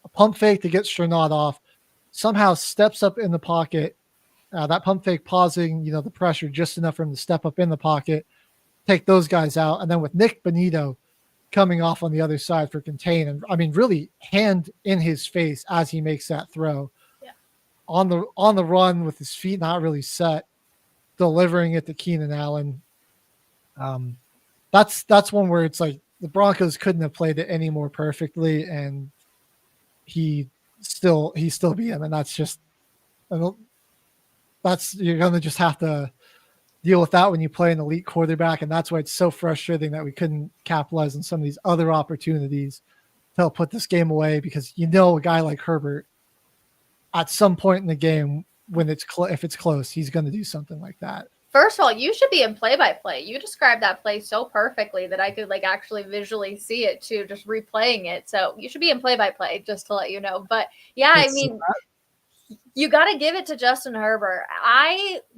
A pump fake to get Strnad off, somehow steps up in the pocket. That pump fake pausing, the pressure just enough for him to step up in the pocket, take those guys out. And then with Nick Bonito coming off on the other side for contain. And I mean, really hand in his face as he makes that throw. Yeah. On the run with his feet not really set, delivering it to Keenan Allen. That's one where it's like the Broncos couldn't have played it any more perfectly, and he still beat him, and you're gonna just have to deal with that when you play an elite quarterback, and that's why it's so frustrating that we couldn't capitalize on some of these other opportunities to help put this game away, because a guy like Herbert at some point in the game when if it's close, he's going to do something like that. First of all, you should be in play-by-play. You described that play so perfectly that I could actually visually see it too, just replaying it. So you should be in play-by-play, just to let you know. But yeah, I mean, You got to give it to Justin Herbert.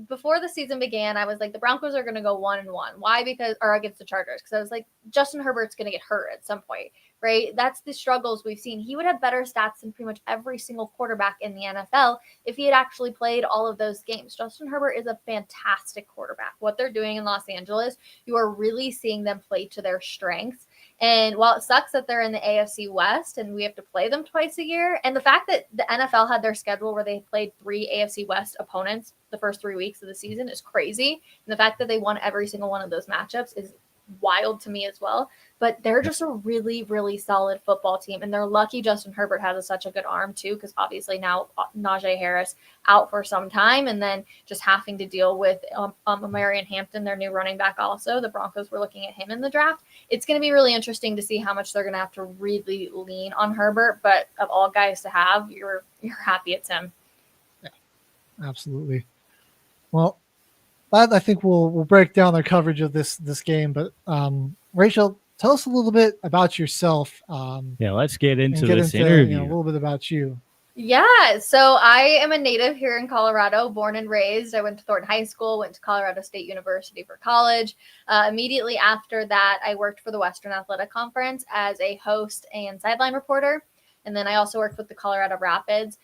Before the season began, I was like, the Broncos are going to go 1-1. Why? Or against the Chargers. Because I was like, Justin Herbert's going to get hurt at some point, right? That's the struggles we've seen. He would have better stats than pretty much every single quarterback in the NFL if he had actually played all of those games. Justin Herbert is a fantastic quarterback. What they're doing in Los Angeles, you are really seeing them play to their strengths. And while it sucks that they're in the AFC West and we have to play them twice a year, and the fact that the NFL had their schedule where they played 3 AFC West opponents the first 3 weeks of the season is crazy. And the fact that they won every single one of those matchups is wild to me as well. But they're just a really, really solid football team. And they're lucky Justin Herbert has such a good arm too, because obviously now Najee Harris out for some time, and then just having to deal with Marion Hampton, their new running back also. The Broncos were looking at him in the draft. It's going to be really interesting to see how much they're going to have to really lean on Herbert. But of all guys to have, you're happy it's him. Yeah, absolutely. Well, I think we'll break down the coverage of this game. But Rachel, tell us a little bit about yourself. Let's get into this interview. A little bit about you. Yeah, so I am a native here in Colorado, born and raised. I went to Thornton High School, went to Colorado State University for college. Immediately after that, I worked for the Western Athletic Conference as a host and sideline reporter. And then I also worked with the Colorado Rapids.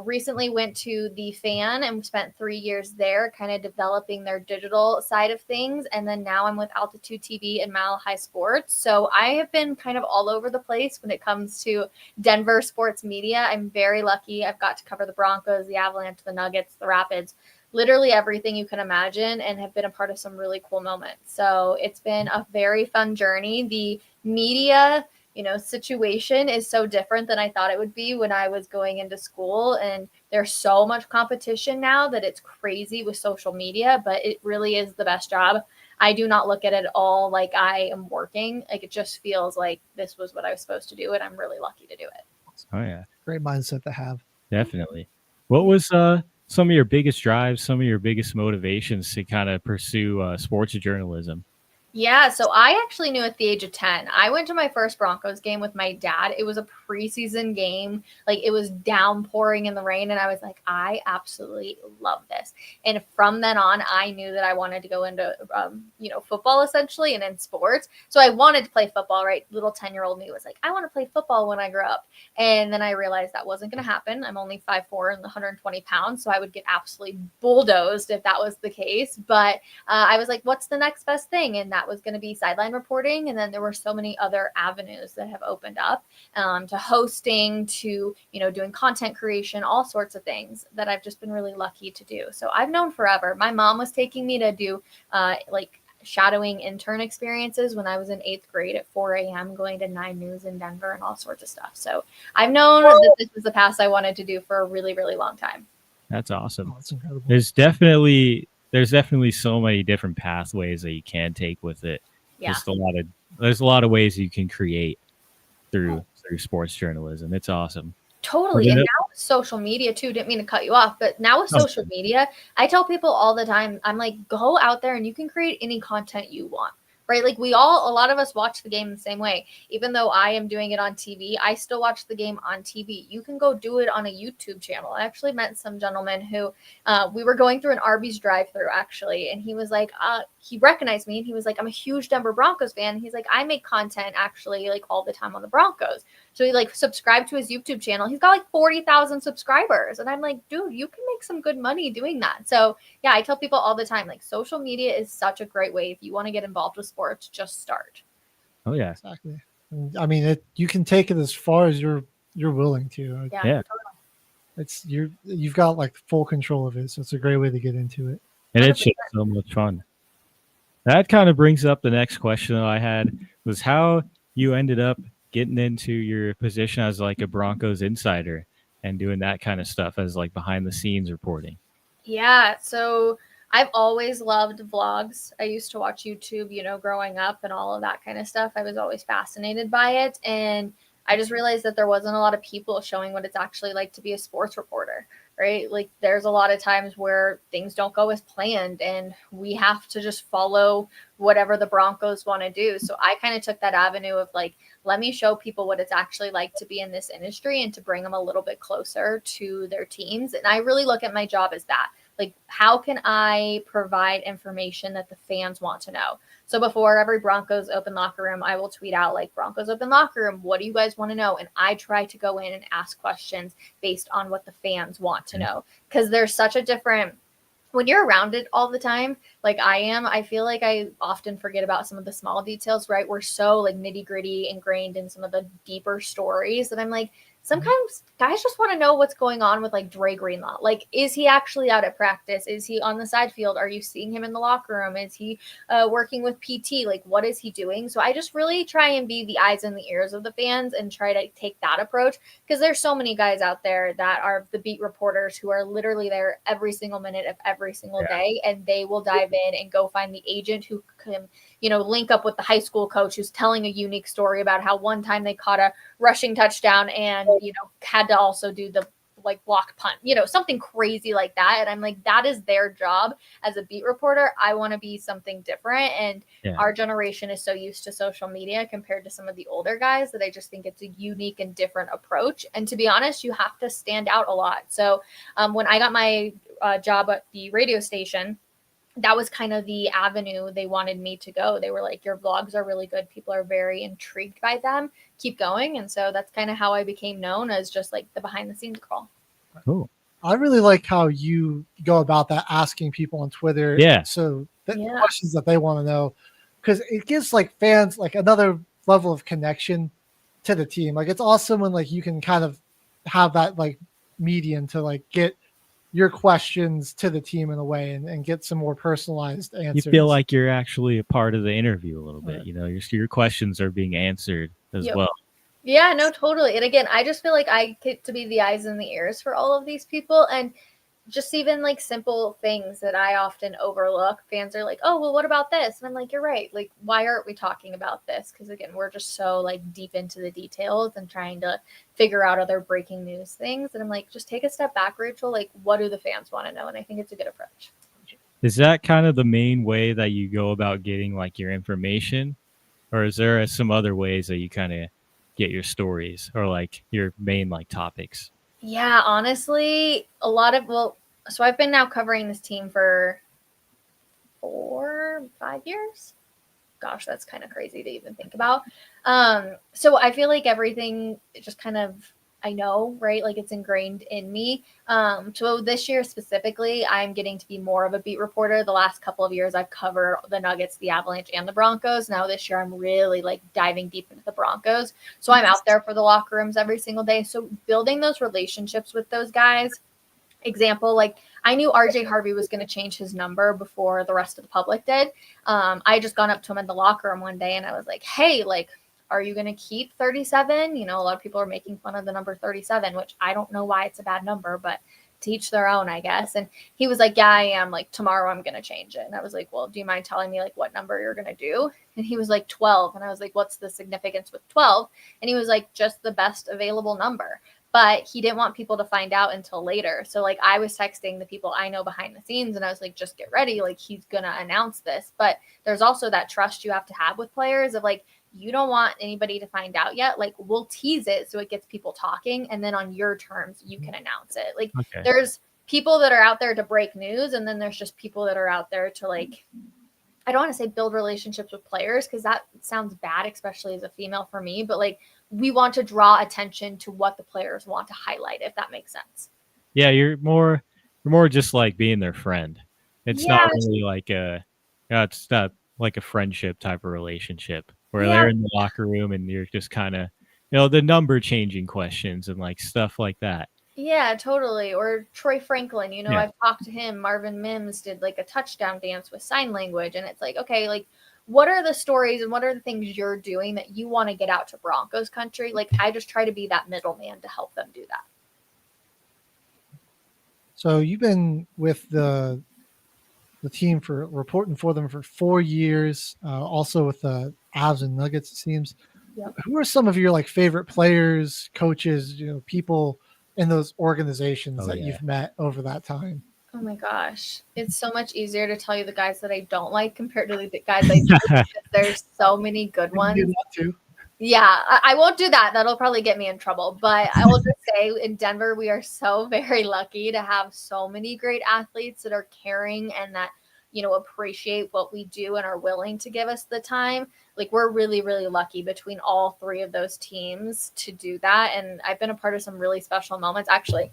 Recently went to the Fan and spent 3 years there kind of developing their digital side of things. And then now I'm with Altitude TV and Mile High Sports. So I have been kind of all over the place when it comes to Denver sports media. I'm very lucky. I've got to cover the Broncos, the Avalanche, the Nuggets, the Rapids, literally everything you can imagine, and have been a part of some really cool moments. So it's been a very fun journey. The media situation is so different than I thought it would be when I was going into school. And there's so much competition now that it's crazy with social media, but it really is the best job. I do not look at it all like I am working. Like, it just feels like this was what I was supposed to do, and I'm really lucky to do it. Oh, yeah. Great mindset to have. Definitely. What was some of your biggest drives, some of your biggest motivations to kind of pursue sports journalism? Yeah, so I actually knew at the age of 10. I went to my first Broncos game with my dad. It was a preseason game. Like, it was downpouring in the rain, and I was like, I absolutely love this. And from then on, I knew that I wanted to go into, football essentially and in sports. So I wanted to play football, right? Little 10-year-old me was like, I want to play football when I grow up. And then I realized that wasn't going to happen. I'm only 5'4" and 120 pounds, so I would get absolutely bulldozed if that was the case. But I was like, what's the next best thing? And that was going to be sideline reporting. And then there were so many other avenues that have opened up to hosting, to, doing content creation, all sorts of things that I've just been really lucky to do. So I've known forever. My mom was taking me to do shadowing intern experiences when I was in 8th grade at 4 a.m. going to 9 News in Denver and all sorts of stuff. So I've known that this was the path I wanted to do for a really, really long time. That's awesome. Oh, that's incredible. There's definitely so many different pathways that you can take with it. Yeah. There's a lot of ways you can create through sports journalism. It's awesome. Totally. And now with social media too, didn't mean to cut you off, but now with social media, I tell people all the time, I'm like, go out there and you can create any content you want. Right? Like, a lot of us watch the game the same way. Even though I am doing it on TV, I still watch the game on TV. You can go do it on a YouTube channel. I actually met some gentleman who we were going through an Arby's drive-through actually, and he was like, he recognized me and he was like, I'm a huge Denver Broncos fan. He's like, I make content actually like all the time on the Broncos. So he subscribed to his YouTube channel. He's got 40,000 subscribers. And I'm like, dude, you can make some good money doing that. So yeah, I tell people all the time, social media is such a great way. If you want to get involved with sports, just start. Oh yeah. Exactly. I mean, you can take it as far as you're willing to. Yeah. Totally. You've got full control of it. So it's a great way to get into it. And it's just so much fun. That kind of brings up the next question that I had, was how you ended up getting into your position as a Broncos insider and doing that kind of stuff as behind the scenes reporting. Yeah. So I've always loved vlogs. I used to watch YouTube, growing up and all of that kind of stuff. I was always fascinated by it. And I just realized that there wasn't a lot of people showing what it's actually like to be a sports reporter. right? Like there's a lot of times where things don't go as planned and we have to just follow whatever the Broncos want to do. So I kind of took that avenue of like, let me show people what it's actually like to be in this industry and to bring them a little bit closer to their teams. And I really look at my job as that. Like, how can I provide information that the fans want to know? So before every Broncos open locker room, I will tweet out like, Broncos open locker room, what do you guys want to know? And I try to go in and ask questions based on what the fans want to know. Because there's such a different, when you're around it all the time, like I am, I feel like I often forget about some of the small details, right? We're so like nitty gritty ingrained in some of the deeper stories that I'm like, sometimes guys just want to know what's going on with like Dre Greenlaw. Like, is he actually out at practice? Is he on the side field? Are you seeing him in the locker room? Is he working with PT? Like, what is he doing? So I just really try and be the eyes and the ears of the fans and try to take that approach, because there's so many guys out there that are the beat reporters who are literally there every single minute of every single day, and they will dive in and go find the agent who can, you know, link up with the high school coach who's telling a unique story about how one time they caught a rushing touchdown and, you know, had to also do the like block punt, you know, something crazy like that. And I'm like, that is their job as a beat reporter. I want to be something different. And our generation is so used to social media compared to some of the older guys that I just think it's a unique and different approach. And to be honest, you have to stand out a lot. So when I got my job at the radio station, that was kind of the avenue they wanted me to go. They were like, your vlogs are really good. People are very intrigued by them. Keep going. And so that's kind of how I became known as just like the behind the scenes girl. Cool. I really like how you go about that, asking people on Twitter. Yeah. So the questions that they want to know, because it gives like fans like another level of connection to the team. Like it's awesome when like you can kind of have that like median to like get your questions to the team in a way and get some more personalized answers. You feel like you're actually a part of the interview a little bit. You know, your questions are being answered as well. Yeah, no, totally. And again, I just feel like I get to be the eyes and the ears for all of these people. And just even like simple things that I often overlook, fans are like, oh, well, what about this? And I'm like, you're right. Like, why aren't we talking about this? Because again, we're just so like deep into the details and trying to figure out other breaking news things. And I'm like, just take a step back, Rachel. Like, what do the fans want to know? And I think it's a good approach. Is that kind of the main way that you go about getting like your information? Or is there some other ways that you kind of get your stories or like your main like topics? Yeah, honestly, a lot of, so I've been now covering this team for 4-5 years. Gosh, that's kind of crazy to even think about. So I feel like everything just kind of, I know, right? Like it's ingrained in me. So this year specifically, I'm getting to be more of a beat reporter. The last couple of years, I've covered the Nuggets, the Avalanche, and the Broncos. Now this year, I'm really like diving deep into the Broncos. So I'm out there for the locker rooms every single day. So building those relationships with those guys. Example, like I knew RJ Harvey was going to change his number before the rest of the public did. I just gone up to him in the locker room one day and I was like, hey, like, are you going to keep 37? You know, a lot of people are making fun of the number 37, which I don't know why it's a bad number, but to each their own, I guess. And he was like, yeah, I am. Like tomorrow I'm going to change it. And I was like, well, do you mind telling me like what number you're going to do? And he was like 12. And I was like, what's the significance with 12? And he was like, just the best available number. But he didn't want people to find out until later. So like I was texting the people I know behind the scenes and I was like, just get ready. Like he's going to announce this. But there's also that trust you have to have with players of like, you don't want anybody to find out yet. Like we'll tease it so it gets people talking. And then on your terms, you can announce it. Like there's people that are out there to break news. And then there's just people that are out there to like, I don't want to say build relationships with players because that sounds bad, especially as a female for me. But like, we want to draw attention to what the players want to highlight, if that makes sense. Yeah, you're more just like being their friend. It's not really like it's not like a friendship type of relationship where they're in the locker room and you're just kind of, you know, the number changing questions and like stuff like that. Yeah, totally. Or Troy Franklin, you know, I've talked to him. Marvin Mims did like a touchdown dance with sign language. And it's like, okay, like, what are the stories and what are the things you're doing that you want to get out to Broncos country? Like, I just try to be that middleman to help them do that. So you've been with the team for reporting for them for 4 years, also with the Avs and Nuggets, it seems. Yep. Who are some of your like favorite players, coaches, you know, people in those organizations Oh, that yeah. you've met over that time? Oh my gosh. It's so much easier to tell you the guys that I don't like compared to the guys I do because there's so many good You can do ones. that too. Yeah, I won't do that. That'll probably get me in trouble. But I will just say in Denver, we are so very lucky to have so many great athletes that are caring and that, appreciate what we do and are willing to give us the time. Like we're really, really lucky between all three of those teams to do that. And I've been a part of some really special moments. Actually,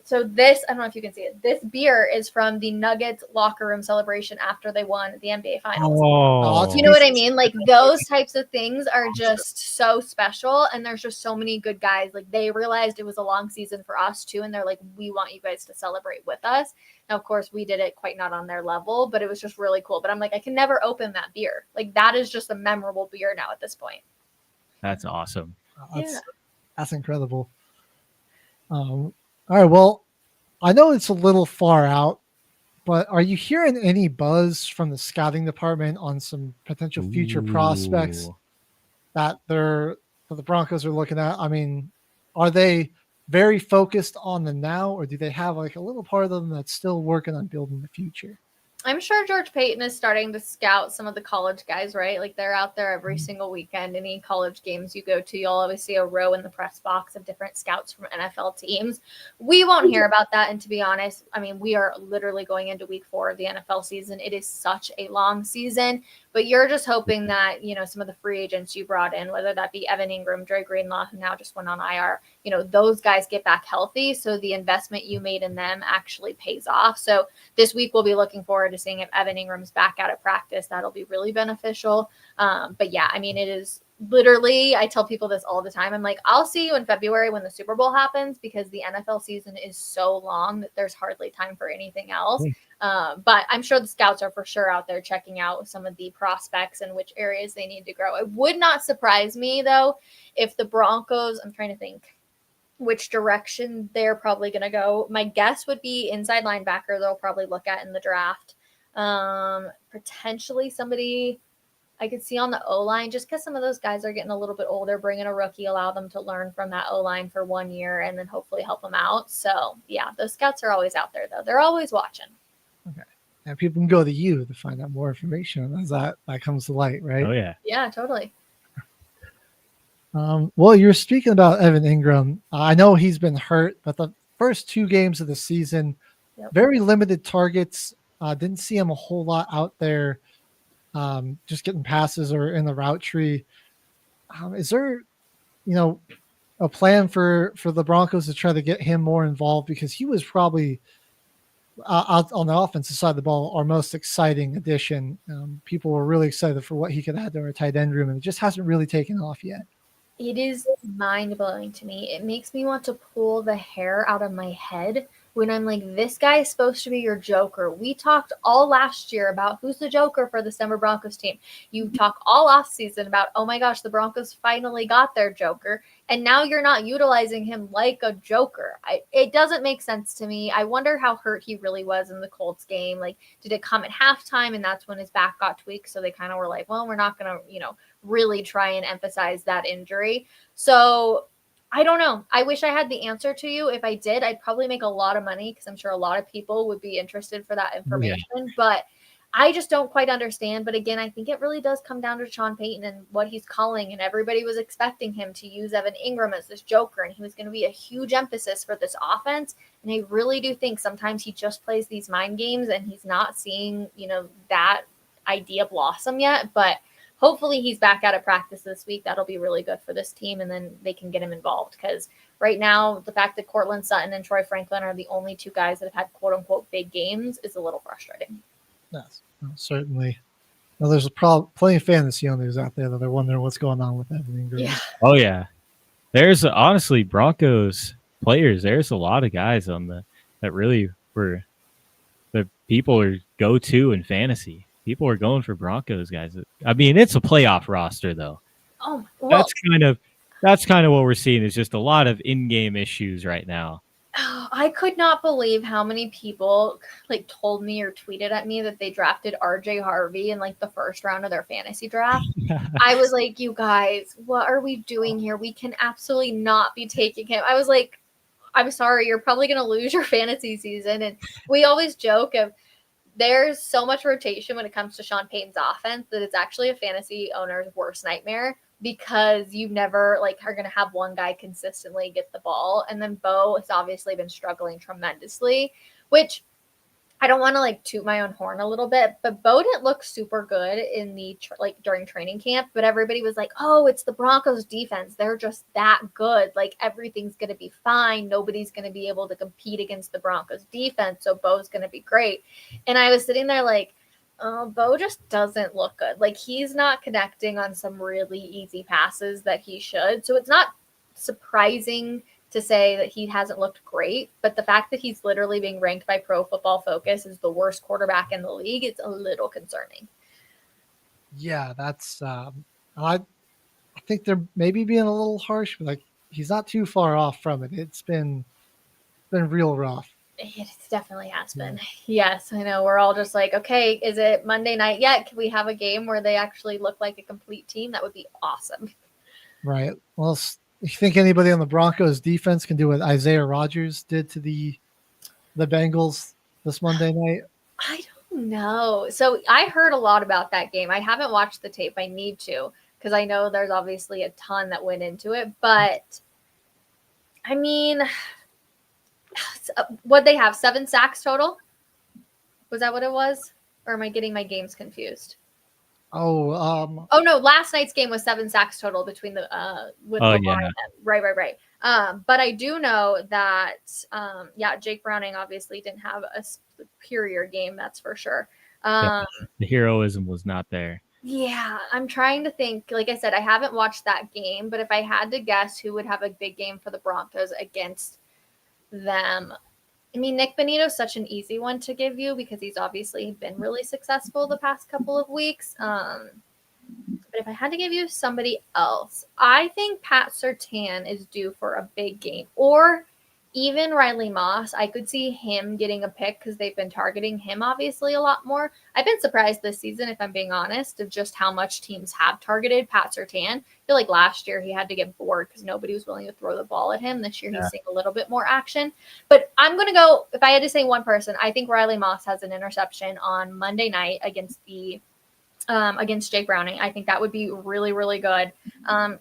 so this, I don't know if you can see it. This beer is from the Nuggets locker room celebration after they won the NBA Finals. Oh, You know what I mean? Like those types of things are just so special. And there's just so many good guys. Like they realized it was a long season for us too. And they're like, we want you guys to celebrate with us. Now, of course, we did it quite not on their level, but it was just really cool. But I'm like, I can never open that beer. Like that is just a memorable beer now at this point. that's awesome. That's incredible. All right. Well, I know it's a little far out, but are you hearing any buzz from the scouting department on some potential future prospects Ooh. that the Broncos are looking at? I mean, are they very focused on the now, or do they have like a little part of them that's still working on building the future? I'm sure George Payton is starting to scout some of the college guys, right? Like they're out there every single weekend. Any college games you go to, you'll always see a row in the press box of different scouts from NFL teams. We won't hear about that. And to be honest, I mean, we are literally going into week 4 of the NFL season. It is such a long season, but you're just hoping that, some of the free agents you brought in, whether that be Evan Ingram, Dre Greenlaw, who now just went on IR, those guys get back healthy. So the investment you made in them actually pays off. So this week we'll be looking forward to seeing if Evan Ingram's back out of practice. That'll be really beneficial. But yeah, I mean, it is literally, I tell people this all the time. I'm like, I'll see you in February when the Super Bowl happens because the NFL season is so long that there's hardly time for anything else. But I'm sure the scouts are for sure out there checking out some of the prospects and which areas they need to grow. It would not surprise me though, if the Broncos, I'm trying to think which direction they're probably going to go. My guess would be inside linebacker. They'll probably look at in the draft. Potentially somebody I could see on the O-line, just because some of those guys are getting a little bit older, bringing a rookie, allow them to learn from that O-line for 1 year and then hopefully help them out. So yeah, those scouts are always out there though. They're always watching. Okay. And people can go to you to find out more information as that comes to light, right? Oh yeah. Yeah, totally. Well, you're speaking about Evan Ingram. I know he's been hurt, but the first 2 games of the season, very limited targets. Didn't see him a whole lot out there, just getting passes or in the route tree. Is there, a plan for the Broncos to try to get him more involved? Because he was probably out on the offensive side of the ball our most exciting addition. People were really excited for what he could add to our tight end room, and it just hasn't really taken off yet. It is mind-blowing to me. It makes me want to pull the hair out of my head when I'm like, this guy is supposed to be your joker. We talked all last year about who's the joker for the Denver Broncos team. You talk all off season about, oh my gosh, the Broncos finally got their joker. And now you're not utilizing him like a joker. It doesn't make sense to me. I wonder how hurt he really was in the Colts game. Like, did it come at halftime and that's when his back got tweaked? So they kind of were like, well, we're not going to, really try and emphasize that injury. So I don't know. I wish I had the answer to you. If I did, I'd probably make a lot of money because I'm sure a lot of people would be interested for that information. Yeah. But I just don't quite understand. But again, I think it really does come down to Sean Payton and what he's calling. And everybody was expecting him to use Evan Ingram as this joker. And he was going to be a huge emphasis for this offense. And I really do think sometimes he just plays these mind games and he's not seeing, that idea blossom yet. But hopefully he's back out of practice this week. That'll be really good for this team, and then they can get him involved. Because right now, the fact that Cortland Sutton and Troy Franklin are the only 2 guys that have had quote-unquote big games is a little frustrating. Yes, certainly. Well, there's plenty of fantasy owners out there that are wondering what's going on with Evan Ingram. Yeah. Oh yeah. There's honestly Broncos players. There's a lot of guys that really were the people go to in fantasy. People are going for Broncos guys. I mean, it's a playoff roster though. Oh, well, that's kind of what we're seeing is just a lot of in-game issues right now. I could not believe how many people told me or tweeted at me that they drafted RJ Harvey in the first round of their fantasy draft. I was like, you guys, what are we doing here? We can absolutely not be taking him. I was like, I'm sorry, you're probably going to lose your fantasy season. And we always joke of there's so much rotation when it comes to Sean Payton's offense that it's actually a fantasy owner's worst nightmare because you never are going to have one guy consistently get the ball. And then Bo has obviously been struggling tremendously, which I don't want to toot my own horn a little bit, but Bo didn't look super good in the during training camp. But everybody was like, "Oh, it's the Broncos defense. They're just that good. Everything's going to be fine. Nobody's going to be able to compete against the Broncos defense. So Bo's going to be great." And I was sitting there oh, Bo just doesn't look good. He's not connecting on some really easy passes that he should. So it's not surprising to say that he hasn't looked great, but the fact that he's literally being ranked by Pro Football Focus as the worst quarterback in the league, it's a little concerning. Yeah, that's I think they're maybe being a little harsh, but he's not too far off from it. It's been real rough. It definitely has been. Yes, I know. We're all just okay, is it Monday night yet? Can we have a game where they actually look like a complete team? That would be awesome. Right. Well, you think anybody on the Broncos defense can do what Isaiah Rodgers did to the Bengals this Monday night? I don't know. So I heard a lot about that game. I haven't watched the tape. I need to because I know there's obviously a ton that went into it. But I mean, what they have 7 sacks total? Was that what it was? Or am I getting my games confused? Oh no, last night's game was 7 sacks total between the with Lamar and them. Right. But I do know that Jake Browning obviously didn't have a superior game, that's for sure. The heroism was not there. Yeah, I'm trying to think. Like I said, I haven't watched that game, but if I had to guess who would have a big game for the Broncos against them, I mean, Nick Bonito's such an easy one to give you because he's obviously been really successful the past couple of weeks. But if I had to give you somebody else, I think Pat Surtain is due for a big game. Or even Riley Moss. I could see him getting a pick because they've been targeting him obviously a lot more. I've been surprised this season, if I'm being honest, of just how much teams have targeted Pat Surtain. I feel like last year he had to get bored because nobody was willing to throw the ball at him. This year he's seeing a little bit more action. But I'm going to go, if I had to say one person, I think Riley Moss has an interception on Monday night against Jake Browning. I think that would be really, really good.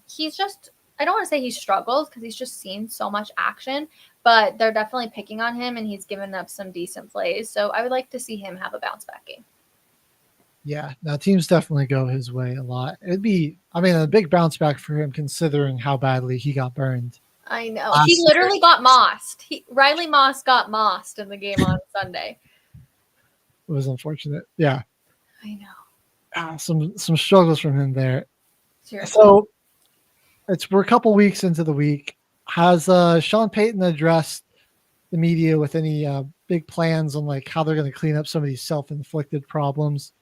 He's just, I don't want to say he struggles because he's just seen so much action, but they're definitely picking on him and he's given up some decent plays. So I would like to see him have a bounce back game. Yeah, now teams definitely go his way a lot. It'd be, a big bounce back for him considering how badly he got burned. I know. He literally got mossed. Riley Moss got mossed in the game on Sunday. It was unfortunate. Yeah. I know. Some struggles from him there. Seriously. So we're a couple weeks into the week. Has Sean Payton addressed the media with any big plans on how they're going to clean up some of these self-inflicted problems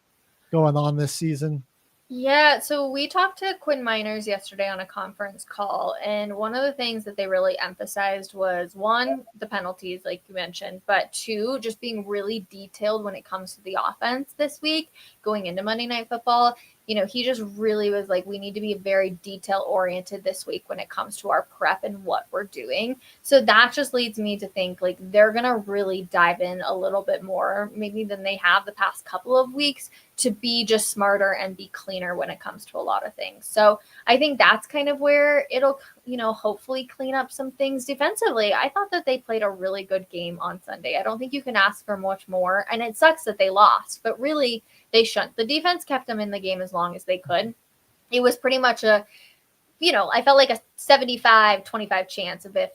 going on this season? Yeah, so we talked to Quinn Miners yesterday on a conference call, and one of the things that they really emphasized was, 1, the penalties, like you mentioned, but 2, just being really detailed when it comes to the offense this week, going into Monday Night Football. He just really was like, we need to be very detail-oriented this week when it comes to our prep and what we're doing. So that just leads me to think, they're going to really dive in a little bit more, maybe than they have the past couple of weeks, to be just smarter and be cleaner when it comes to a lot of things. So I think that's kind of where it'll, hopefully clean up some things defensively. I thought that they played a really good game on Sunday. I don't think you can ask for much more. And it sucks that they lost, but really they shouldn't. The defense kept them in the game as long as they could. It was pretty much I felt like a 75-25 chance of if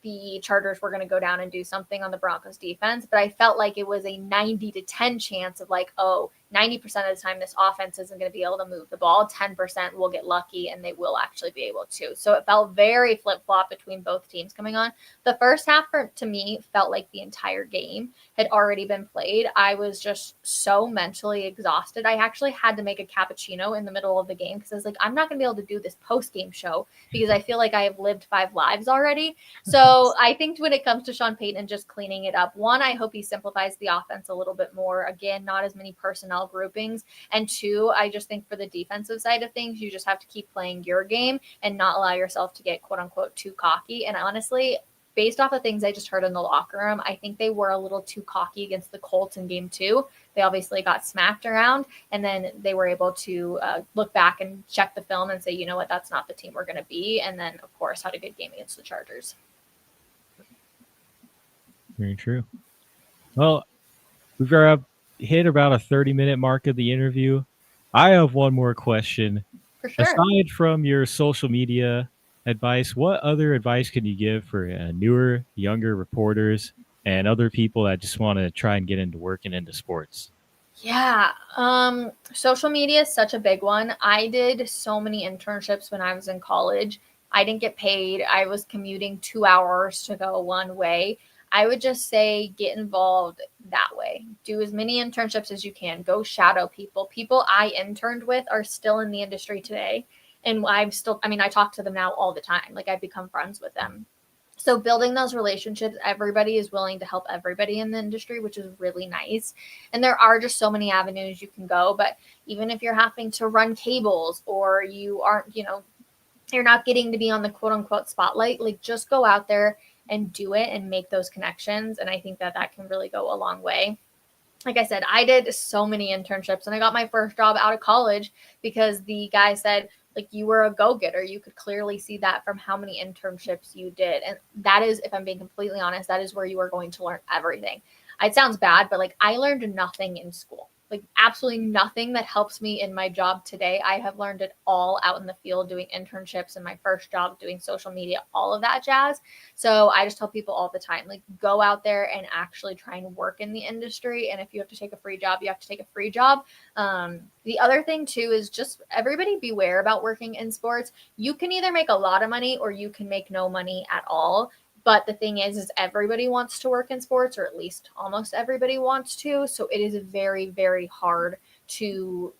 the Chargers were going to go down and do something on the Broncos defense, but I felt like it was a 90-10 chance of 90% of the time this offense isn't going to be able to move the ball. 10% will get lucky and they will actually be able to. So it felt very flip-flop between both teams coming on. The first half to me felt like the entire game had already been played. I was just so mentally exhausted. I actually had to make a cappuccino in the middle of the game because I was like, I'm not going to be able to do this post-game show because I feel like I have lived 5 lives already. So I think when it comes to Sean Payton and just cleaning it up, 1, I hope he simplifies the offense a little bit more. Again, not as many personnel groupings. And 2, I just think for the defensive side of things, you just have to keep playing your game and not allow yourself to get quote unquote too cocky. And honestly, based off of things I just heard in the locker room, I think they were a little too cocky against the Colts in game 2. They obviously got smacked around, and then they were able to look back and check the film and say, you know what, that's not the team we're going to be. And then, of course, had a good game against the Chargers. Very true. Well, we've hit about a 30-minute mark of the interview. I have one more question. For sure. Aside from your social media advice, what other advice can you give for newer, younger reporters and other people that just want to try and get into working into sports? Yeah. Social media is such a big one. I did so many internships when I was in college. I didn't get paid. I was commuting 2 hours to go one way. I would just say get involved that way. Do as many internships as you can. Go shadow people. People I interned with are still in the industry today. And I talk to them now all the time. Like, I've become friends with them. So building those relationships, everybody is willing to help everybody in the industry, which is really nice. And there are just so many avenues you can go. But even if you're having to run cables or you aren't, you're not getting to be on the quote unquote spotlight, like, just go out there and do it and make those connections. And I think that can really go a long way. Like I said, I did so many internships, and I got my first job out of college because the guy said, like, you were a go-getter. You could clearly see that from how many internships you did. And that is, if I'm being completely honest, that is where you are going to learn everything. It sounds bad, but like, I learned nothing in school. Like, absolutely nothing that helps me in my job today. I have learned it all out in the field doing internships and my first job doing social media, all of that jazz. So I just tell people all the time, like, go out there and actually try and work in the industry. And if you have to take a free job, you have to take a free job. The other thing too is just everybody beware about working in sports. You can either make a lot of money or you can make no money at all. But the thing is everybody wants to work in sports, or at least almost everybody wants to. So it is very, very hard to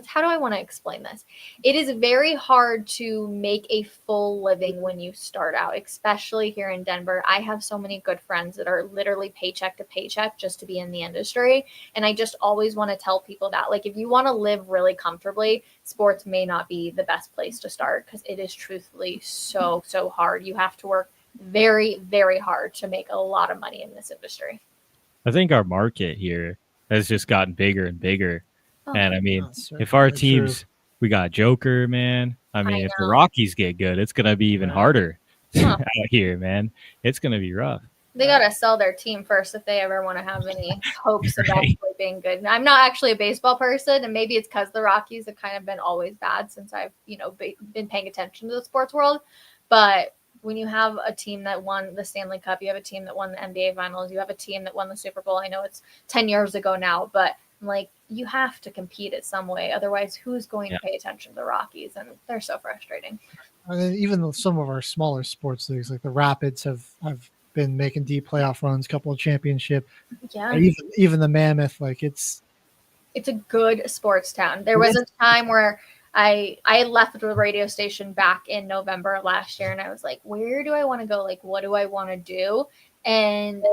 how do I want to explain this? It is very hard to make a full living when you start out, especially here in Denver. I have so many good friends that are literally paycheck to paycheck just to be in the industry. And I just always want to tell people that, like, if you want to live really comfortably, sports may not be the best place to start, because it is truthfully so hard. You have to work very, very hard to make a lot of money in this industry. I think our market here has just gotten bigger and bigger. And I mean, That's if our certainly teams, true. we got Joker, man. I mean, if the Rockies get good, it's going to be even harder out here, man. It's going to be rough. They got to sell their team first if they ever want to have any hopes of actually being good. I'm not actually a baseball person, and maybe it's because the Rockies have kind of been always bad since I've, been paying attention to the sports world. But when you have a team that won the Stanley Cup, you have a team that won the NBA Finals, you have a team that won the Super Bowl. I know it's 10 years ago now, but like, you have to compete in some way. Otherwise, who's going to pay attention to the Rockies? And they're so frustrating. I mean, even some of our smaller sports leagues, like the Rapids, have been making deep playoff runs, couple of championship. Yeah. Even the Mammoth, like, it's a good sports town. There was a time where I left the radio station back in November of last year, and I was like, where do I want to go? Like, what do I want to do? And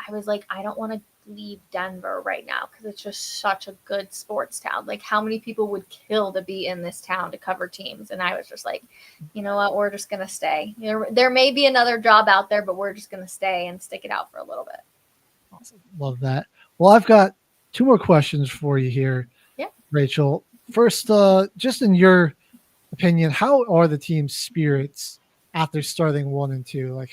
I was like, I don't want to leave Denver right now because it's just such a good sports town. Like, how many people would kill to be in this town to cover teams? And I was just like, you know what, we're just gonna stay. There may be another job out there, but we're just gonna stay and stick it out for a little bit. Awesome. Love that. Well, I've got 2 more questions for you here, Rachel. First, just in your opinion, how are the team's spirits after starting 1 and 2? Like,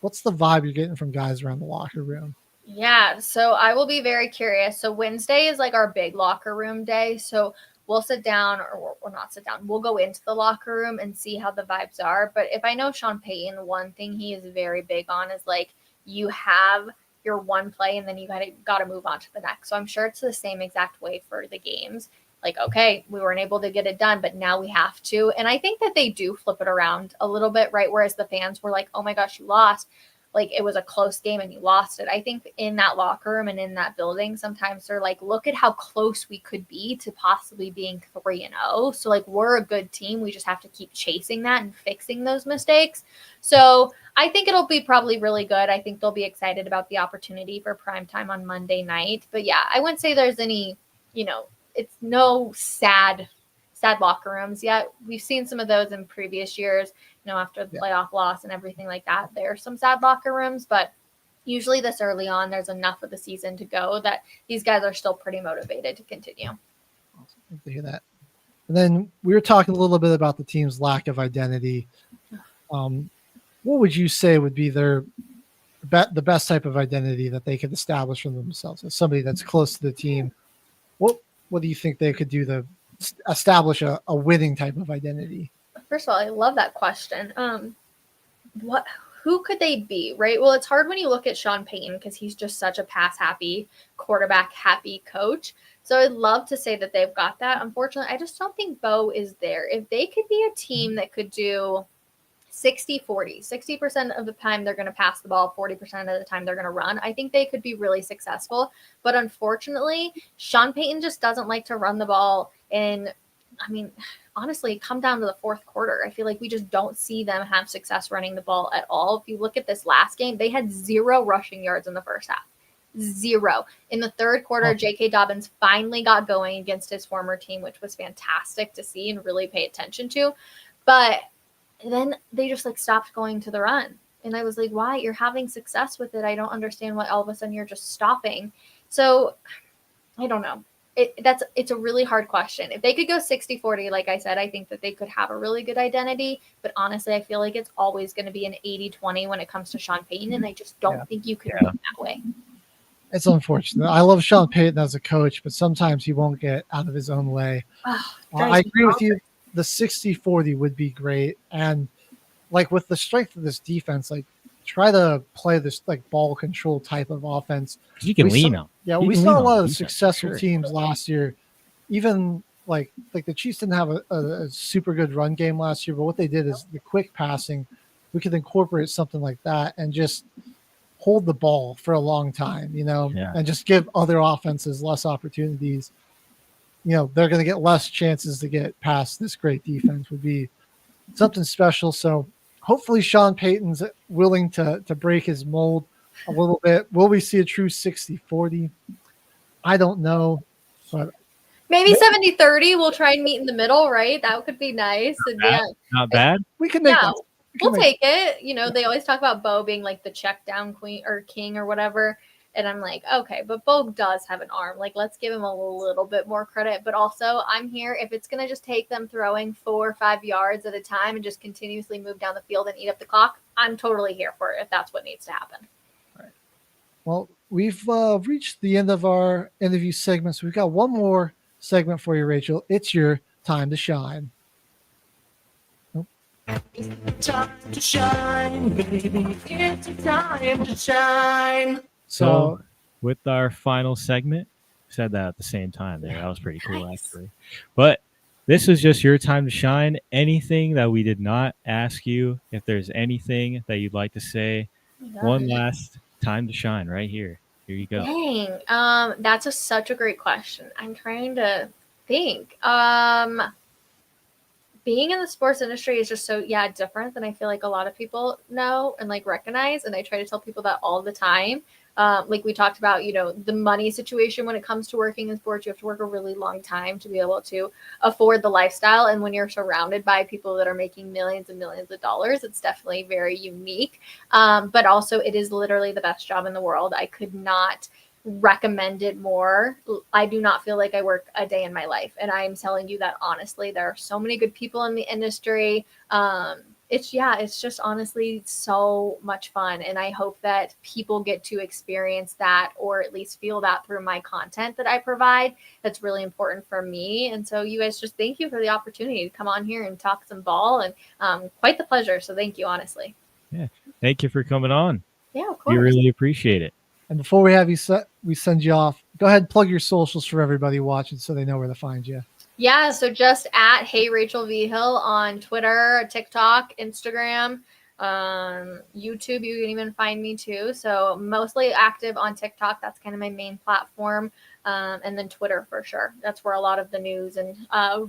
what's the vibe you're getting from guys around the locker room? Yeah, so I will be very curious. So Wednesday is like our big locker room day. So we'll sit down, or not sit down. We'll go into the locker room and see how the vibes are. But if I know Sean Payton, one thing he is very big on is, like, you have your one play and then you got to move on to the next. So I'm sure it's the same exact way for the games. Like, okay, we weren't able to get it done, but now we have to. And I think that they do flip it around a little bit, right? Whereas the fans were like, oh my gosh, you lost. Like, it was a close game and you lost it. I think in that locker room and in that building, sometimes they're like, look at how close we could be to possibly being 3-0. So, like, we're a good team. We just have to keep chasing that and fixing those mistakes. So I think it'll be probably really good. I think they'll be excited about the opportunity for primetime on Monday night. But yeah, I wouldn't say there's any, it's no sad locker rooms yet. We've seen some of those in previous years. after the playoff loss and everything like that. There's some sad locker rooms, but usually this early on, there's enough of the season to go that these guys are still pretty motivated to continue. Awesome. Good to hear that. And then we were talking a little bit about the team's lack of identity. What would you say would be the best type of identity that they could establish for themselves as somebody that's close to the team? What do you think they could do to establish a winning type of identity? First of all, I love that question. Who could they be, right? Well, it's hard when you look at Sean Payton because he's just such a pass-happy, quarterback-happy coach. So I'd love to say that they've got that. Unfortunately, I just don't think Bo is there. If they could be a team that could do 60-40, 60% of the time they're going to pass the ball, 40% of the time they're going to run, I think they could be really successful. But unfortunately, Sean Payton just doesn't like to run the ball. And I mean, honestly, come down to the fourth quarter. I feel like we just don't see them have success running the ball at all. If you look at this last game, they had 0 rushing yards in the first half. 0. In the third quarter, J.K. Dobbins finally got going against his former team, which was fantastic to see and really pay attention to. But then they just stopped going to the run. And I was like, why? You're having success with it. I don't understand why all of a sudden you're just stopping. So I don't know. It's a really hard question. If they could go 60-40, like I said, I think that they could have a really good identity. But honestly, I feel like it's always going to be an 80-20 when it comes to Sean Payton. And I just don't think you can do it that way. It's unfortunate. I love Sean Payton as a coach, but sometimes he won't get out of his own way. I agree with you. The 60-40 would be great. And with the strength of this defense, try to play this ball control type of offense. You can lean on. Yeah, we saw a lot of successful teams last year. Even like the Chiefs didn't have a super good run game last year, but what they did is the quick passing. We could incorporate something like that and just hold the ball for a long time, and just give other offenses less opportunities. They're going to get less chances to get past this great defense would be something special. So hopefully Sean Payton's willing to break his mold a little bit. Will we see a true 60-40? I don't know. But maybe 70-30. We'll try and meet in the middle, right? That could be nice. Not bad. We can make that. We'll take it. They always talk about Bo being the check down queen or king or whatever. And I'm like, okay, but Bo does have an arm. Let's give him a little bit more credit. But also, I'm here. If it's going to just take them throwing 4 or 5 yards at a time and just continuously move down the field and eat up the clock, I'm totally here for it if that's what needs to happen. All right. Well, we've reached the end of our interview segment. So we've got one more segment for you, Rachel. It's your time to shine. It's time to shine, baby. It's time to shine. So with our final segment, said that at the same time there. That was pretty cool, actually. But this was just your time to shine. Anything that we did not ask you, if there's anything that you'd like to say, one last time to shine right here. Here you go. Dang. That's such a great question. I'm trying to think. Being in the sports industry is just so different than I feel like a lot of people know and recognize. And I try to tell people that all the time. We talked about, the money situation when it comes to working in sports. You have to work a really long time to be able to afford the lifestyle. And when you're surrounded by people that are making millions and millions of dollars, it's definitely very unique. But also it is literally the best job in the world. I could not recommend it more. I do not feel like I work a day in my life. And I'm telling you that honestly, there are so many good people in the industry. It's just honestly so much fun. And I hope that people get to experience that or at least feel that through my content that I provide. That's really important for me. And so you guys, just thank you for the opportunity to come on here and talk some ball, and quite the pleasure. So thank you, honestly. Yeah. Thank you for coming on. Yeah, of course. We really appreciate it. And before we have you we send you off, go ahead and plug your socials for everybody watching so they know where to find you. Yeah, so just at Hey Rachel Vigil on Twitter, TikTok, Instagram, YouTube. You can even find me too. So mostly active on TikTok. That's kind of my main platform. And then Twitter for sure. That's where a lot of the news and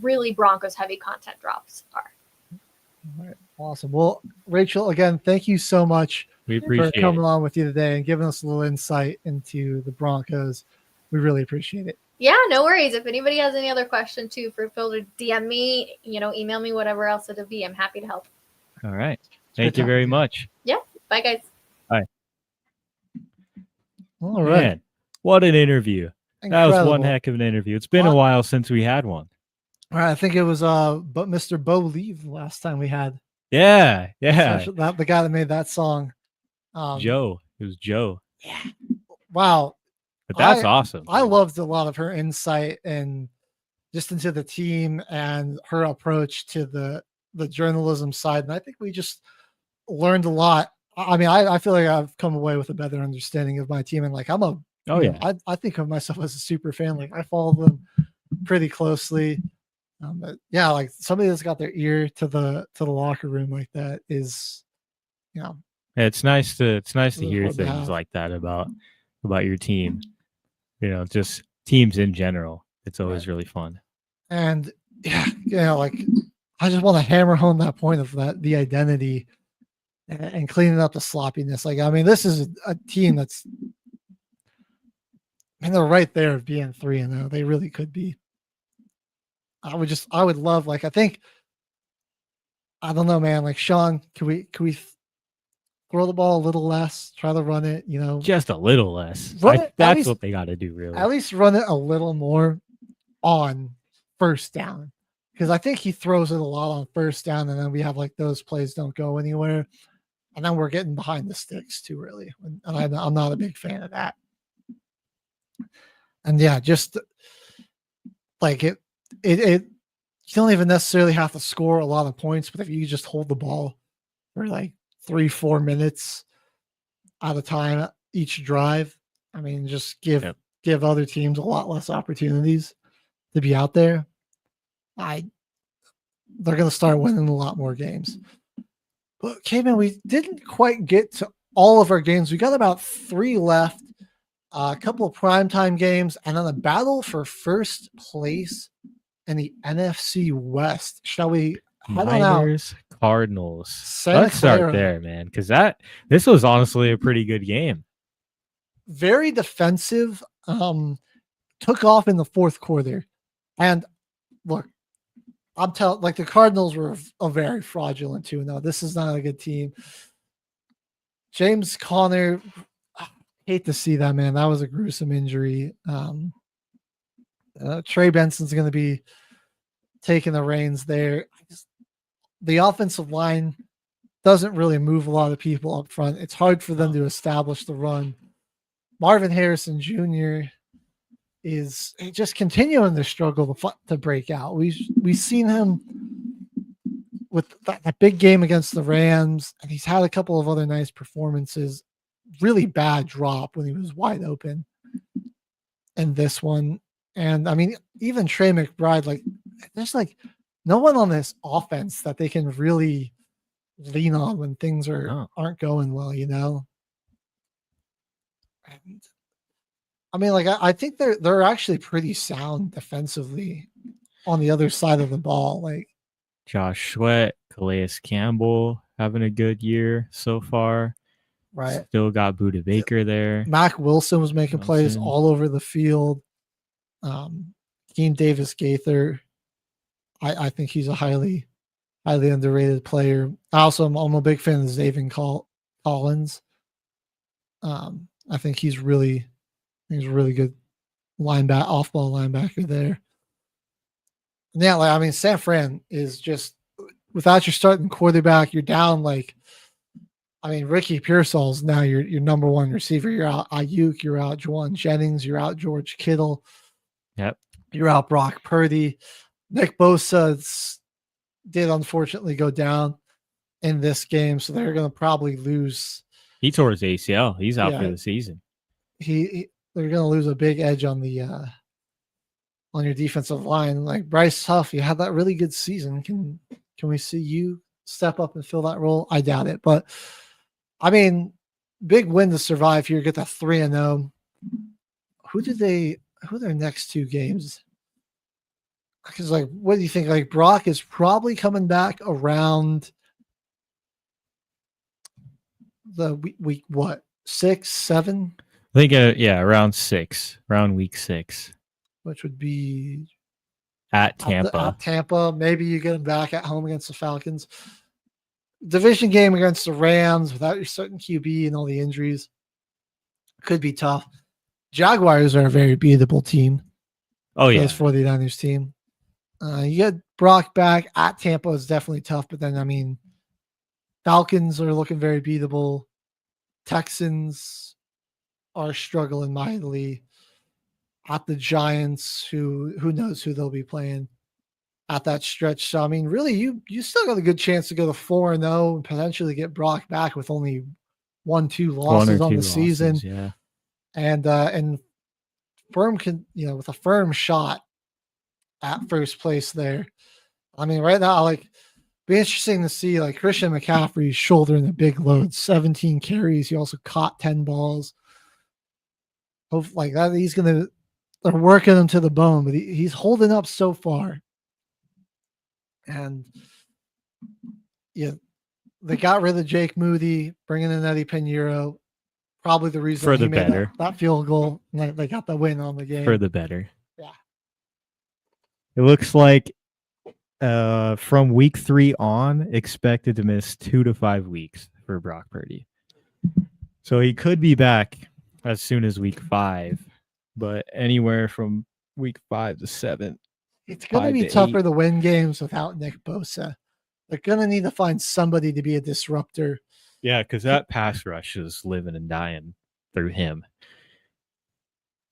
really Broncos heavy content drops are. All right. Awesome. Well, Rachel, again, thank you so much for coming on with you today and giving us a little insight into the Broncos. We really appreciate it. Yeah, no worries. If anybody has any other questions too, feel free to DM me, email me, whatever else it'll be. I'm happy to help. All right. Good Thank you talking very to you. much. Yeah. Bye, guys. All right. Man, what an interview. That was one Incredible. heck of an interview. It's been a while since we had one. All right, I think it was but Mr. Bo Leave the last time we had. Yeah. Yeah. That the guy that made that song. Joe. It was Joe. Wow. But that's awesome. I loved a lot of her insight and just into the team and her approach to the journalism side. And I think we just learned a lot. I mean, I feel like I've come away with a better understanding of my team. And like, I think of myself as a super fan. Like I follow them pretty closely. But yeah, like somebody that's got their ear to the locker room like that is, Yeah, it's nice to Really hear fun to things have. like that about your team. Just teams in general. It's always really fun. and yeah, like I just want to hammer home that point of the identity and cleaning up the sloppiness. Like, I mean, this is a team that's, they're right there of being 3-0. They really could be. I would love, like, I don't know, man. Like Sean, can we throw the ball a little less, try to run it, Just a little less. That's what they got to do, really. at least run it a little more on first down. Because I think he throws it a lot on first down, and then we have like those plays don't go anywhere. And then we're getting behind the sticks too early. And I'm not a big fan of that. And yeah, just like it you don't even necessarily have to score a lot of points, but if you just hold the ball for like 3-4 minutes at a time each drive, I mean, just give other teams a lot less opportunities to be out there. They're going to start winning a lot more games. But Caveman, we didn't quite get to all of our games. We got about 3 left, a couple of primetime games, and then a battle for first place in the NFC West. Shall we head on out? Niners, Cardinals. Santa Let's start Clara. there, man, because this was honestly a pretty good game. Very defensive. Took off in the fourth quarter. And look, I'm telling, like, the Cardinals were a very fraudulent 2-0. This is not a good team. James Conner, hate to see that, man. That was a gruesome injury. Trey Benson's going to be taking the reins there. The offensive line doesn't really move a lot of people up front. It's hard for them to establish the run. Marvin Harrison Jr. is just continuing to struggle to break out. We've seen him with that big game against the Rams, and he's had a couple of other nice performances. Really bad drop when he was wide open in this one. And I mean, even Trey McBride, like, there's like no one on this offense that they can really lean on when things aren't going well, And I mean, like, I think they're actually pretty sound defensively on the other side of the ball. Like Josh Sweat, Calais Campbell having a good year so far. Right. Still got Buda Baker there. Mac Wilson was making plays all over the field. Keem Davis Gaither, I think he's a highly underrated player. Also, I'm a big fan of Zaven Collins. I think he's a really good off-ball linebacker there. And yeah, like, I mean, San Fran is just, without your starting quarterback, you're down like, I mean, Ricky Pearsall's now your number one receiver. You're out Ayuk, you're out Juwan Jennings, you're out George Kittle. Yep. You're out Brock Purdy. Nick Bosa did unfortunately go down in this game, so they're going to probably lose. He tore his ACL. He's out for the season. They're going to lose a big edge on your defensive line. Like Bryce Huff, you had that really good season. Can we see you step up and fill that role? I doubt it, but I mean, big win to survive here. Get that 3-0. Who are their next 2 games? Because, like, what do you think? Like, Brock is probably coming back around the week what, 6, 7? I think around 6, around week 6, which would be at Tampa. At Tampa, maybe you get him back at home against the Falcons. division game against the Rams without your starting QB and all the injuries could be tough. Jaguars are a very beatable team. Oh, yeah. This 49ers team. You get Brock back at Tampa is definitely tough, but then, I mean, Falcons are looking very beatable. Texans are struggling mightily. At the Giants, who knows who they'll be playing at that stretch. So, I mean, really, you still got a good chance to go to 4-0 and potentially get Brock back with only 1-2 losses on the season. Yeah. And firm with a firm shot at first place there. I mean, right now, like, be interesting to see, like, Christian McCaffrey shouldering a big load, 17 carries. He also caught 10 balls. Hope like that, they're working him to the bone, but he's holding up so far. And yeah, they got rid of Jake Moody, bringing in Eddie Pinheiro. Probably the reason For the he made better. that field goal. And they got the win on the game. For the better. Yeah. It looks like from week 3 on, expected to miss 2 to 5 weeks for Brock Purdy. So he could be back as soon as week 5, but anywhere from week 5 to 7. It's going to be tougher to win games without Nick Bosa. They're going to need to find somebody to be a disruptor. Yeah, because that pass rush is living and dying through him.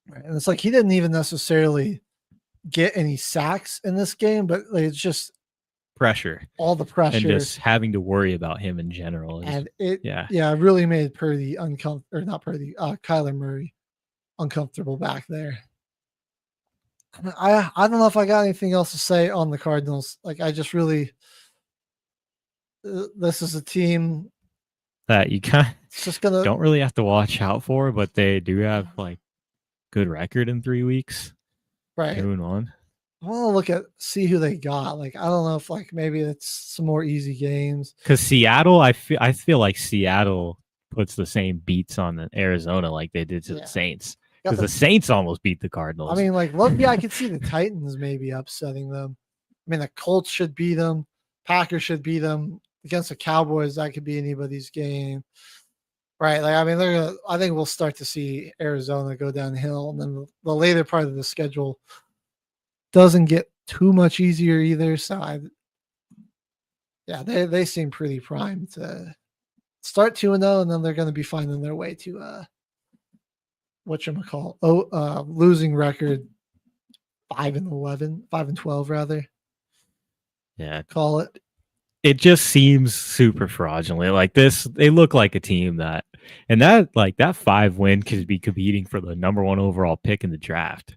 Right. And it's like he didn't even necessarily get any sacks in this game, but like, it's just pressure. All the pressure. And just having to worry about him in general. And it really made Purdy uncomfortable, or not Purdy, Kyler Murray uncomfortable back there. I don't know if I got anything else to say on the Cardinals. Like, I just really, this is a team that you don't really have to watch out for, but they do have like good record in 3 weeks. Right. Moving on. I want to see who they got. Like, I don't know if like maybe it's some more easy games. Because Seattle, I feel like Seattle puts the same beats on Arizona like they did to the Saints. Because the Saints almost beat the Cardinals. I mean, like, I could see the Titans maybe upsetting them. I mean, the Colts should beat them. Packers should beat them. Against the Cowboys, that could be anybody's game. Right. Like, I mean, I think we'll start to see Arizona go downhill. And then the later part of the schedule doesn't get too much easier either. So, they seem pretty primed to start 2-0, and then they're going to be finding their way to losing record 5-12 rather. Yeah, call it. It just seems super fraudulent. Like this, they look like a team that 5 win could be competing for the number 1 overall pick in the draft.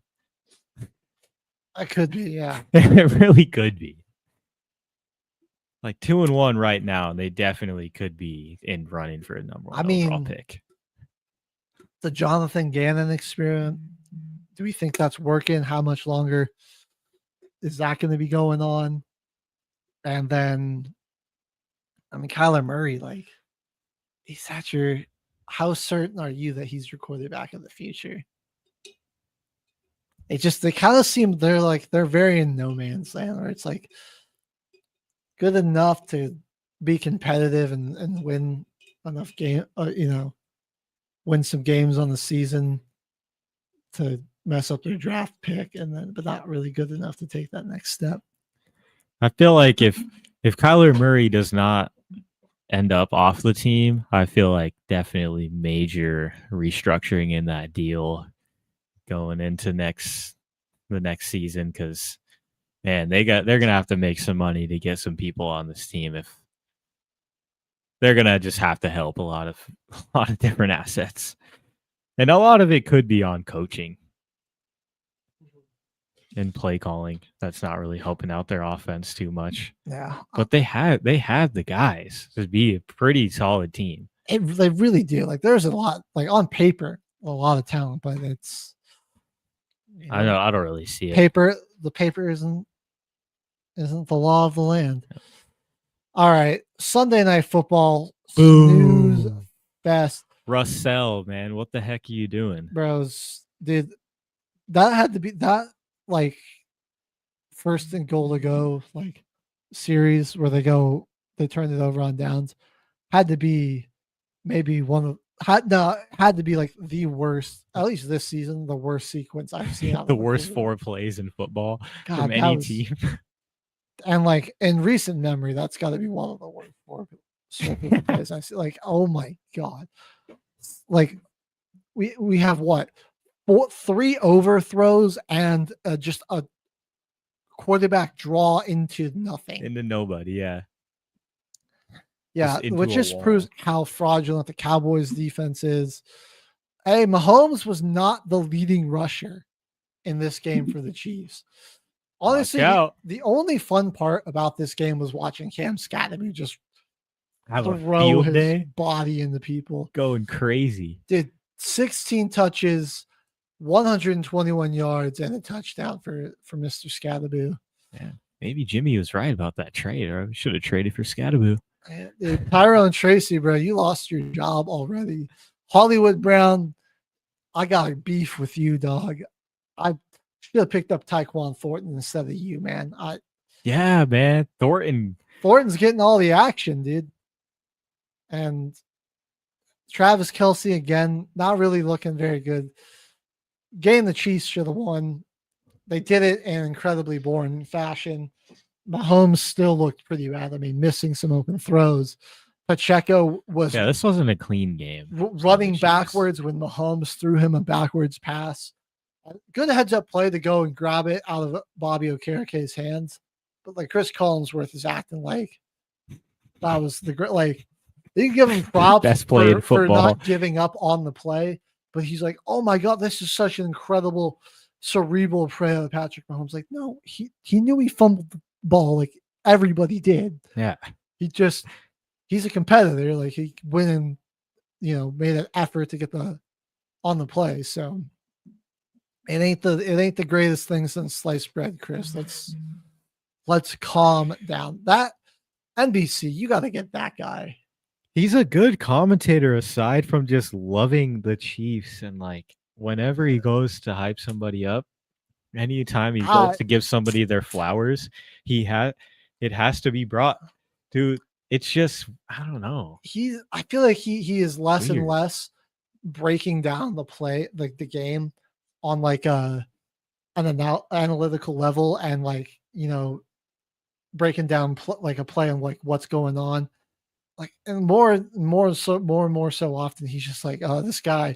That could be, yeah. It really could be. Like 2-1 right now, they definitely could be in running for a number 1 overall pick. The Jonathan Gannon experiment, do we think that's working? How much longer is that going to be going on? And then, I mean, Kyler Murray, like, how certain are you that he's your quarterback of the future? They kind of seem, they're very in no man's land, where it's like good enough to be competitive and win enough win some games on the season to mess up their draft pick, but not really good enough to take that next step. I feel like if Kyler Murray does not end up off the team, I feel like definitely major restructuring in that deal going into the next season, because man, they're gonna have to make some money to get some people on this team. If they're gonna just have to help a lot of different assets, and a lot of it could be on coaching and play calling. That's not really helping out their offense too much. Yeah, but they have the guys to be a pretty solid team. They really do. Like, there's a lot, like, on paper, a lot of talent, but it's. I know. I don't really see it. The paper isn't the law of the land. Yeah. All right, Sunday Night Football. Boom. Snooze fest. Russell, man, what the heck are you doing, bros? Dude, that had to be that, like, first and goal to go, like, series where they go they turned it over on downs. Had to be maybe had to be like the worst, at least this season, the worst sequence I've seen. Out the of a worst quarterback. 4 plays in football God, from that any was- team. And like in recent memory, that's got to be one of the worst 4 plays I see. Like, oh my god! Like we have what 3 overthrows and just a quarterback draw into nothing. Into nobody, yeah. Yeah, into which a just wall. proves how fraudulent the Cowboys defense is. Hey, Mahomes was not the leading rusher in this game for the Chiefs. Honestly, the only fun part about this game was watching Cam Scatterby just Have a throw field his day, body into people. going crazy. Did 16 touches, 121 yards, and a touchdown for Mr. Scatterby. Yeah, maybe Jimmy was right about that trade, or I should have traded for Scatterby. Dude, Tyrone Tracy, bro, you lost your job already. Hollywood Brown, I got a beef with you, dog. I should have picked up Tyquan Thornton instead of you, man. Yeah, man. Thornton's getting all the action, dude. And Travis Kelce again, not really looking very good. Game the Chiefs should have won. They did it in incredibly boring fashion. Mahomes still looked pretty bad. I mean, missing some open throws. Pacheco was this wasn't a clean game. Running backwards when Mahomes threw him a backwards pass. Good heads up play to go and grab it out of Bobby Okereke's hands. But like Chris Collinsworth is acting like that was the great. Like you can give him props Best play in for football. not giving up on the play, but he's like, "Oh my god, this is such an incredible cerebral play of Patrick Mahomes." Like, no, he knew he fumbled the ball like everybody did. Yeah, he's a competitor. Like he went and made an effort to get on the play. So it ain't the greatest thing since sliced bread, Chris. Let's calm down. That NBC, you got to get that guy. He's a good commentator aside from just loving the Chiefs, and like whenever he goes to hype somebody up, anytime he goes to give somebody their flowers, it has to be brought. Dude, it's just I don't know. I feel like he is less and less breaking down the play, like the game on like an analytical level, and like breaking down like a play on like what's going on, like, and more and more so often he's just like, oh, this guy,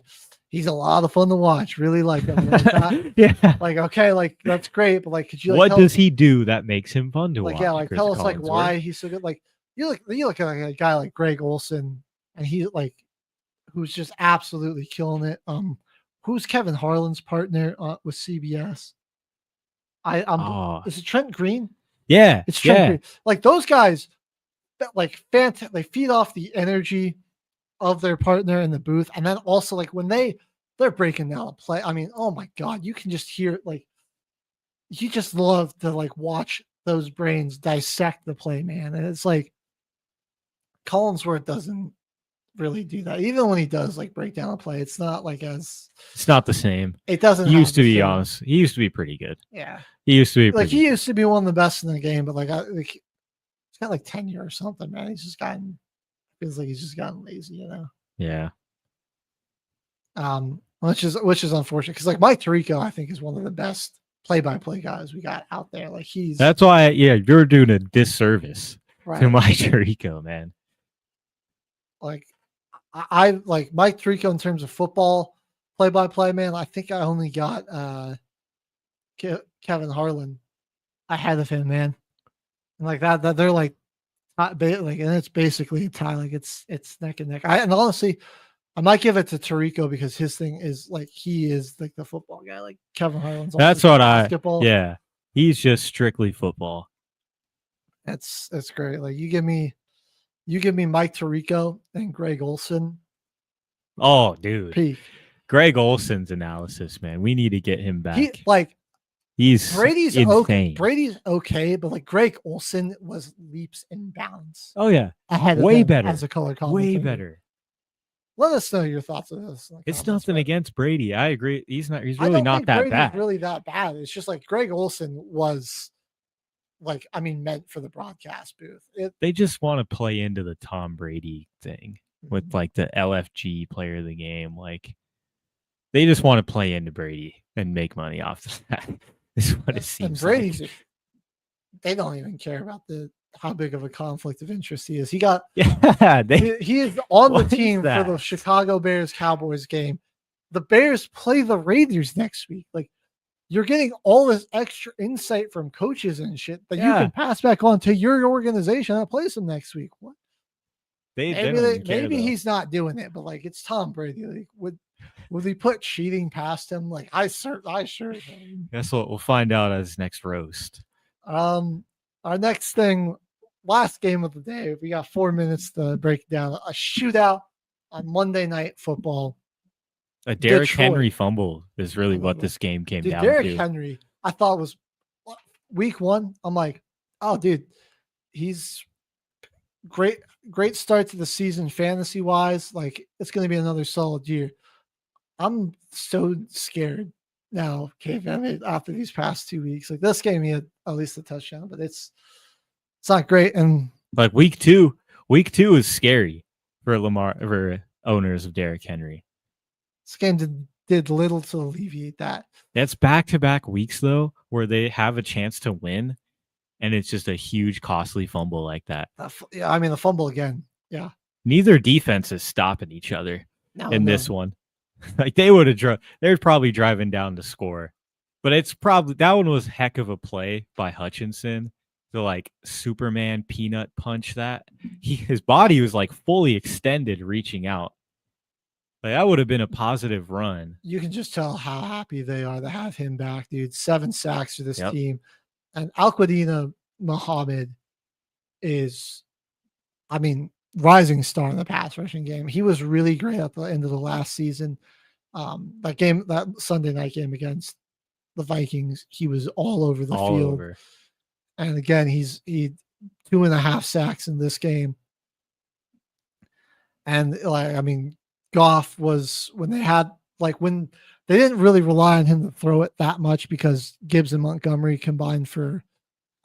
he's a lot of fun to watch, really like him. Yeah, like, okay, like that's great, but like, could you what does he do that makes him fun to watch? Yeah, like Chris tell us like Collinsworth? why he's so good. Like you look at like a guy like Greg Olson, and he like who's just absolutely killing it. Who's Kevin Harlan's partner with CBS? Is it Trent Green? Yeah, it's Trent Green. Like those guys, that like they feed off the energy of their partner in the booth, and then also like when they're breaking down a play. I mean, oh my god, you can just hear like you just love to like watch those brains dissect the play, man. And it's like Collinsworth doesn't really do that. Even when he does like break down a play, it's not like it's not the same. It doesn't. He used to be honest. He used to be pretty good. Yeah, he used to be like he used to be one of the best in the game, but like he's got like tenure or something, man. He's just gotten feels like he's just gotten lazy, Yeah. Which is unfortunate because like Mike Tirico, I think, is one of the best play-by-play guys we got out there. Like that's why, you're doing a disservice to Mike Tirico, man. Like I like Mike Tirico in terms of football play-by-play, man. I think I only got Kevin Harlan ahead of him, man. And like that they're like and it's basically a tie. Like it's neck and neck. And honestly, I might give it to Tirico because his thing is like he is like the football guy. Like Kevin Harlan's. That's what basketball. Yeah, he's just strictly football. That's great. Like you give me Mike Tirico and Greg Olson. Oh, dude, peak. Greg Olson's analysis, man. We need to get him back. He's Brady's insane. Okay. Brady's okay, but like Greg Olson was leaps and bounds. Oh yeah, ahead of way him better as a color commentator. Way better. Let us know your thoughts on this. It's nothing against Brady. I agree. He's really not that Brady's bad. Really that bad. It's just like Greg Olson was meant for the broadcast booth. They just want to play into the Tom Brady thing with like the LFG player of the game. Like they just want to play into Brady and make money off of that. Is what it seems and Brady's, like. They don't even care about how big of a conflict of interest he is. He got he is on the team for the Chicago Bears Cowboys game. The Bears play the Raiders next week. Like you're getting all this extra insight from coaches and shit that you can pass back on to your organization that plays them next week. What? Maybe he's not doing it, but like it's Tom Brady. Like would he put cheating past him? Like I sure. That's what we'll find out as next roast. Our next thing, last game of the day. We got 4 minutes to break down. A shootout on Monday Night Football. A Derrick Henry fumble is really what this game came down to. Derrick Henry, I thought was week 1. I'm like, oh, dude, he's great start to the season fantasy wise. Like it's going to be another solid year. I'm so scared now, Kevin, after these past 2 weeks. Like this gave me at least a touchdown, but it's not great. And like week two is scary for owners of Derrick Henry. This game did little to alleviate that. That's back-to-back weeks though, where they have a chance to win, and it's just a huge, costly fumble like that. Yeah, I mean the fumble again. Yeah, neither defense is stopping each other in this one. Like they're probably driving down to score, but it's probably that one was heck of a play by Hutchinson to like Superman peanut punch that. His body was like fully extended, reaching out. Like that would have been a positive run. You can just tell how happy they are to have him back, dude. 7 sacks for this team, and Al-Quadina Muhammad is, rising star in the pass rushing game. He was really great at the end of the last season. That Sunday night game against the Vikings, he was all over the field. And again, he 2.5 sacks in this game. And Goff was when they didn't really rely on him to throw it that much because Gibbs and Montgomery combined for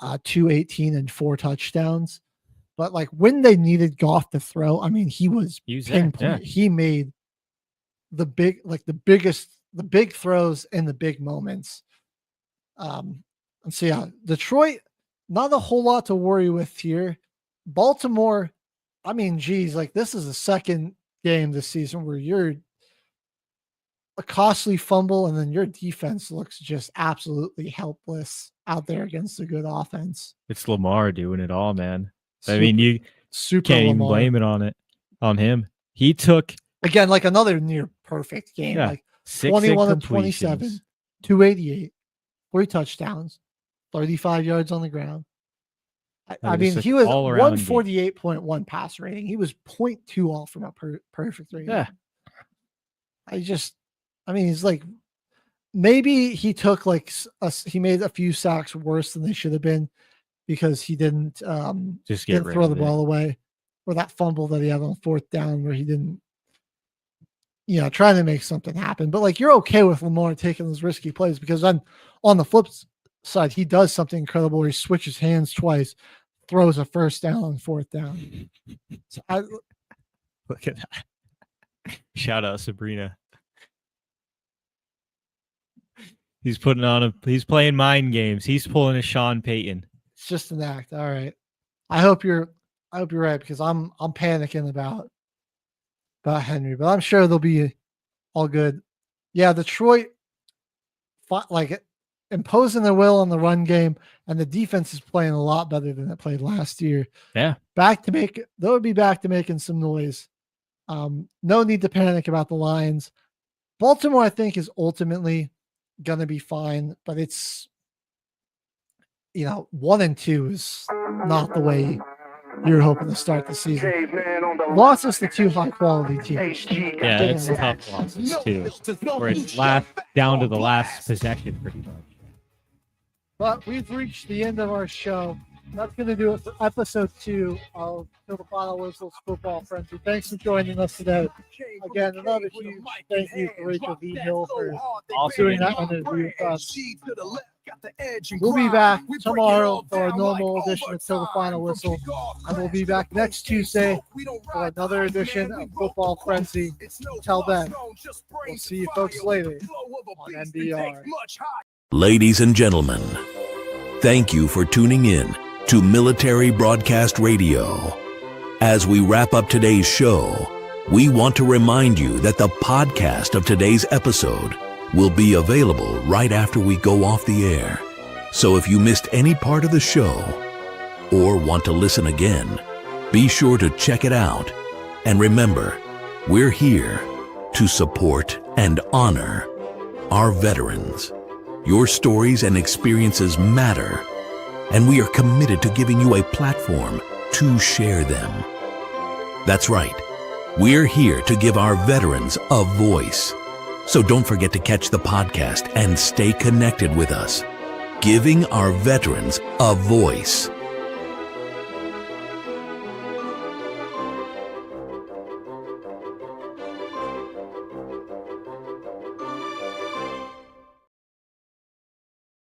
218 and 4 touchdowns. But like when they needed Goff to throw, he was pinpoint. Yeah. He made the big throws in the big moments. And so yeah, Detroit, not a whole lot to worry with here. Baltimore, this is the second game this season where you're a costly fumble and then your defense looks just absolutely helpless out there against a good offense. It's Lamar doing it all, man. You can't even blame it on him. He took again like another near perfect game, like 21 of 27, 288, 3 touchdowns, 35 yards on the ground. He was 148.1 pass rating. He was 0.2 off from a perfect rating. Yeah. He's like, maybe he took he made a few sacks worse than they should have been because he didn't throw the ball away, or that fumble that he had on 4th down where he didn't, trying to make something happen. But you're okay with Lamar taking those risky plays because then on the flip side, he does something incredible where he switches hands twice, throws a 1st down on 4th down. So look at that. Shout out Sabrina. He's he's playing mind games. He's pulling a Sean Payton. It's just an act. All right. I hope you're right because I'm panicking about Henry, but I'm sure they'll be all good. Yeah, Detroit imposing their will on the run game, and the defense is playing a lot better than it played last year. Yeah. They'll be back to making some noise. No need to panic about the Lions. Baltimore, I think, is ultimately going to be fine, but it's 1 and 2 is not the way you're hoping to start the season. Losses to 2 high quality teams. Yeah, it's tough losses too, where it's down to the last possession pretty much. But we've reached the end of our show. That's going to do it for episode 2 of Till the Final Whistle's Football Frenzy. Thanks for joining us today. Again, another huge thank you to Rachel Vigil for doing that interview with us. We'll be back tomorrow for a normal edition of Till the Final Whistle. And we'll be back next Tuesday for another edition of Football Frenzy. Till then, we'll see you folks later on NBR. Ladies and gentlemen, thank you for tuning in to Military Broadcast Radio. As we wrap up today's show, we want to remind you that the podcast of today's episode will be available right after we go off the air. So if you missed any part of the show or want to listen again, be sure to check it out. And remember, we're here to support and honor our veterans. Your stories and experiences matter, and we are committed to giving you a platform to share them. That's right. We're here to give our veterans a voice. So don't forget to catch the podcast and stay connected with us. Giving our veterans a voice.